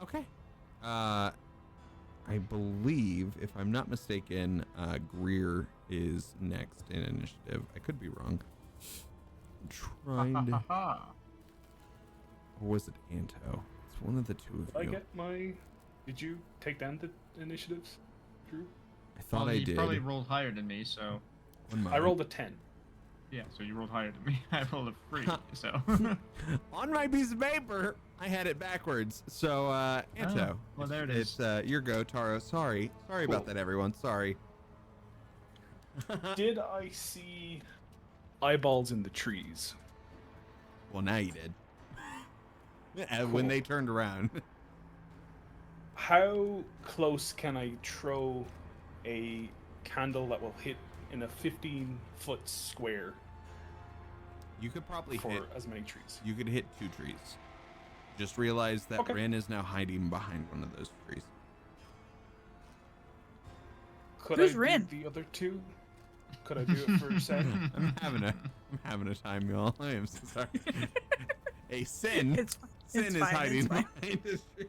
Okay. I believe, if I'm not mistaken, Greer is next in initiative. I could be wrong. I'm trying to... Or was it Anto? It's one of the two of you. Did you take down the initiatives, Drew? I thought I did. You probably rolled higher than me, so... I rolled a 10. Yeah, so you rolled higher than me. I rolled a 3, so... On my piece of paper, I had it backwards. So, Anto. Well, there it is. It's your go, Taro. Sorry about that, everyone. Sorry. Did I see eyeballs in the trees? Well, now you did. When they turned around. How close can I throw a candle that will hit in a 15-foot square? You could probably for hit as many trees. You could hit 2 trees. Just realize that Okay. Ren is now hiding behind one of those trees. Could Who's I Ren? do the other 2? Could I do it for Sen? I'm having a time, y'all. I am so sorry. Hey, Sin. Sin is fine, hiding it's fine. behind this tree.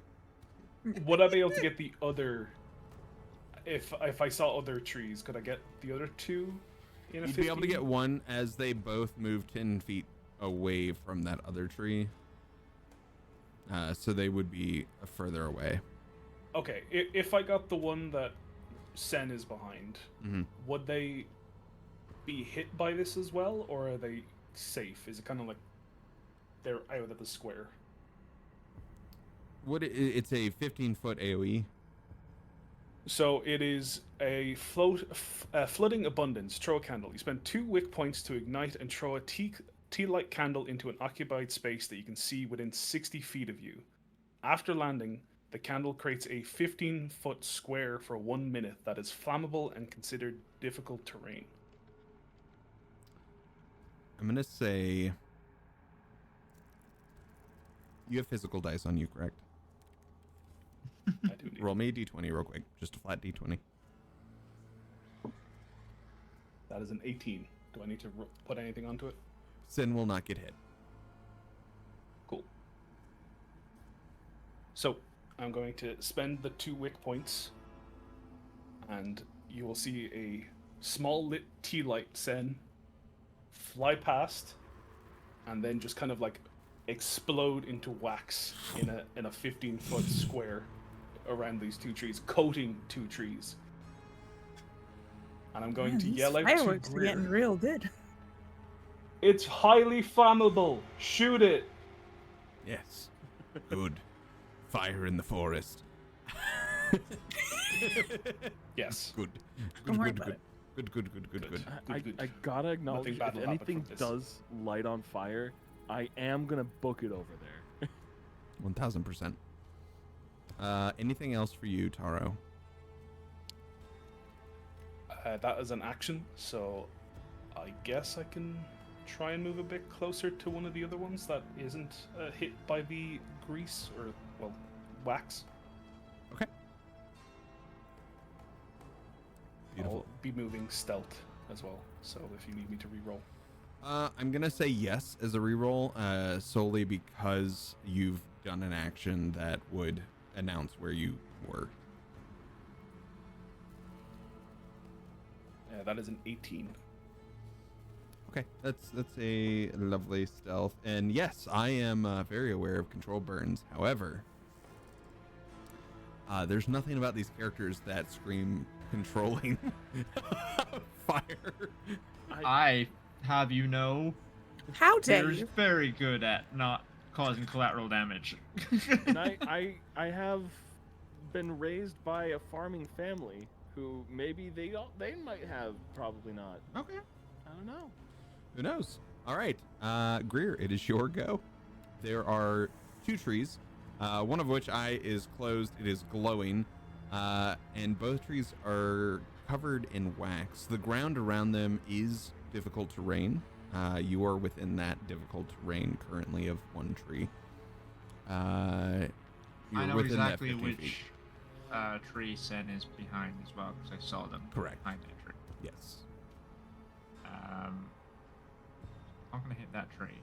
Would I be able to get the other? If I saw other trees, could I get the other 2 in a You'd 15? be able to get one as they both move 10 feet away from that other tree. So they would be further away. Okay, if I got the one that Sen is behind, would they be hit by this as well, or are they safe? Is it kind of like they're out of the square? It's a 15-foot AoE. So it is a flooding abundance. Throw a candle. You spend 2 wick points to ignite and throw a tea-light candle into an occupied space that you can see within 60 feet of you. After landing, the candle creates a 15-foot square for 1 minute that is flammable and considered difficult terrain. I'm going to say... You have physical dice on you, correct? I do need Roll me a d20 real quick. Just a flat d20. That is an 18. Do I need to put anything onto it? Sin will not get hit. Cool. So, I'm going to spend the 2 wick points, and you will see a small lit tea light, Sen, fly past, and then just kind of like explode into wax in a 15-foot square around these 2 trees, coating 2 trees. And I'm going to yell out to fireworks are Greer. getting real good. It's highly flammable. Shoot it. Yes. Good. Fire in the forest. Yes. Good. Don't worry Good. about Good. Good. I gotta acknowledge, Nothing bad if will happen anything from this. does light on fire, I am gonna book it over there. 1000%. Anything else for you, Taro? That is an action, so I guess I can try and move a bit closer to one of the other ones that isn't hit by the grease or, well, wax. Okay. Beautiful. I'll be moving stealth as well, so if you need me to reroll. I'm gonna say yes as a reroll, solely because you've done an action that would announce where you were. That is an 18. Okay, that's a lovely stealth, and yes, I am very aware of control burns. However, there's nothing about these characters that scream controlling fire. I have you know. How dare You're you? very good at not causing collateral damage. And I have been raised by a farming family who maybe they might have, probably not. Okay. I don't know. Who knows? All right, Greer, it is your go. There are 2 trees, one of which eye is closed. It is glowing, and both trees are covered in wax. The ground around them is difficult terrain. You are within that difficult terrain currently of one tree. I You're know within that exactly 50 which feet. tree Sen is behind as well, because I saw them Correct. behind that tree. Yes. I'm gonna hit that tree.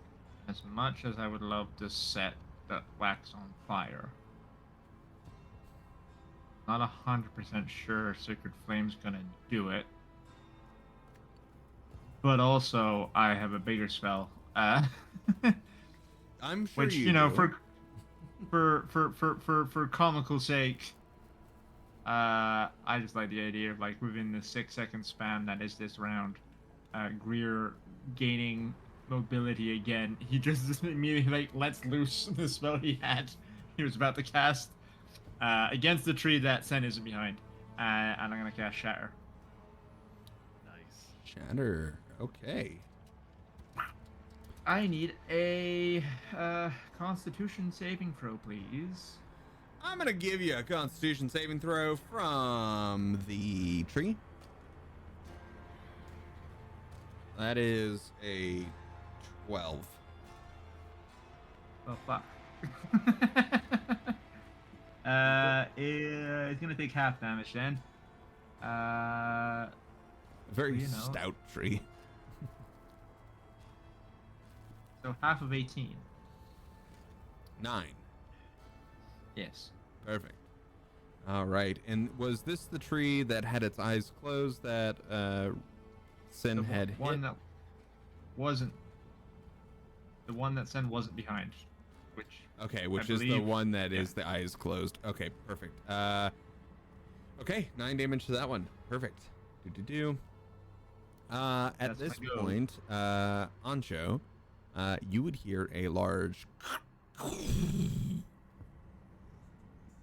As much as I would love to set that wax on fire, not 100% sure Sacred Flame's gonna do it. But also, I have a bigger spell. I'm sure Which, you you know, do. for comical sake, I just like the idea of, like, within the 6-second span that is this round, Greer gaining mobility again. He just immediately, like, lets loose the spell he was about to cast against the tree that Sen isn't behind, and I'm gonna cast Shatter. Nice. Shatter. Okay. I need a Constitution saving throw, please. I'm gonna give you a Constitution saving throw from the tree. That is a 12. Oh fuck. It's gonna take half damage then. A very You know. stout tree. So half of 18. 9. Yes. Perfect. All right. And was this the tree that had its eyes closed that Sin had hit? One that wasn't. The one that Sen wasn't behind. Okay, which I is the believe- one that is yeah. the eyes closed. Okay, perfect. Okay, 9 damage to that one. Perfect. At That's this my go. point, Ancho, you would hear a large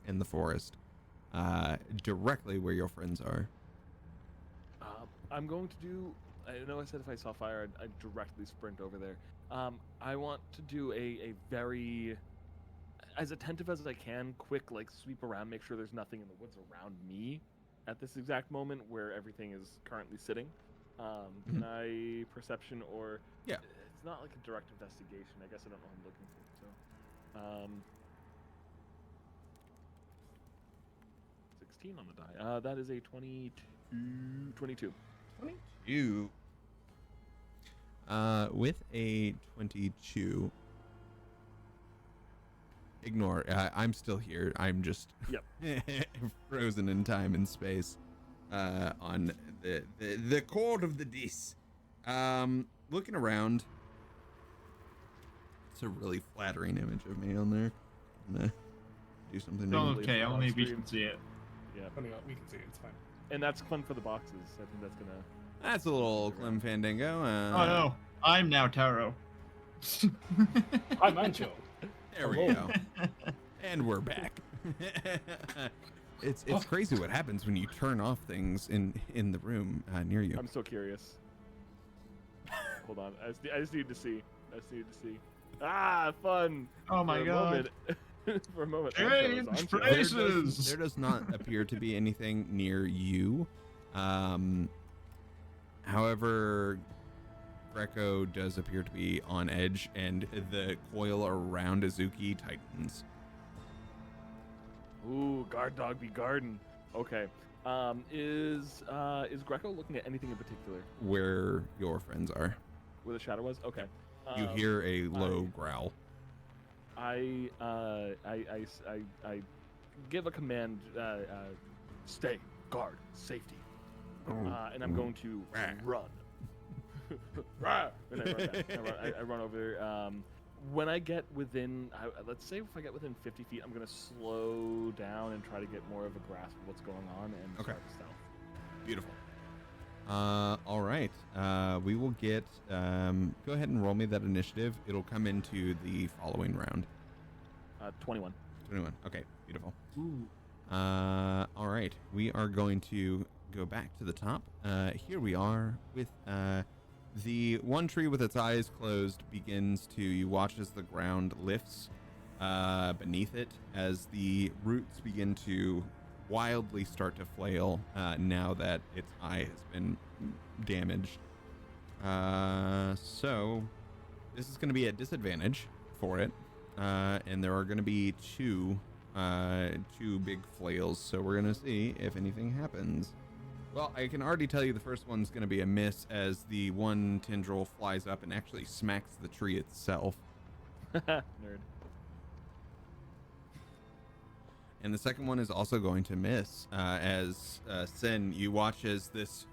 in the forest, directly where your friends are. I'm going to do. I know I said if I saw fire, I'd directly sprint over there. I want to do a very, as attentive as I can, quick, like, sweep around, make sure there's nothing in the woods around me at this exact moment where everything is currently sitting. Can I perception or? Yeah. It's not like a direct investigation. I guess I don't know what I'm looking for. So, 16 on the die. That is a 22. 22. With a 22. Ignore. I'm still here. I'm just frozen in time and space. On the chord of the dice. Looking around. It's a really flattering image of me on there. I'm gonna do something. Oh, to okay, only we stream. can see it. Yeah, Funny, we can see it. It's fine. and that's fun for the boxes. I think that's gonna. That's a little Clem Fandango. Oh no, I'm now Taro. I'm Ancho. There we go. And we're back. It's crazy what happens when you turn off things in the room near you. I'm so curious. Hold on, I just need to see. I just need to see. Ah, fun. Oh my For a god. moment- For a moment. Change Ancho is There Ancho. places. there does not appear to be anything near you. However, Greco does appear to be on edge, and the coil around Azuki tightens. Ooh, guard dog be garden. Okay. Is Greco looking at anything in particular Where your friends are. where the shadow was? Okay. You hear a low growl. I give a command. Stay, guard, safety, and I'm going to run. Rah! And I run back. I run over there. When I get within, let's say if I get within 50 feet, I'm gonna slow down and try to get more of a grasp of what's going on and Okay. start stealth. Beautiful. All right. We will get. Go ahead and roll me that initiative. It'll come into the following round. 21. 21. Okay, beautiful. Ooh. All right. We are going to go back to the top. Here we are with the one tree with its eyes closed begins to. You watch as the ground lifts beneath it as the roots begin to wildly start to flail now that its eye has been damaged. So this is going to be at disadvantage for it, and there are going to be two big flails. So we're going to see if anything happens. Well, I can already tell you the first one's going to be a miss as the one tendril flies up and actually smacks the tree itself. Nerd. And the second one is also going to miss as Sin, you watch as this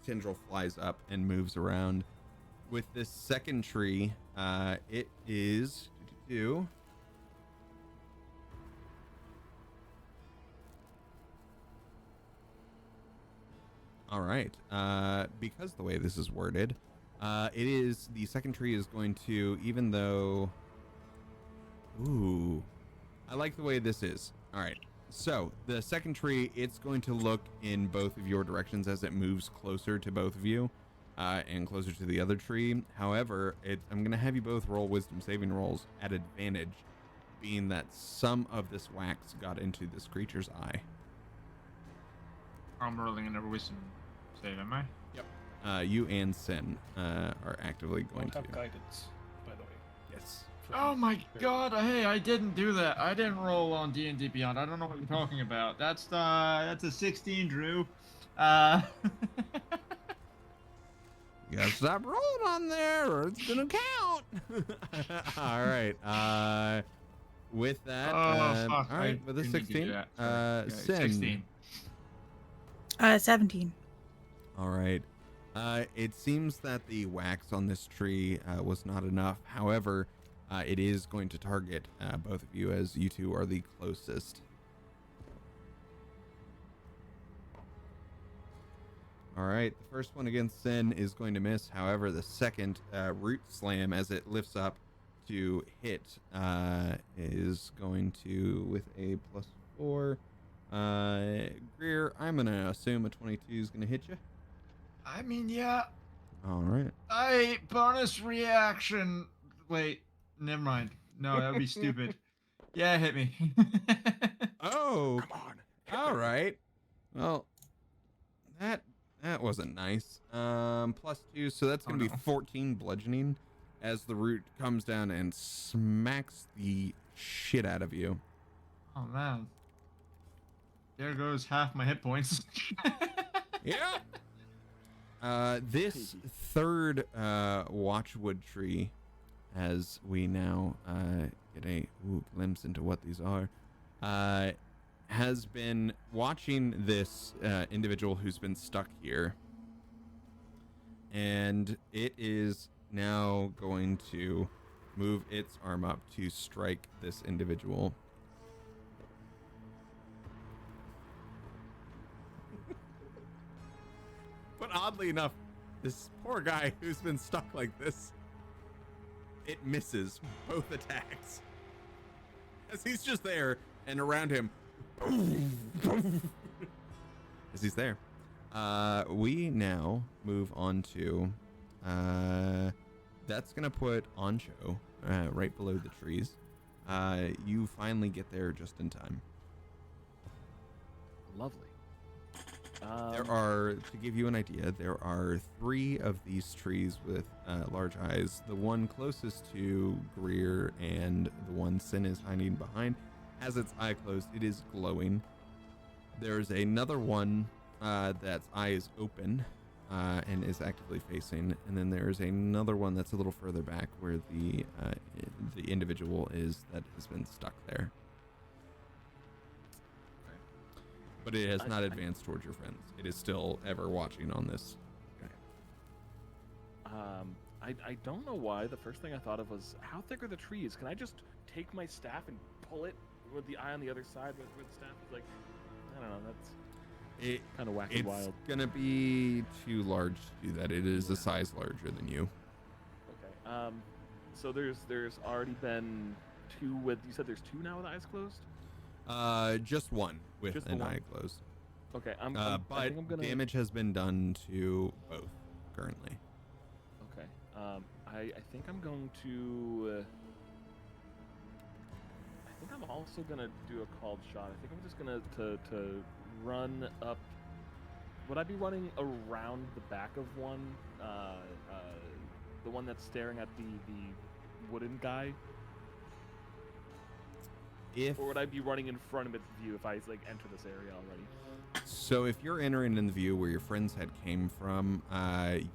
tendril flies up and moves around. With this second tree, it is... All right. Because the way this is worded, it is the second tree is going to, even though... Ooh. I like the way this is. All right. So the second tree, it's going to look in both of your directions as it moves closer to both of you and closer to the other tree. However, I'm going to have you both roll wisdom saving rolls at advantage, being that some of this wax got into this creature's eye. I'm rolling another wisdom save, am I? Yep. You and Sin are actively going Don't have to. guidance, by the way. Yes. Oh my god, hey, I didn't do that. I didn't roll on D&D Beyond. I don't know what you're talking about. That's a 16, Drew. You gotta stop rolling on there or it's gonna count. All right. With that, fuck, all right, with a didn't need to 16, do that. Yeah, Sin. 16. 17. All right. It seems that the wax on this tree was not enough. However, it is going to target both of you as you two are the closest. All right, the first one against Sin is going to miss. However, the second root slam as it lifts up to hit is going to, with a +4. Greer, I'm going to assume a 22 is going to hit you. I mean, yeah. All right. Bonus reaction. Wait, never mind. No, that would be stupid. Yeah, hit me. Oh, Come on. all right. Well, that wasn't nice. +2, so that's gonna be 14 bludgeoning as the root comes down and smacks the shit out of you. Oh man. There goes half my hit points. Yeah. This third watchwood tree, as we now get a glimpse into what these are, has been watching this individual who's been stuck here, and it is now going to move its arm up to strike this individual. But oddly enough, this poor guy who's been stuck like this, it misses both attacks. As he's just there and around him, as he's there. We now move on to, that's going to put Ancho right below the trees. You finally get there just in time. Lovely. There are, to give you an idea, there are 3 of these trees with large eyes. The one closest to Greer and the one Sin is hiding behind has its eye closed. It is glowing. There's another one that's eye is open and is actively facing. And then there's another one that's a little further back where the individual is that has been stuck there. But it has not advanced towards your friends. It is still ever watching on this. Okay. I don't know why. The first thing I thought of was, how thick are the trees? Can I just take my staff and pull it with the eye on the other side where the staff is like, I don't know. kind of wacky It's wild. gonna be too large to do that. It is a size larger than you. Okay. So there's already been 2 with. You said there's 2 now with eyes closed. Just one with Just the an one? eye closed. Okay. I But think I'm gonna. damage has been done to both currently. Okay. I think I'm going to. I think I'm also gonna do a called shot. I think I'm just gonna to run up. Would I be running around the back of one? The one that's staring at the wooden guy, or would I be running in front of its view if I like enter this area already? So if you're entering in the view where your friend's head came from,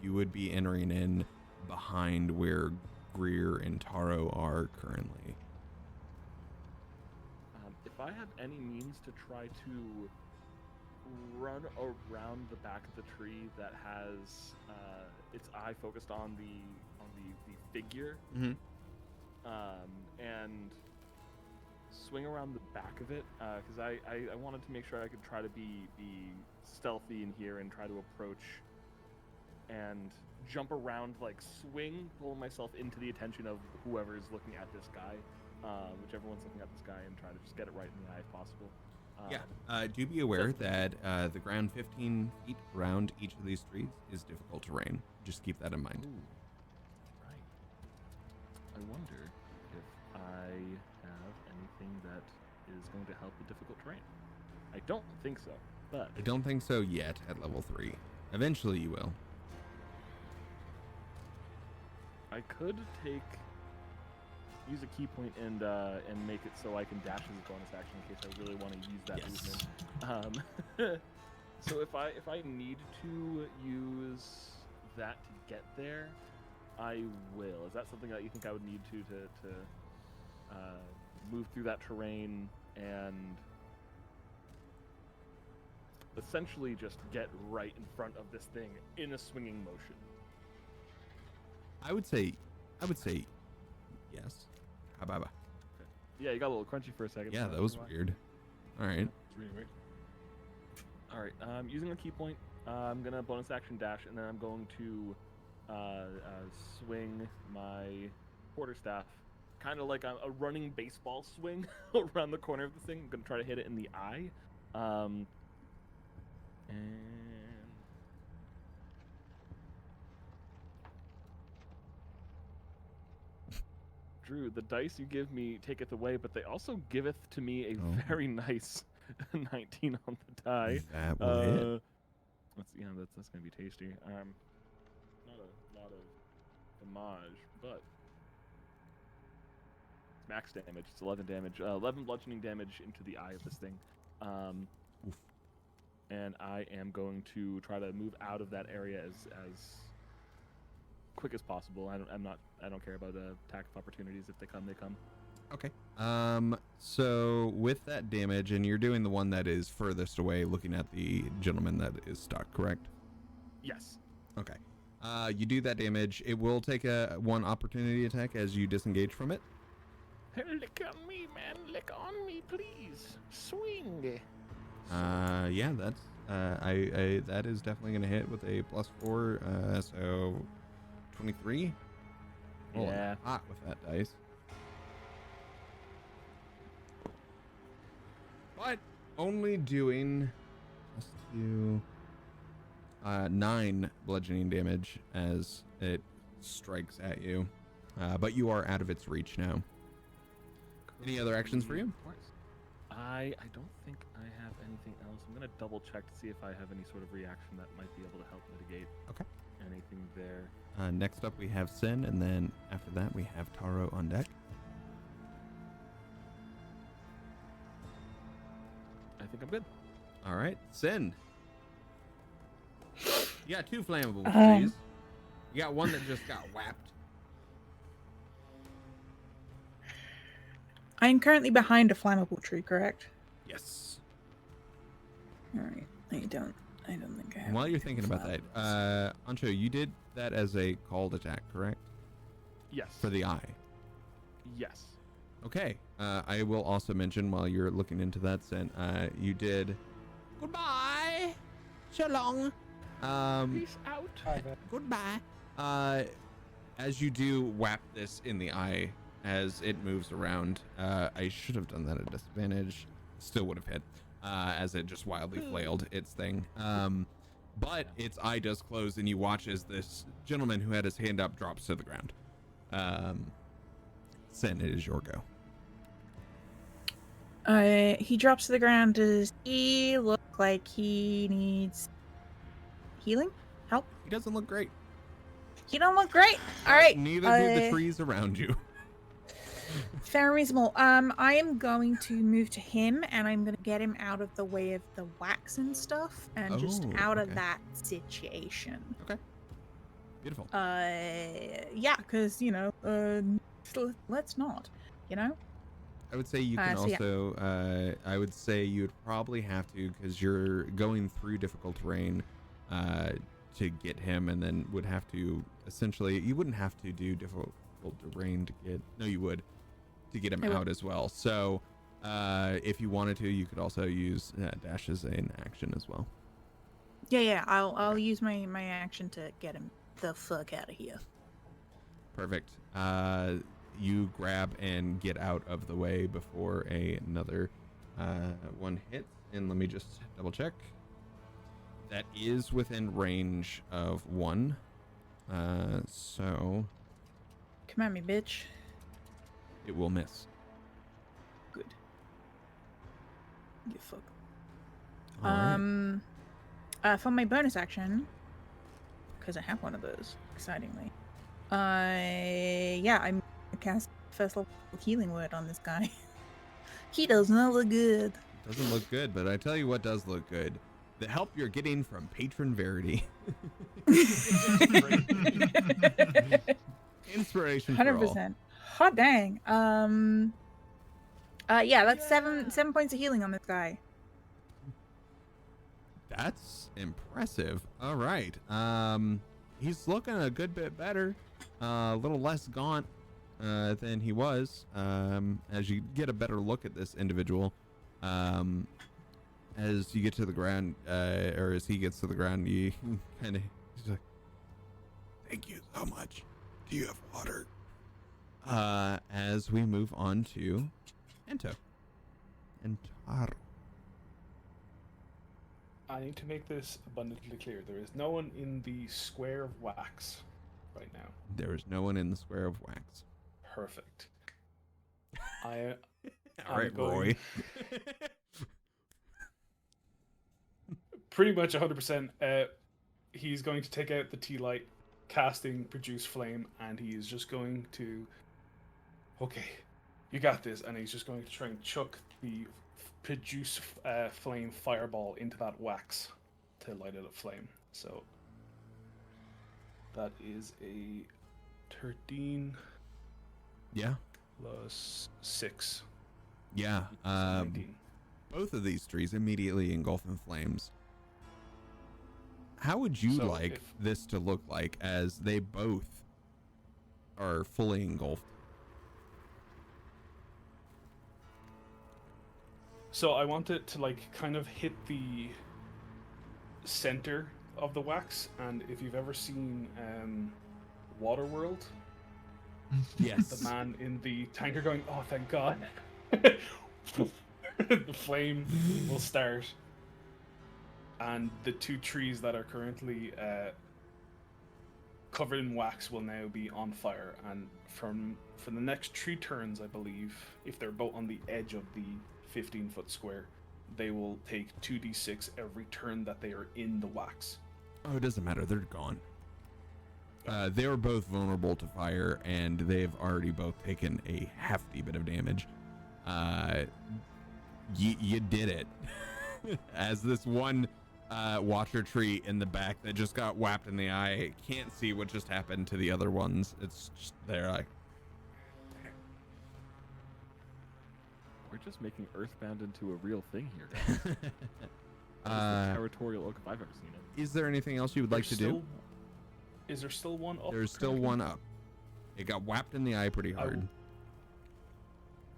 you would be entering in behind where Greer and Taro are currently. If I have any means to try to run around the back of the tree that has its eye focused on the figure, and swing around the back of it, because I wanted to make sure I could try to be stealthy in here and try to approach and jump around, like swing, pull myself into the attention of whoever is looking at this guy, whichever one's looking at this guy, and try to just get it right in the eye if possible. Do be aware that the ground 15 feet around each of these trees is difficult terrain. Just keep that in mind. Ooh, right. I wonder if I have anything that is going to help with difficult terrain. I don't think so, but I don't think so yet at level 3. Eventually you will. I could use a key point and make it so I can dash as a bonus action in case I really want to use that movement. So if I need to use that to get there, I will. Is that something that you think I would need to move through that terrain and essentially just get right in front of this thing in a swinging motion? I would say yes. Hababa. Yeah, you got a little crunchy for a second. Yeah, that was weird. All right. It's really weird. All right. Using a key point, I'm gonna bonus action dash, and then I'm going to swing my quarterstaff, kind of like a running baseball swing around the corner of the thing. I'm gonna try to hit it in the eye. And Drew, the dice you give me taketh away, but they also giveth to me a very nice 19 on the die. That will hit. That's gonna be tasty. Not a lot of damage, but max damage. It's 11 damage. 11 bludgeoning damage into the eye of this thing. And I am going to try to move out of that area as quick as possible. I don't care about attack of opportunities. If they come, they come. Okay. So with that damage, and you're doing the one that is furthest away, looking at the gentleman that is stuck, correct? Yes. Okay. You do that damage. It will take a 1 opportunity attack as you disengage from it. Lick on me, man. Lick on me, please. Swing. Yeah, that's that is definitely gonna hit with a +4. So 23. Yeah. Hot with that dice. But only doing +2, 9 bludgeoning damage as it strikes at you. But you are out of its reach now. Any other actions for you? Of course. I don't think I have anything else. I'm gonna double check to see if I have any sort of reaction that might be able to help mitigate anything there. Next up we have Sin, and then after that we have Taro on deck. I think I'm good. All right, Sin. You got 2 flammable trees. You got one that just got whapped. I'm currently behind a flammable tree, correct? Yes. Alright. I don't think I have. While you're thinking about that, Ancho, you did that as a called attack, correct? Yes. For the eye. Yes. Okay. I will also mention while you're looking into that, Sin, you did. Goodbye. So long. Peace out. Goodbye. As you do whap this in the eye as it moves around, I should have done that at disadvantage. Still would have hit, as it just wildly flailed its thing. But its eye does close, and you watch as this gentleman who had his hand up drops to the ground. Sen, it is your go. He drops to the ground. Does he look like he needs healing? Help? He doesn't look great. He don't look great. All right. Neither do the trees around you. Fair and reasonable. I am going to move to him, and I'm going to get him out of the way of the wax and stuff, and just out of that situation. Okay. Beautiful. Yeah, because, let's not, I would say you can also, I would say you'd probably have to, because you're going through difficult terrain, to get him, and then would have to, essentially, you wouldn't have to do difficult terrain to get, no, you would, to get him out as well. So, if you wanted to, you could also use dash as an action as well. Yeah, I'll use my action to get him the fuck out of here. Perfect. You grab and get out of the way before another one hits. And let me just double check. That is within range of 1. So come at me, bitch. It will miss. Good. You fuck. Right. For my bonus action, because I have one of those, excitingly. I'm gonna cast first level healing word on this guy. He does not look good. Doesn't look good, but I tell you what does look good. The help you're getting from Patron Verity. Inspiration for 100%. Hot dang. Yeah, that's 7 points of healing on this guy. That's impressive. All right. He's looking a good bit better. A little less gaunt than he was. As you get a better look at this individual, as you get to the ground, or as he gets to the ground, you kind of, he's like, "Thank you so much. Do you have water?" As we move on to Ento. Entaro. I need to make this abundantly clear. There is no one in the square of wax right now. There is no one in the square of wax. Perfect. All right, Roy. Pretty much 100%. He's going to take out the tea light, casting produce flame, and he is just going to. Okay, you got this. And he's just going to try and chuck the produce flame fireball into that wax to light it aflame. So that is a 13. Yeah. Plus 6. Yeah. 19. Both of these trees immediately engulf in flames. How would you like this to look like as they both are fully engulfed? So I want it to kind of hit the center of the wax, and if you've ever seen Waterworld, yes, the man in the tanker going, "Oh, thank God," the flame will start, and the 2 trees that are currently covered in wax will now be on fire. And for the next 3 turns, I believe, if they're both on the edge of the 15-foot square, they will take 2d6 every turn that they are in the wax. Oh, it doesn't matter. They're gone. They were both vulnerable to fire, and they've already both taken a hefty bit of damage. You did it. As this one watcher tree in the back that just got whapped in the eye can't see what just happened to the other ones. It's just, they're like, we're just making Earthbound into a real thing here, guys. That is the territorial oak if I've ever seen it. Is there anything else you would like to do? Is there still one up? There's still one up. It got whapped in the eye pretty hard.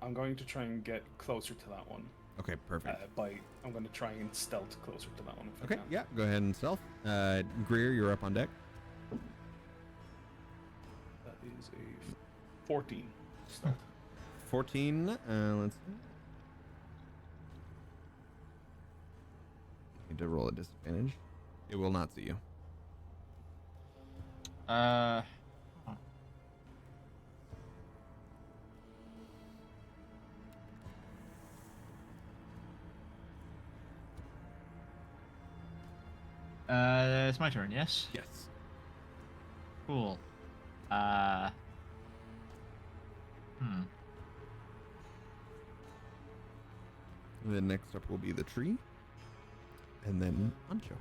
I'm going to try and get closer to that one. Okay, perfect. I'm going to try and stealth closer to that one. If I Okay, can. yeah, go ahead and stealth. Greer, you're up on deck. That is a 14 stealth. 14. Let's see. Need to roll a disadvantage. It will not see you. It's my turn, yes? Yes. Cool. Then next up will be the tree, and then Ancho.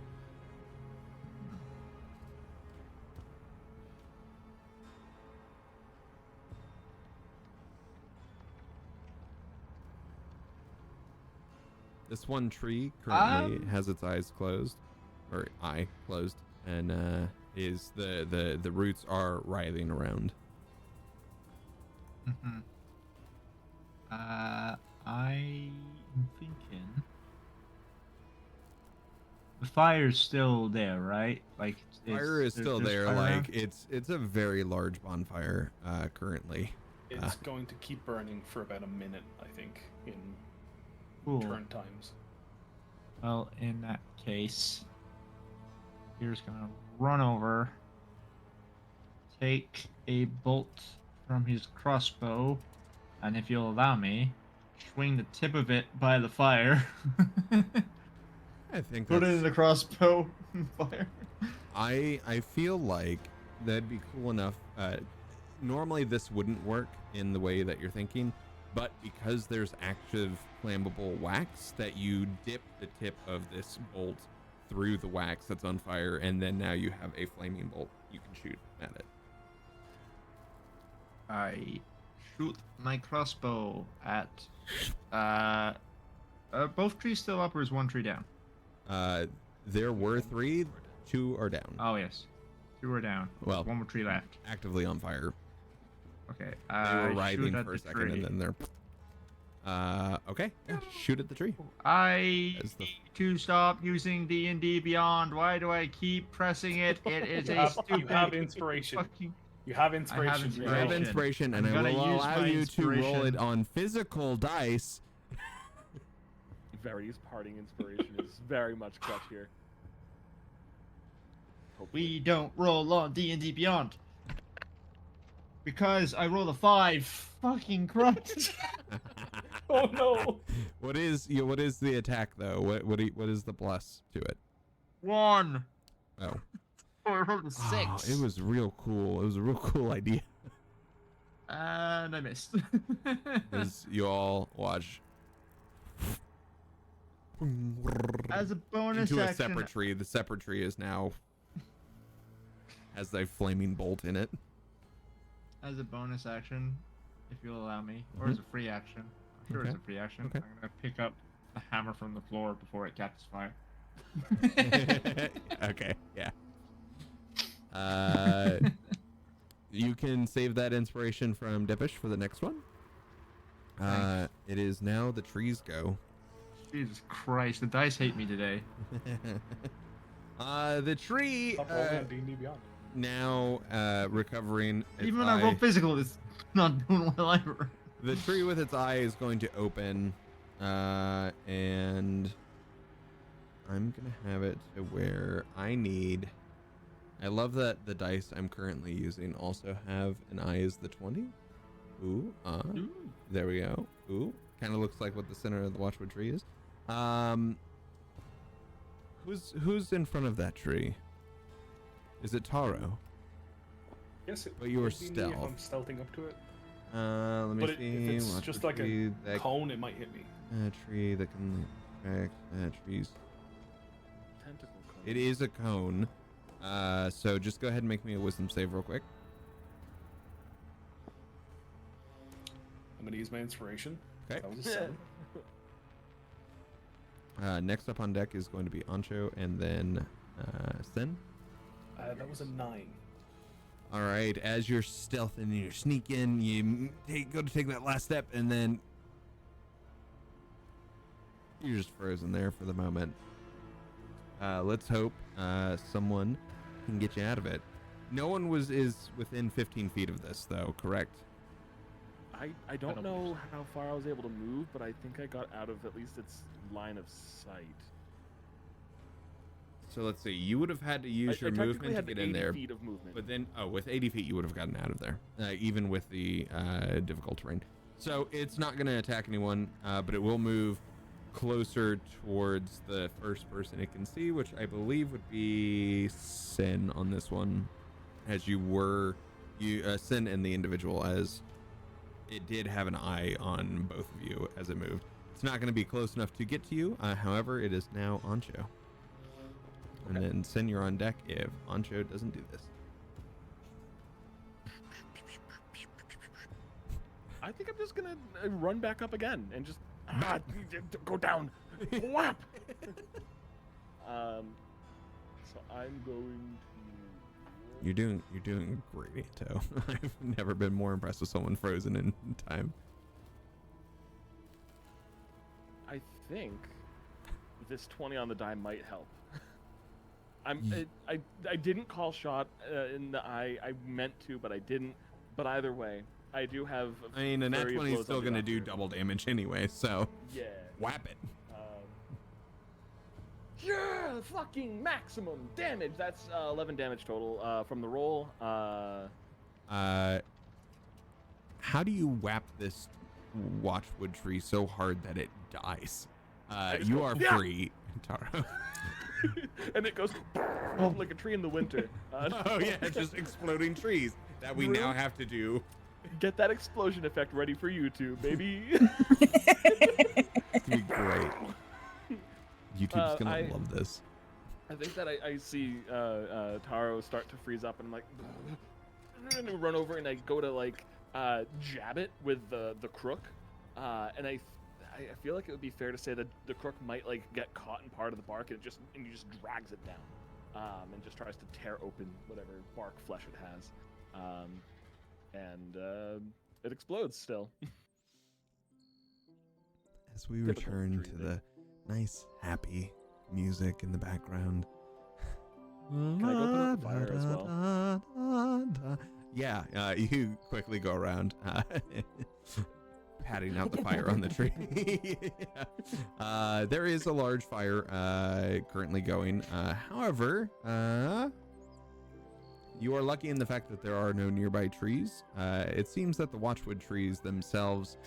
This one tree currently has its eyes closed, or eye closed, and is the roots are writhing around. Mm-hmm. I'm thinking the fire's still there, right? Like Fire is still there's there. fire Like around? it's a very large bonfire currently. It's going to keep burning for about a minute, I think, in Cool. turn times. Well, in that case, Peter's gonna run over, take a bolt from his crossbow, and if you'll allow me, swing the tip of it by the fire. I think Put it in the crossbow fire. I feel like that'd be cool enough. Normally this wouldn't work in the way that you're thinking, but because there's active flammable wax, that you dip the tip of this bolt through the wax that's on fire, and then now you have a flaming bolt you can shoot at it. I shoot my crossbow at both trees still up, or is one tree down? There were 3, 2 are down. Oh yes, 2 are down. Well, one more tree left. actively on fire. Okay, They were shoot writhing at for a the second, tree. and then they're okay. Yeah, shoot at the tree. I As the- need to stop using D&D Beyond. Why do I keep pressing it? It is a stupid. You have inspiration. fucking- You have inspiration. You have Inspiration. inspiration, and I'm I gonna will use allow my you to roll it inspiration. on physical dice. Verity's parting inspiration is very much clutch here. We don't roll on D&D Beyond. Because I rolled a 5. Fucking Christ. Oh no! What is the attack though? What is the plus to it? 1. Oh, Oh, I rolled a 6. Oh, it was real cool. It was a real cool idea. And I missed. As you all watch As a bonus into a action, separate tree. The separate tree is now has a flaming bolt in it. as a bonus action, if you'll allow me, or as a free action. I'm sure it's Okay. a free action. Okay. I'm gonna pick up the hammer from the floor before it catches fire. Okay, yeah. You can save that inspiration from Dippish for the next one. Thanks. It is now the trees go. Jesus Christ, the dice hate me today. The tree Stop rolling on D&D Beyond. now recovering its Even when I roll eye. physical, it's not doing well either. The tree with its eye is going to open, and I'm gonna have it to where I love that the dice I'm currently using also have an eye as the 20. Ooh, there we go. Ooh, kind of looks like what the center of the Watchwood tree is. Who's in front of that tree? Is it Taro? Yes, it But you were would be me if stealth. I'm stealthing up to it. Let me But see. if it's Watchwood just like tree a that cone, it might hit me. tree that can track trees. Tentacle cone. It is a cone. So just go ahead and make me a wisdom save real quick. I'm gonna use my inspiration. Okay. That was a 7. Next up on deck is going to be Ancho and then Sen. That was a 9. All right. As you're stealthing and you're sneaking, you go to take that last step, and then You're just frozen there for the moment. Let's hope someone can get you out of it. No one is within 15 feet of this, though, correct? I don't know how far I was able to move, but I think I got out of at least its line of sight. So let's see. You would have had to use your movement to get in there. 80 feet of movement. But then, with 80 feet, you would have gotten out of there, even with the difficult terrain. So it's not going to attack anyone, but it will move closer towards the first person it can see, which I believe would be Sin on this one, as Sin and the individual, as it did have an eye on both of you as it moved. It's not going to be close enough to get to you. However, it is now Ancho. And then Sin, you're on deck if Ancho doesn't do this. I think I'm just gonna run back up again and just go down. Whap! So I'm going to. You're doing great, Anto. I've never been more impressed with someone frozen in time. I think this 20 on the die might help. I didn't call shot in the eye. I meant to, but I didn't. But either way, I do have. I mean, a nat 20 is still going to do double damage anyway, so. Yeah. Whap it. Yeah, fucking maximum damage. That's 11 damage total from the roll. How do you whap this watchwood tree so hard that it dies? You are free, Taro. And it goes like a tree in the winter. Oh yeah, it's just exploding trees that we now have to do. Get that explosion effect ready for YouTube, baby. It'd be great. YouTube's gonna love this. I think that I see Taro start to freeze up, and I'm like, and I run over and I go to like jab it with the crook, and I feel like it would be fair to say that the crook might like get caught in part of the bark, and he just drags it down, and just tries to tear open whatever bark flesh it has, and it explodes still. As we return to the nice, happy music in the background. Can I go put out the fire as well? Yeah, you quickly go around. Patting out the fire on the tree. There is a large fire currently going. However, you are lucky in the fact that there are no nearby trees. It seems that the watchwood trees themselves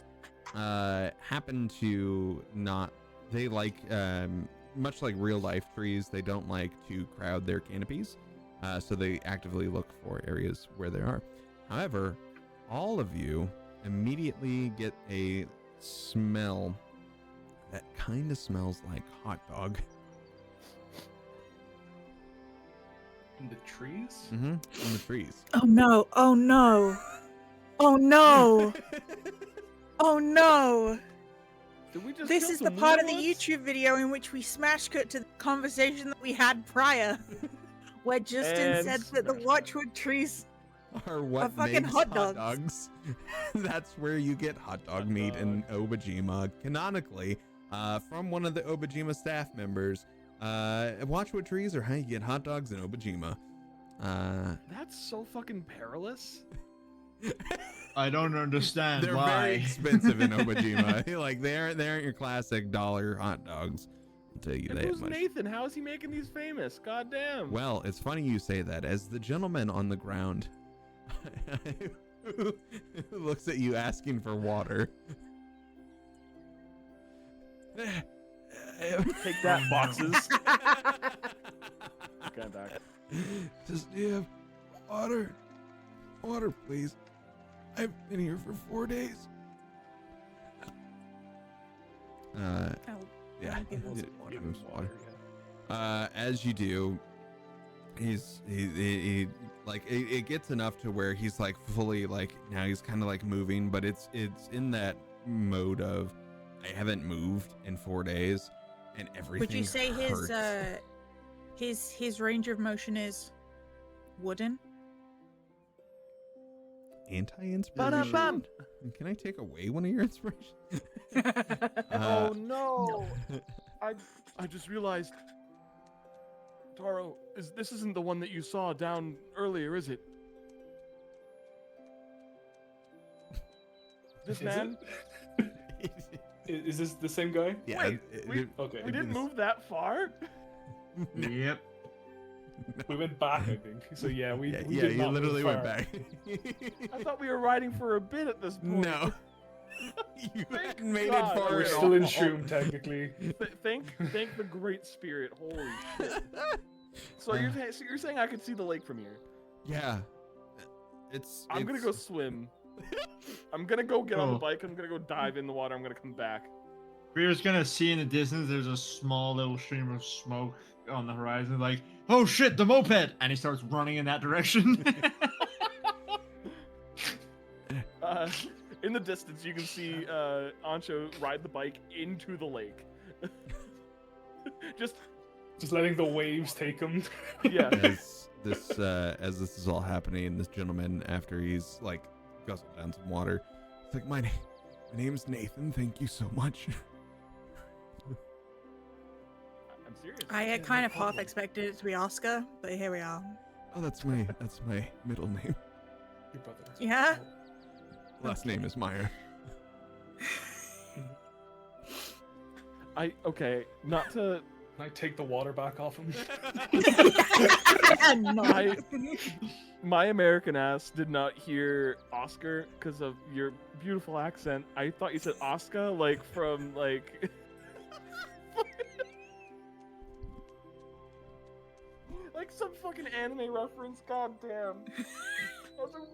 happen to not. They like, much like real life trees, they don't like to crowd their canopies. So they actively look for areas where they are. However, all of you immediately get a smell that kind of smells like hot dog. In the trees? Mm-hmm. In the trees. Oh no! Oh no! Oh no! Oh no! Did we just This kill is the some part of the werewolves? YouTube video in which we smash cut to the conversation that we had prior, where Justin And said that the smash watchwood trees Or what fucking makes hot hot dogs. dogs. That's where you get hot dog meat in Obojima, canonically, from one of the Obojima staff members. Watchwood trees are how you get hot dogs in Obojima. That's so fucking perilous. I don't understand They're why. very expensive in Obojima. Like they aren't your classic dollar hot dogs. I'll tell you And that who's much. Nathan? How is he making these famous? God damn. Well, it's funny you say that, as the gentleman on the ground who looks at you asking for water. Take that, boxes. Okay, I'm back. Just do you have water? Water, please. I've been here for 4 days. Yeah. I'll give him some Give him some water. As you do, he like it gets enough to where he's like fully like now he's kind of like moving, but it's in that mode of I haven't moved in 4 days and everything. Would you say hurts. his range of motion is wooden? anti-inspiration? Ba-da-bum. Can I take away one of your inspirations? Oh no! I just realized, Taro, this isn't the one that you saw down earlier, is it? This Is man? Is this the same guy? Yeah. Wait, Okay. We didn't move that far? Yep. We went back, I think. So yeah, we Yeah, we yeah, did you not move literally went far. back. I thought we were riding for a bit at this point. No. You Thank hadn't made God. it far We're at still in all. Shroom, technically. Thank the Great Spirit. Holy shit. So you're saying I could see the lake from here? Yeah. I'm gonna go swim. I'm gonna go get on the bike. I'm gonna go dive in the water. I'm gonna come back. We're just gonna see in the distance there's a small little stream of smoke on the horizon, like, oh shit, the moped! And he starts running in that direction. In the distance, you can see Ancho ride the bike into the lake. Just letting the waves take him. yeah. As this is all happening, this gentleman, after he's like guzzled down some water, it's like, my name's Nathan. Thank you so much. I'm serious. I kind of half expected it to be Oscar, but here we are. Oh, that's my middle name. Your brother. Yeah? Last name is Meyer. Okay, not to. Can I take the water back off him? No. My American ass did not hear Oscar because of your beautiful accent. I thought you said Oscar, like from like. Like some fucking anime reference. God damn. I was like,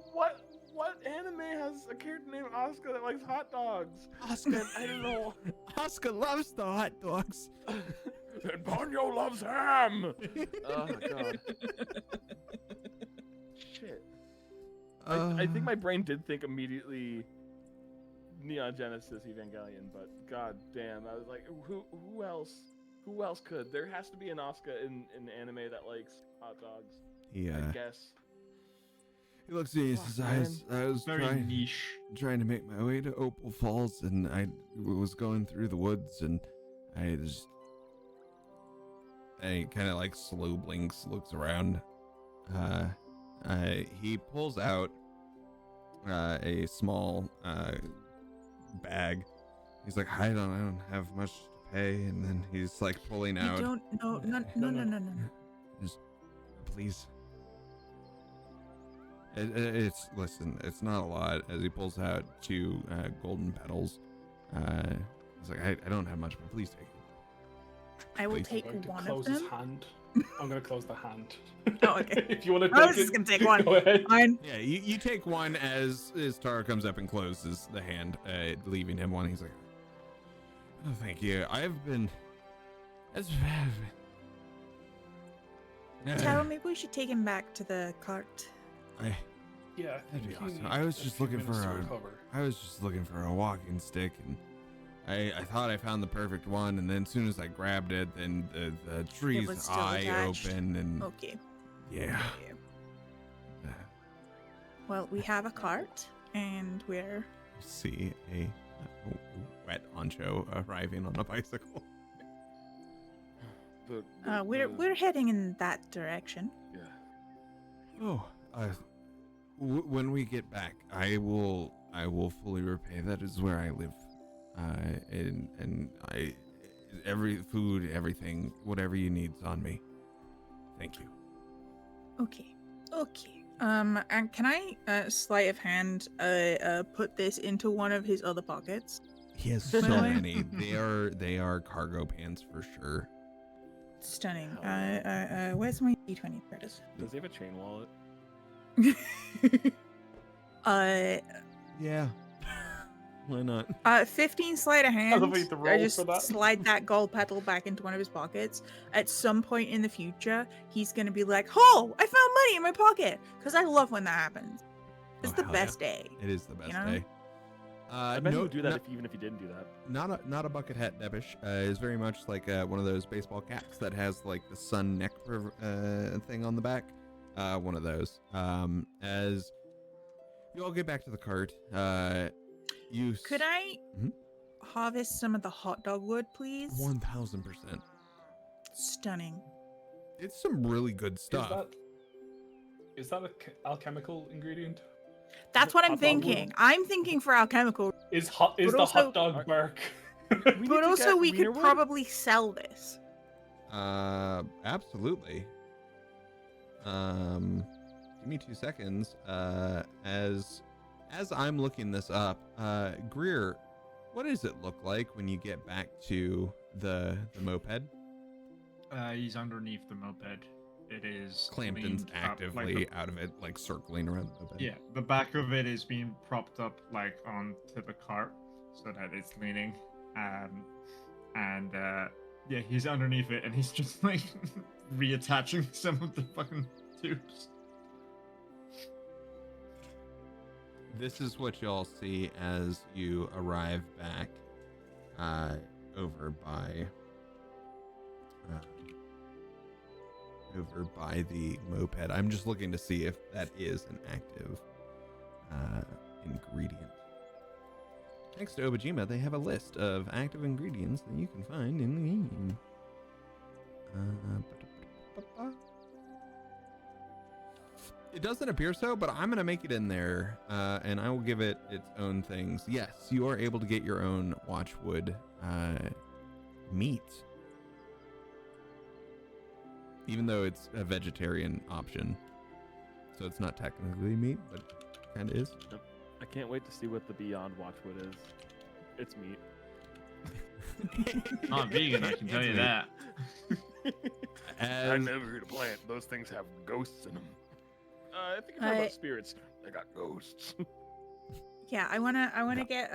what anime has a character named Oscar that likes hot dogs? Oscar, I don't know. Oscar loves the hot dogs. And Ponyo loves ham. Oh god. Shit. I think my brain did think immediately Neon Genesis Evangelion, but god damn, I was like, who else? Who else could? There has to be an Oscar in anime that likes hot dogs. Yeah. I guess. He looks at me and says, I was Very niche. trying to make my way to Opal Falls, and I was going through the woods, and I kind of like slow blinks, looks around. He pulls out a small bag. He's like, I don't have much to pay, and then he's like pulling out. You don't. No. Just, please. Listen, it's not a lot. As he pulls out 2 golden petals, he's like, I don't have much, but please take it. I will Please. take I'm going to one close of his them. hand. I'm going to close the hand. Oh, okay. If you want to I take was it, just gonna take one. Go ahead. Fine. Yeah, you take one as Tara comes up and closes the hand, leaving him one. He's like, oh, thank you. Tara, maybe we should take him back to the cart. Yeah, That'd be I think awesome. you I need was a just few looking minutes for to a- recover. I was just looking for a walking stick, and I thought I found the perfect one, and then as soon as I grabbed it, then the tree's was still eye attached. opened, and Okay. yeah. Well, we have a cart, and we're See a wet honcho arriving on a bicycle. we're heading in that direction. Yeah. Oh, when we get back, I will fully repay. That is where I live, and every food, everything, whatever you need's on me. Thank you. Okay. And can I, sleight of hand, put this into one of his other pockets? He has so By the way- many. They are cargo pants for sure. Stunning. Where's my D20 credits? Does he have a chain wallet? Yeah. Why not? 15 sleight of hand. love how you have to I roll just for that. slide that gold petal back into one of his pockets. At some point in the future, he's gonna be like, "Oh, I found money in my pocket!" Because I love when that happens. It's Oh, the hell best day. It is the best know? day. I bet he no, would do that even if he didn't do that. not a bucket hat, Debish. Is very much like one of those baseball caps that has like the sun neck thing on the back. One of those. As You all get back to the cart. Could I Mhm. harvest some of the hot dog wood, please? 1000%. Stunning. It's some really good stuff. Is that a alchemical ingredient? That's what I'm Hot dog wood? thinking. I'm thinking for alchemical, Is But the also- hot dog bark? but also we could Wienerwood? probably sell this. Absolutely. Give me 2 seconds. As I'm looking this up, Greer, what does it look like when you get back to the moped? He's underneath the moped. It is Clampton's leaned up, actively like out of it, like circling around the moped. yeah, the back of it is being propped up like onto the cart so that it's leaning. Yeah, he's underneath it and he's just like reattaching some of the fucking tubes. This is what y'all see as you arrive back over by the moped. I'm just looking to see if that is an active ingredient. Next to Obojima, they have a list of active ingredients that you can find in the game. It doesn't appear so, but I'm going to make it in there, and I will give it its own things. Yes, you are able to get your own watchwood meat, even though it's a vegetarian option. So it's not technically meat, but kind of is. I can't wait to see what the Beyond Watchwood is. It's meat. Not vegan, I can tell you that. I never eat a plant. Those things have ghosts in them. I think you're talking about spirits. They got ghosts. Yeah, I wanna get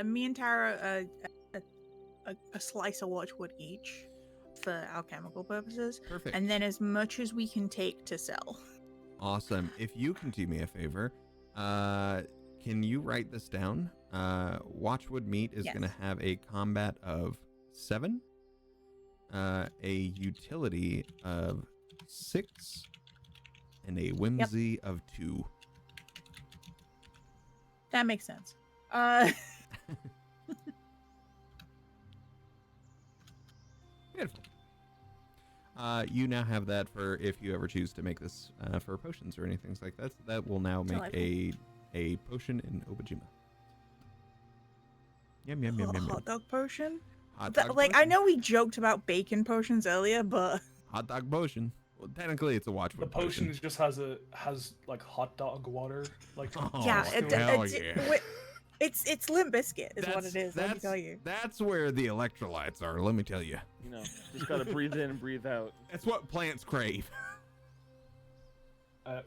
me and Tara a slice of watchwood each for alchemical purposes, Perfect. and then as much as we can take to sell. Awesome. If you can do me a favor, can you write this down? Watchwood meat is Yes. going to have a combat of 7, a utility of 6, and a whimsy of 2. That makes sense. Beautiful. You now have that for if you ever choose to make this for potions or anything like that. So that will now make a potion in Obojima. Yum yum yum yum. Hot dog potion. Hot That- dog like I potion? know we joked about bacon potions earlier, but Hot dog potion. Well, technically it's a The watchwood potion just has like hot dog water. Like Oh, yeah, hell yeah. it's Limp Biscuit is what it is. Let me tell you. That's where the electrolytes are. Let me tell you. You know, just gotta breathe in and breathe out. That's what plants crave.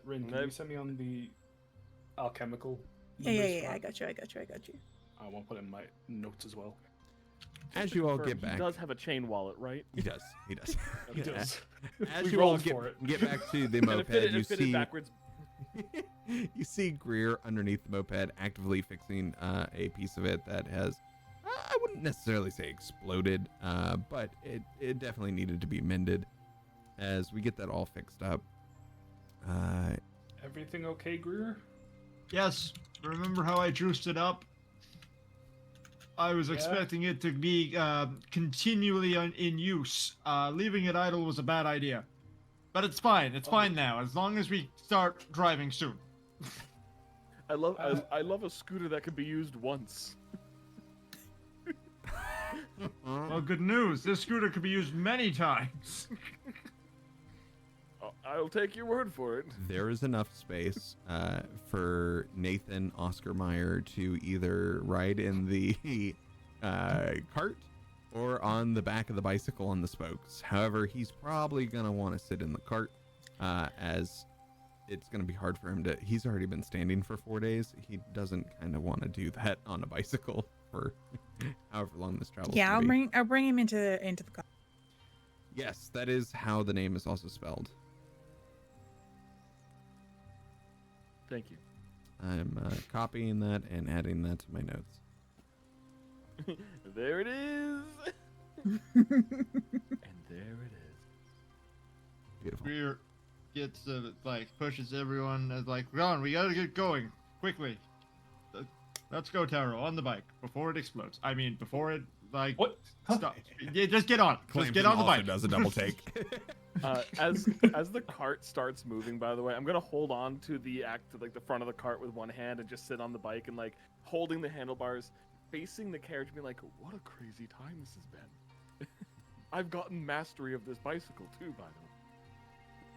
Rin, can you send me on the alchemical? Yeah, numbers for I that? got you. I want to put it in my notes as well. As you all Confirm, get back, He does have a chain wallet, right? he does. He does. He does. As We you all rolled for it. get back to the And moped, it fitted, you it fitted see backwards. you see Greer underneath the moped actively fixing a piece of it that has, I wouldn't necessarily say exploded, but it definitely needed to be mended. As we get that all fixed up, Everything okay, Greer? Yes, remember how I juiced it up? I was expecting it to be continually in use. Leaving it idle was a bad idea. But it's fine. It's fine now, as long as we start driving soon. I love a scooter that can be used once. Well, good news. This scooter could be used many times. I'll take your word for it. there is enough space for Nathan Oscarmeyer to either ride in the cart or on the back of the bicycle on the spokes. However, he's probably going to want to sit in the cart as it's going to be hard for him to... He's already been standing for 4 days. He doesn't kind of want to do that on a bicycle for however long this travel. Yeah, I'll bring him into the car. Yes, that is how the name is also spelled. Thank you. I'm copying that and adding that to my notes. There it is. And there it is. Beautiful. Greer, gets like pushes everyone as like, Ron, we gotta get going quickly. Let's go, Taro, on the bike before it explodes. I mean, before it like What? stops. Yeah, just get on. Just get on the also bike. does a double take. As the cart starts moving, by the way, I'm gonna hold on to the the front of the cart with one hand and just sit on the bike and like holding the handlebars, facing the carriage, being like, "What a crazy time this has been." I've gotten mastery of this bicycle too, by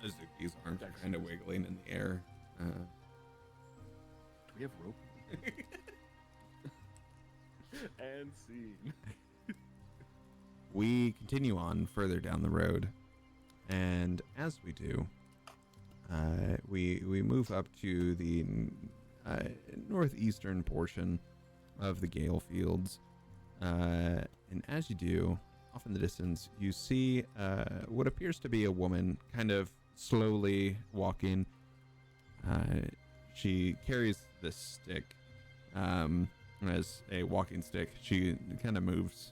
the way. Azuki's arms are kind of wiggling in the air. Do we have rope? And scene. We continue on further down the road, and as we do, we move up to the northeastern portion of the Gale Fields, and as you do, off in the distance, you see what appears to be a woman kind of slowly walking. She carries this stick as a walking stick. She kind of moves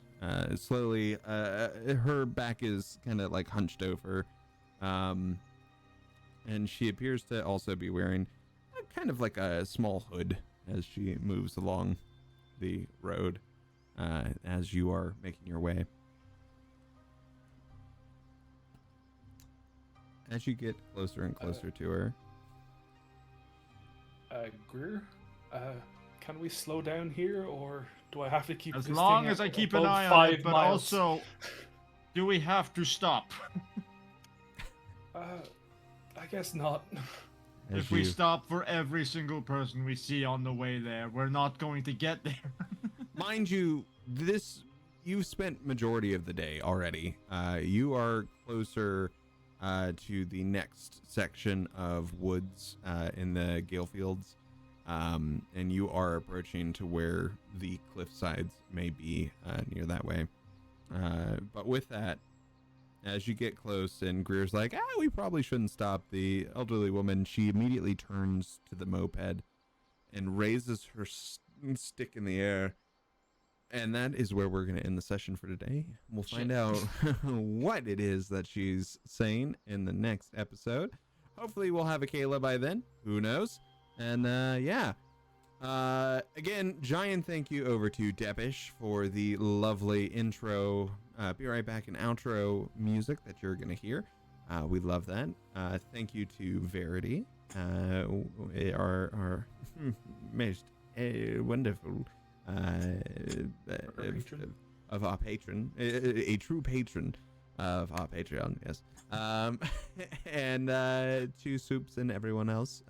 slowly. Her back is kind of like hunched over, and she appears to also be wearing kind of like a small hood as she moves along the road as you are making your way. As you get closer and closer to her, Greer, can we slow down here, or do I have to keep As this long thing as I at keep an above eye on 5 it, but miles? also, do we have to stop? I guess not. as If we you- stop for every single person we see on the way there, we're not going to get there. mind you, you've spent majority of the day already. You are closer to the next section of woods in the Gale Fields, and you are approaching to where the cliff sides may be near that way. But with that, as you get close and Greer's like, we probably shouldn't stop, the elderly woman, she immediately turns to the moped and raises her stick in the air. And that is where we're going to end the session for today. We'll find out what it is that she's saying in the next episode. Hopefully we'll have a Kayla by then. Who knows? And yeah. Again, giant thank you over to Depish for the lovely intro. Be right back in outro music that you're going to hear. We love that. Thank you to Verity, our most wonderful of our patron, a true patron of our Patreon, yes. And to Soups and everyone else,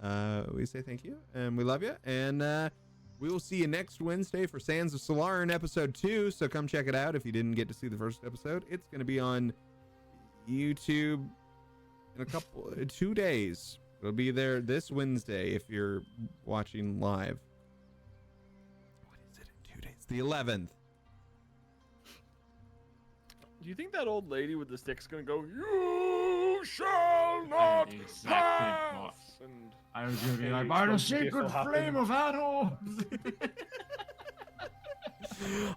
we say thank you and we love you, and we will see you next Wednesday for Sands of Solaran episode 2, so come check it out if you didn't get to see the first episode. It's going to be on YouTube in 2 days. It'll be there this Wednesday if you're watching live. The 11th. Do you think that old lady with the stick's gonna go, "You shall not Exactly, pass"? boss. And I was going to be Okay, like, by the so if sacred it'll happen- flame of Adol!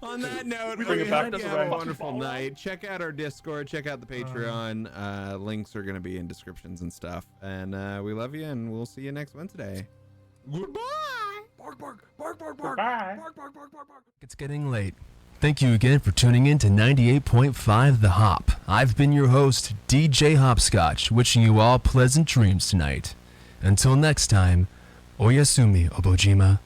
On that note, We we bring it back hope to you the have a right. wonderful night. Check out our Discord. Check out the Patreon. Links are going to be in descriptions and stuff. And we love you, and we'll see you next Wednesday. Goodbye. Bark, bark, bark, bark, bark. Goodbye. Bark, bark, bark, bark, bark. It's getting late. Thank you again for tuning in to 98.5 The Hop. I've been your host, DJ Hopscotch, wishing you all pleasant dreams tonight. Until next time, Oyasumi, Obojima.